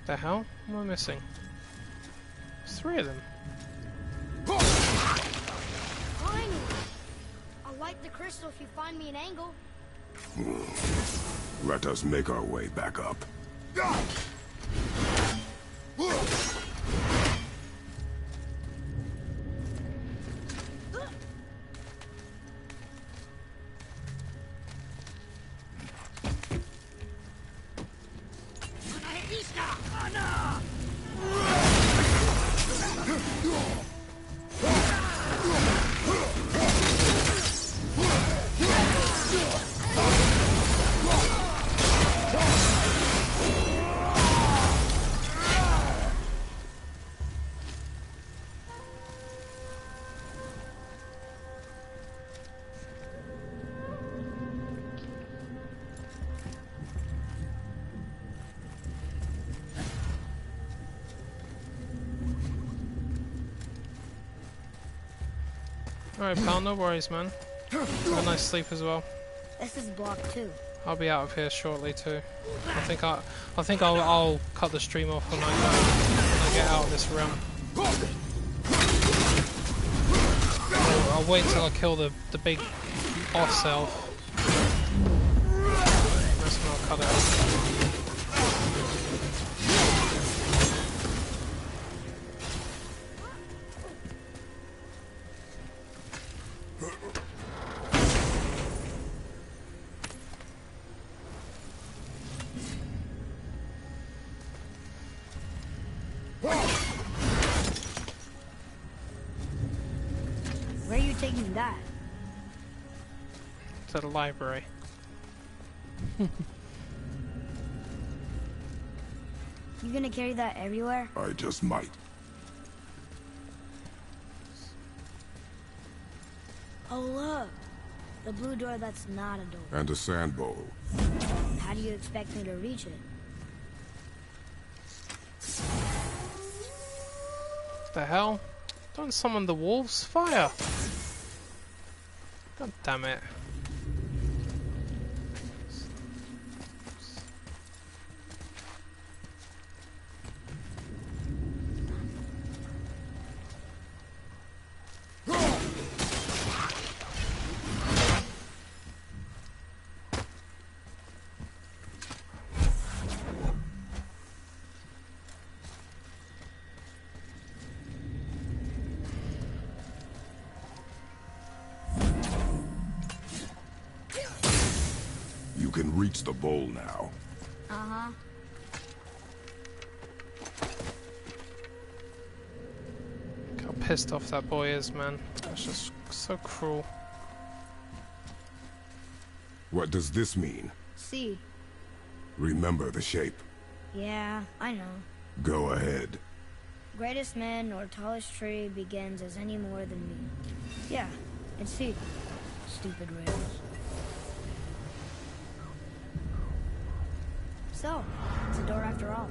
Speaker 4: The hell? What am I missing? There's 3 of them.
Speaker 2: Finally! I'll light the crystal if you find me an angle.
Speaker 1: Let us make our way back up.
Speaker 4: Alright pal, no worries man. Have a nice sleep as well.
Speaker 2: This is blocked too.
Speaker 4: I'll be out of here shortly too. I think I'll cut the stream off when I get out of this realm. I'll wait till I kill the big boss elf. That's when I'll cut it off.
Speaker 2: Where are you taking that?
Speaker 4: To the library.
Speaker 2: You gonna carry that everywhere?
Speaker 1: I just might.
Speaker 2: Oh look! The blue door that's not a door.
Speaker 1: And a sand bowl.
Speaker 2: How do you expect me to reach it?
Speaker 4: The hell? Don't summon the wolves? Fire! God damn it.
Speaker 1: reach the bowl now.
Speaker 2: Uh-huh.
Speaker 4: Look how pissed off that boy is, man. That's just so cruel.
Speaker 1: What does this mean?
Speaker 2: See.
Speaker 1: Remember the shape.
Speaker 2: Yeah, I know.
Speaker 1: Go ahead.
Speaker 2: Greatest man or tallest tree begins as any more than me. Yeah, it's C. Stupid riddles. So, it's a door after all.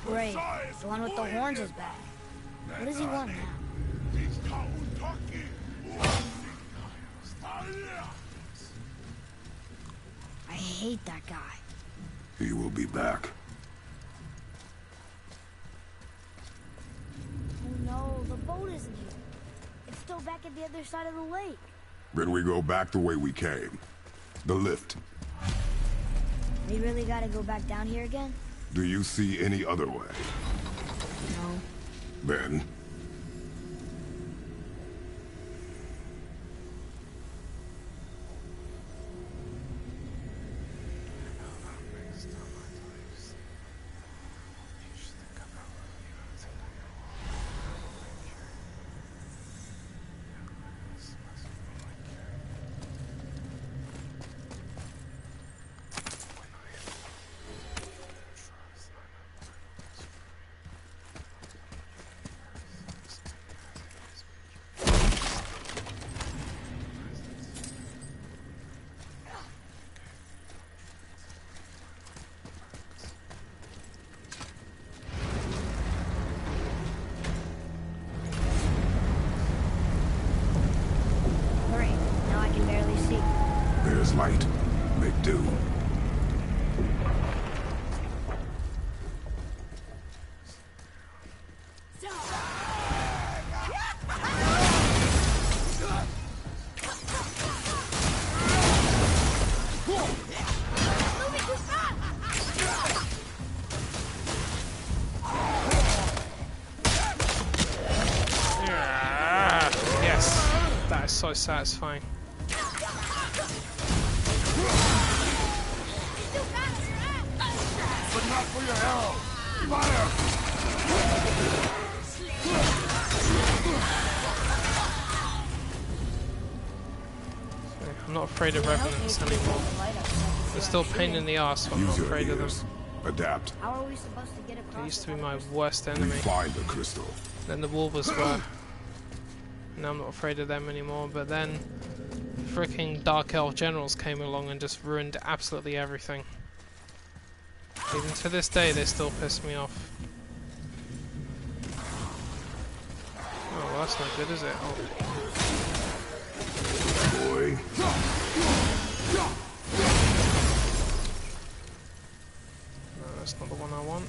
Speaker 2: Great. The one with the horns is back. What does he want now? I hate that guy.
Speaker 1: He will be back.
Speaker 2: Oh no, the boat isn't here. It's still back at the other side of the lake.
Speaker 1: Then we go back the way we came. The lift.
Speaker 2: We really gotta go back down here again?
Speaker 1: Do you see any other way?
Speaker 2: No.
Speaker 1: Then... light. Make do.
Speaker 4: Yes, that is so satisfying.
Speaker 1: But not for your arrow! Fire!
Speaker 4: I'm not afraid of revenants anymore. They're still a pain in the ass, but I'm not afraid of them.
Speaker 1: Adapt.
Speaker 2: How are we supposed to get across?
Speaker 4: They used to be my worst enemy.
Speaker 1: Find the crystal.
Speaker 4: Then the wolves were. Now I'm not afraid of them anymore, but then freaking Dark Elf generals came along and just ruined absolutely everything. Even to this day, they still piss me off. Oh, well, that's not good, is it? Oh.
Speaker 1: Boy.
Speaker 4: No, that's not the one I want.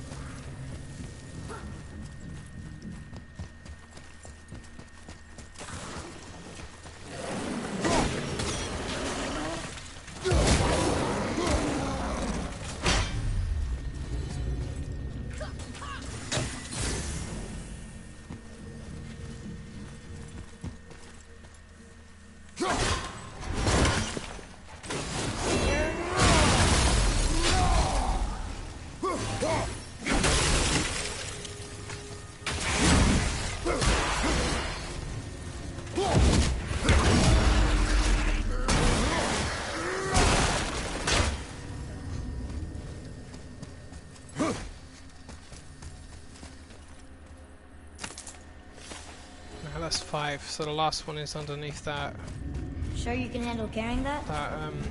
Speaker 4: That's 5, so the last one is underneath that.
Speaker 2: Sure you can handle carrying that?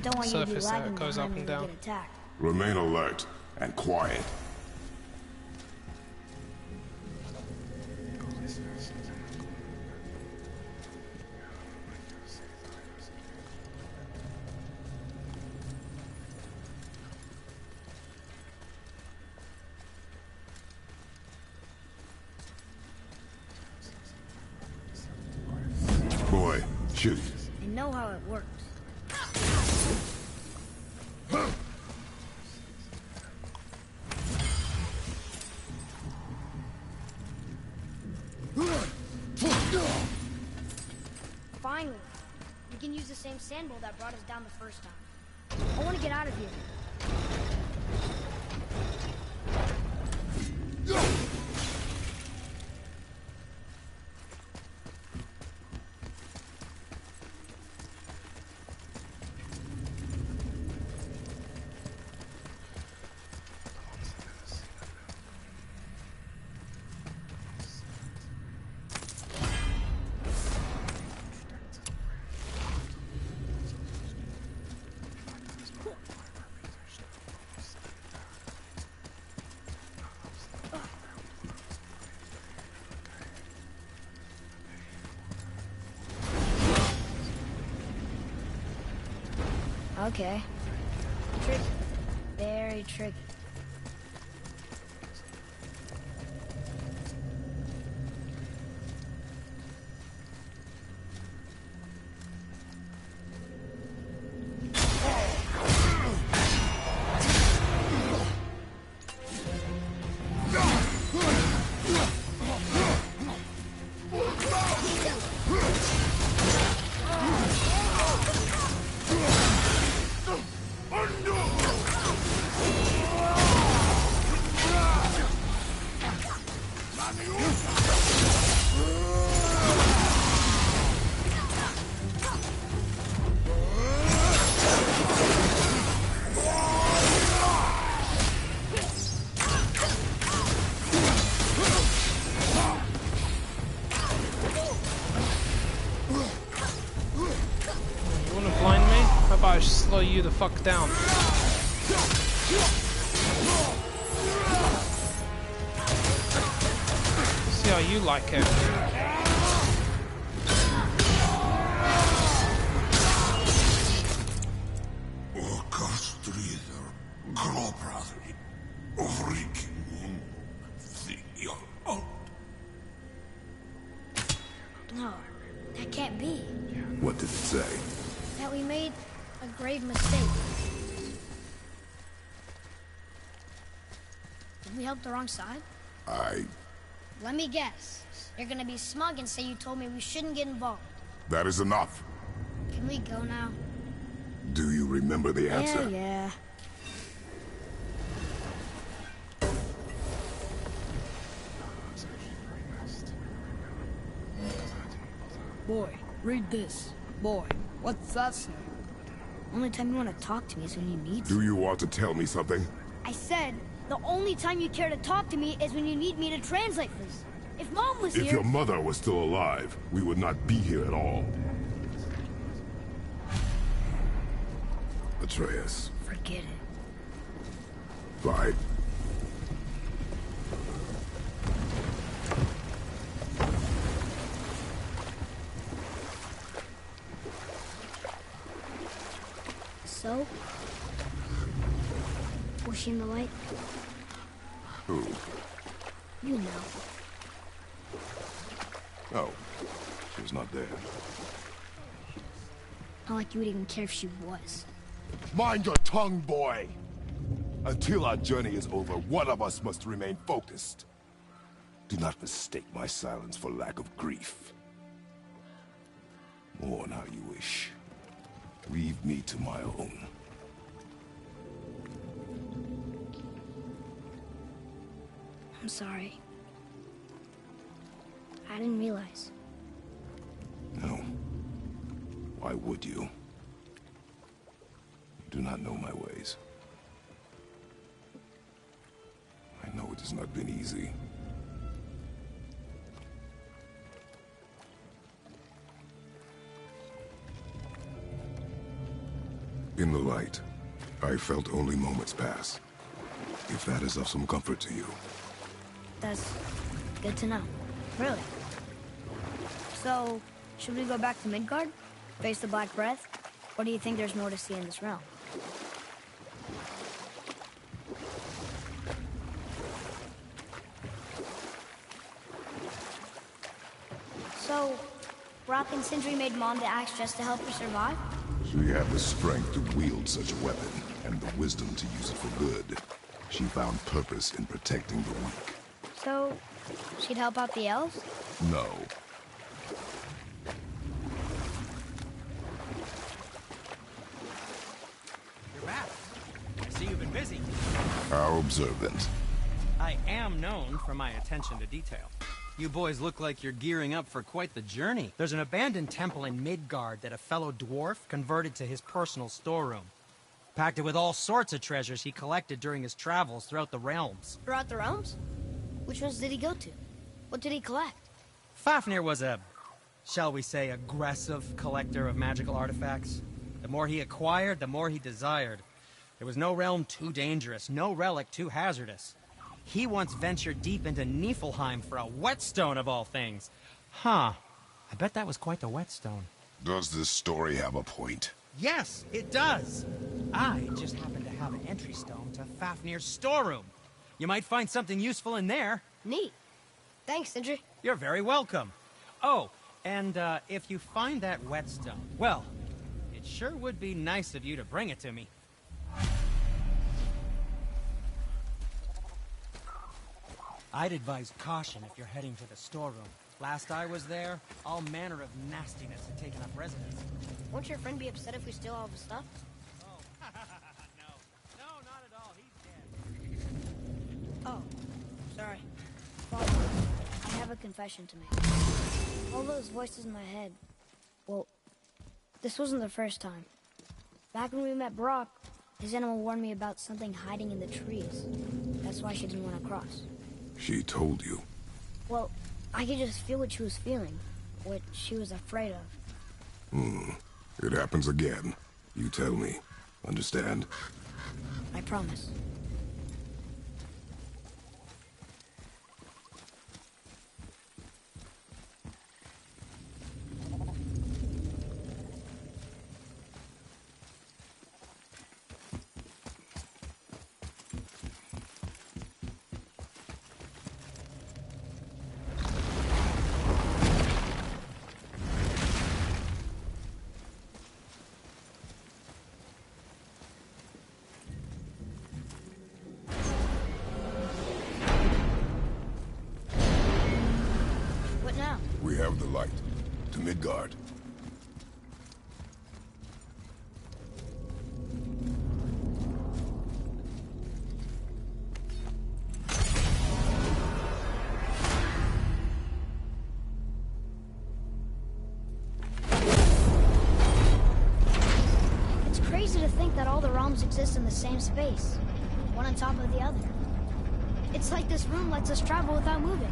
Speaker 2: Don't want you to be
Speaker 4: surface
Speaker 2: lagging
Speaker 4: that goes up
Speaker 2: behind
Speaker 4: and
Speaker 2: when
Speaker 4: down.
Speaker 2: we get attacked.
Speaker 1: Remain alert and quiet. Boy, shoot.
Speaker 2: I know how it works. Finally, we can use the same sand bowl that brought us down the first time. I want to get out of here. Okay. Tricky. Very tricky.
Speaker 4: Slow you the fuck down. See how you like it.
Speaker 2: No, that can't be.
Speaker 1: What did it say?
Speaker 2: That we made a grave mistake. Did we help the wrong side?
Speaker 1: Let
Speaker 2: me guess. You're gonna be smug and say you told me we shouldn't get involved.
Speaker 1: That is enough.
Speaker 2: Can we go now?
Speaker 1: Do you remember the answer?
Speaker 2: Yeah.
Speaker 8: Boy, read this. Boy, what's that say?
Speaker 2: Only time you want to talk to me is when you need to.
Speaker 1: Do you want to tell me something?
Speaker 2: I said, the only time you care to talk to me is when you need me to translate this. If Mom was here...
Speaker 1: If your mother was still alive, we would not be here at all. Atreus.
Speaker 2: Forget it.
Speaker 1: Fine.
Speaker 2: So? Was she in the light?
Speaker 1: Who?
Speaker 2: You know.
Speaker 1: Oh. She was not there.
Speaker 2: Not like you would even care if she was.
Speaker 1: Mind your tongue, boy! Until our journey is over, one of us must remain focused. Do not mistake my silence for lack of grief. Mourn how you wish. Leave me to my own.
Speaker 2: I'm sorry. I didn't realize.
Speaker 1: No. Why would you? You do not know my ways. I know it has not been easy. In the light, I felt only moments pass. If that is of some comfort to you.
Speaker 2: That's good to know. Really. So, should we go back to Midgard? Face the Black Breath? Or do you think there's more to see in this realm? So, Rock and Sindri made Mom the axe just to help her survive?
Speaker 1: She had the strength to wield such a weapon, and the wisdom to use it for good. She found purpose in protecting the weak.
Speaker 2: So, she'd help out the elves?
Speaker 1: No.
Speaker 7: You're back. I see you've been busy.
Speaker 1: How observant.
Speaker 7: I am known for my attention to detail. You boys look like you're gearing up for quite the journey. There's an abandoned temple in Midgard that a fellow dwarf converted to his personal storeroom. Packed it with all sorts of treasures he collected during his travels throughout the realms.
Speaker 2: Throughout the realms? Which ones did he go to? What did he collect?
Speaker 7: Fafnir was a, shall we say, aggressive collector of magical artifacts. The more he acquired, the more he desired. There was no realm too dangerous, no relic too hazardous. He once ventured deep into Niflheim for a whetstone of all things. Huh. I bet that was quite the whetstone.
Speaker 1: Does this story have a point?
Speaker 7: Yes, it does. I just happen to have an entry stone to Fafnir's storeroom. You might find something useful in there.
Speaker 2: Neat. Thanks, Sindri.
Speaker 7: You're very welcome. Oh, and if you find that whetstone, well, it sure would be nice of you to bring it to me. I'd advise caution if you're heading to the storeroom. Last I was there, all manner of nastiness had taken up residence.
Speaker 2: Won't your friend be upset if we steal all the stuff?
Speaker 7: Oh, no, not at all. He's dead.
Speaker 2: Oh, sorry. Father, I have a confession to make. All those voices in my head, well, this wasn't the first time. Back when we met Brock, his animal warned me about something hiding in the trees. That's why she didn't want to cross.
Speaker 1: She told you.
Speaker 2: Well, I could just feel what she was feeling, what she was afraid of.
Speaker 1: It happens again. You tell me. Understand?
Speaker 2: I promise. What now?
Speaker 1: We have the light. To Midgard.
Speaker 2: It's crazy to think that all the realms exist in the same space, one on top of the other. It's like this room lets us travel without moving.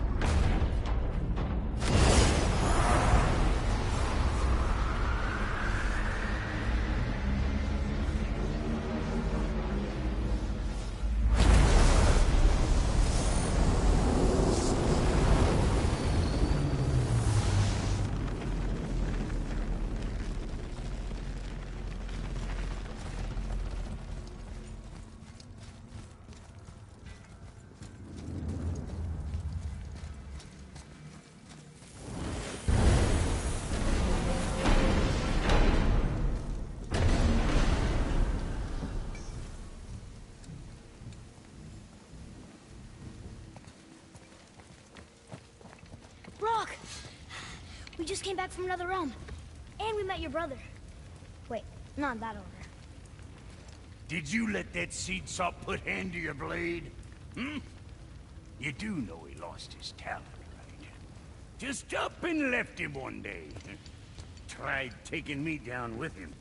Speaker 2: Brock! We just came back from another realm. And we met your brother. Wait, not in that order.
Speaker 5: Did you let that seed sop put hand to your blade? Hmm? You do know he lost his talent, right? Just up and left him one day. Tried taking me down with him.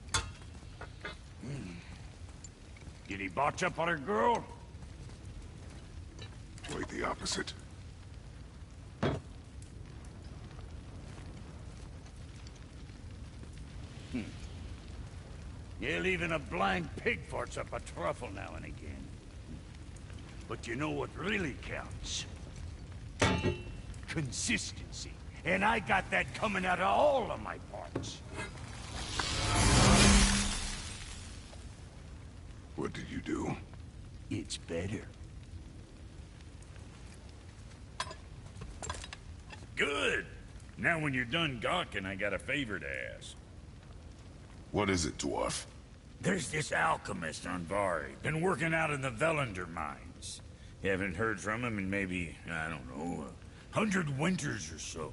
Speaker 5: Did he botch up on a girl?
Speaker 1: Quite the opposite.
Speaker 5: Yeah, even a blind pig farts up a truffle now and again. But you know what really counts? Consistency. and I got that coming out of all of my parts.
Speaker 1: What did you do?
Speaker 5: It's better. Good. Now when you're done gawking, I got a favor to ask.
Speaker 1: What is it, dwarf?
Speaker 5: There's this alchemist on Vari, been working out in the Velander mines. Haven't heard from him in maybe, I don't know, 100 winters or so.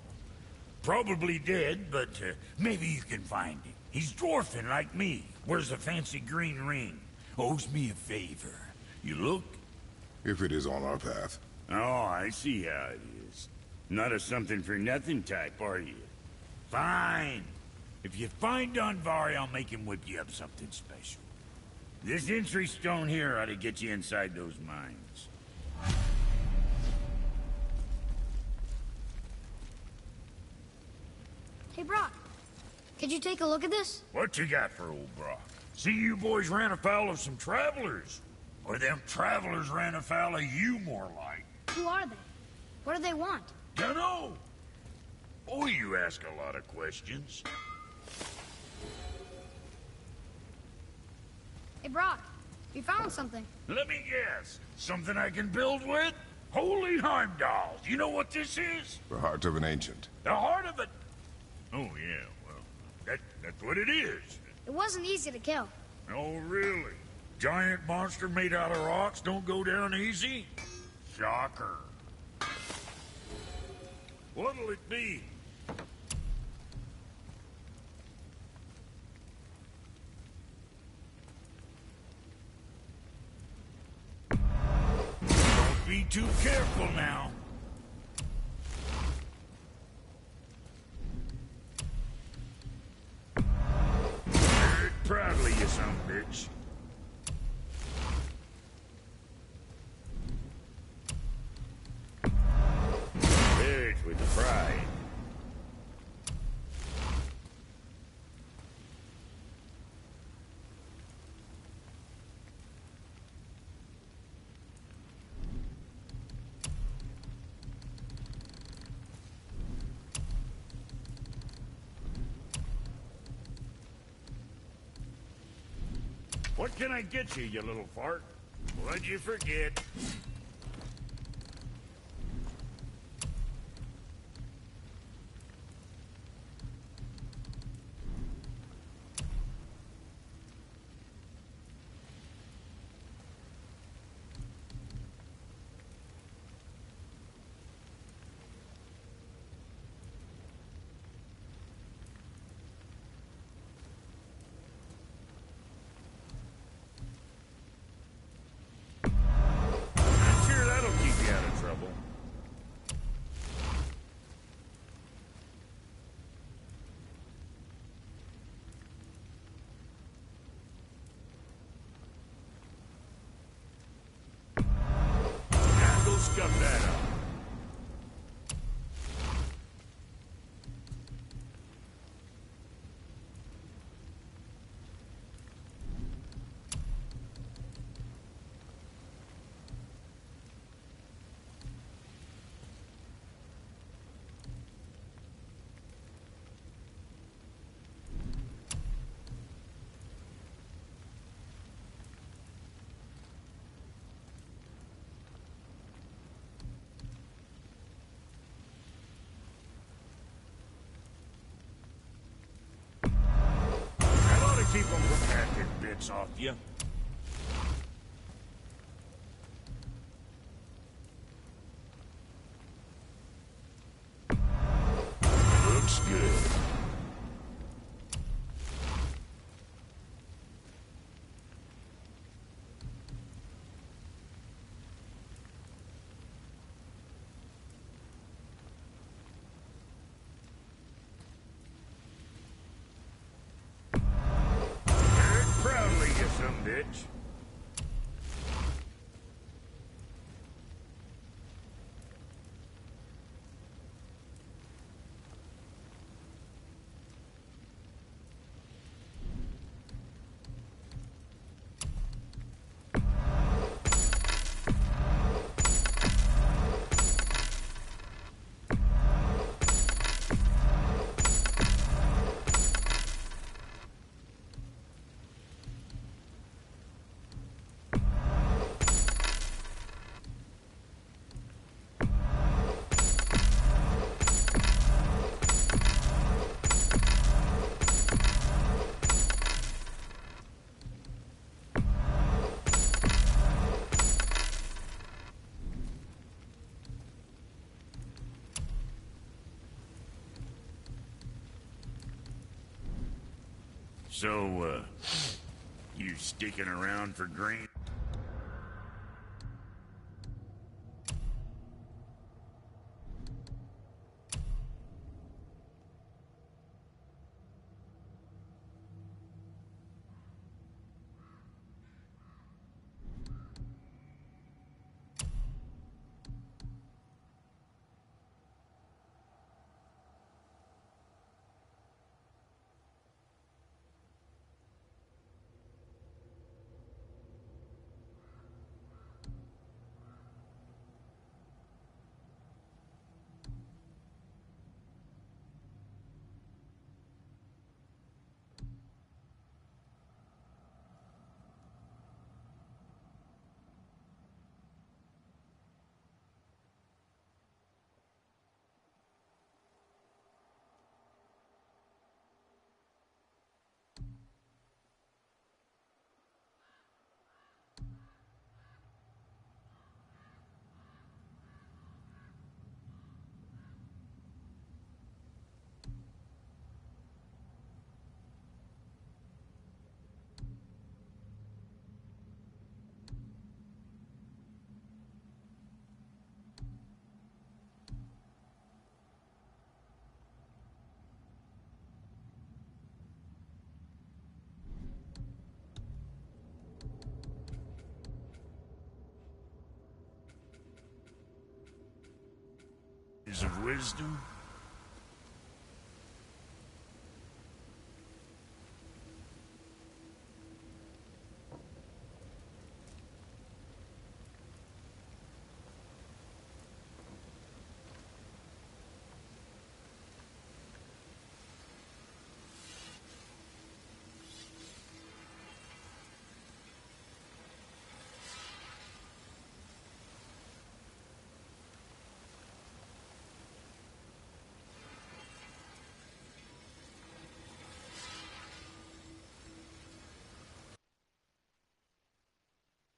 Speaker 5: Probably dead, but maybe you can find him. He's dwarfing like me, wears a fancy green ring, owes me a favor. You look?
Speaker 1: If it is on our path.
Speaker 5: Oh, I see how it is. Not a something-for-nothing type, are you? Fine. If you find Donvari, I'll make him whip you up something special. This entry stone here ought to get you inside those mines.
Speaker 2: Hey, Brock. Could you take a look at this?
Speaker 5: What you got for old Brock? See, you boys ran afoul of some travelers. Or them travelers ran afoul of you, more like.
Speaker 2: Who are they? What do they want?
Speaker 5: Dunno. Boy, you ask a lot of questions.
Speaker 2: Hey, Brock. We found something.
Speaker 5: Let me guess. Something I can build with? Holy Heimdall! You know what this is?
Speaker 1: The heart of an ancient.
Speaker 5: The heart of it. Oh, yeah, well, that's what it is.
Speaker 2: It wasn't easy to kill.
Speaker 5: Oh, really? Giant monster made out of rocks don't go down easy? Shocker. What'll it be? Don't be too careful now. Very proudly, you son of a bitch. There it's with the pride. What can I get you, you little fart? What'd you forget? Scuff that up. Keep them from hacking bits off you. Looks good. Proudly, you some bitch. So, you sticking around for grain? Of wisdom?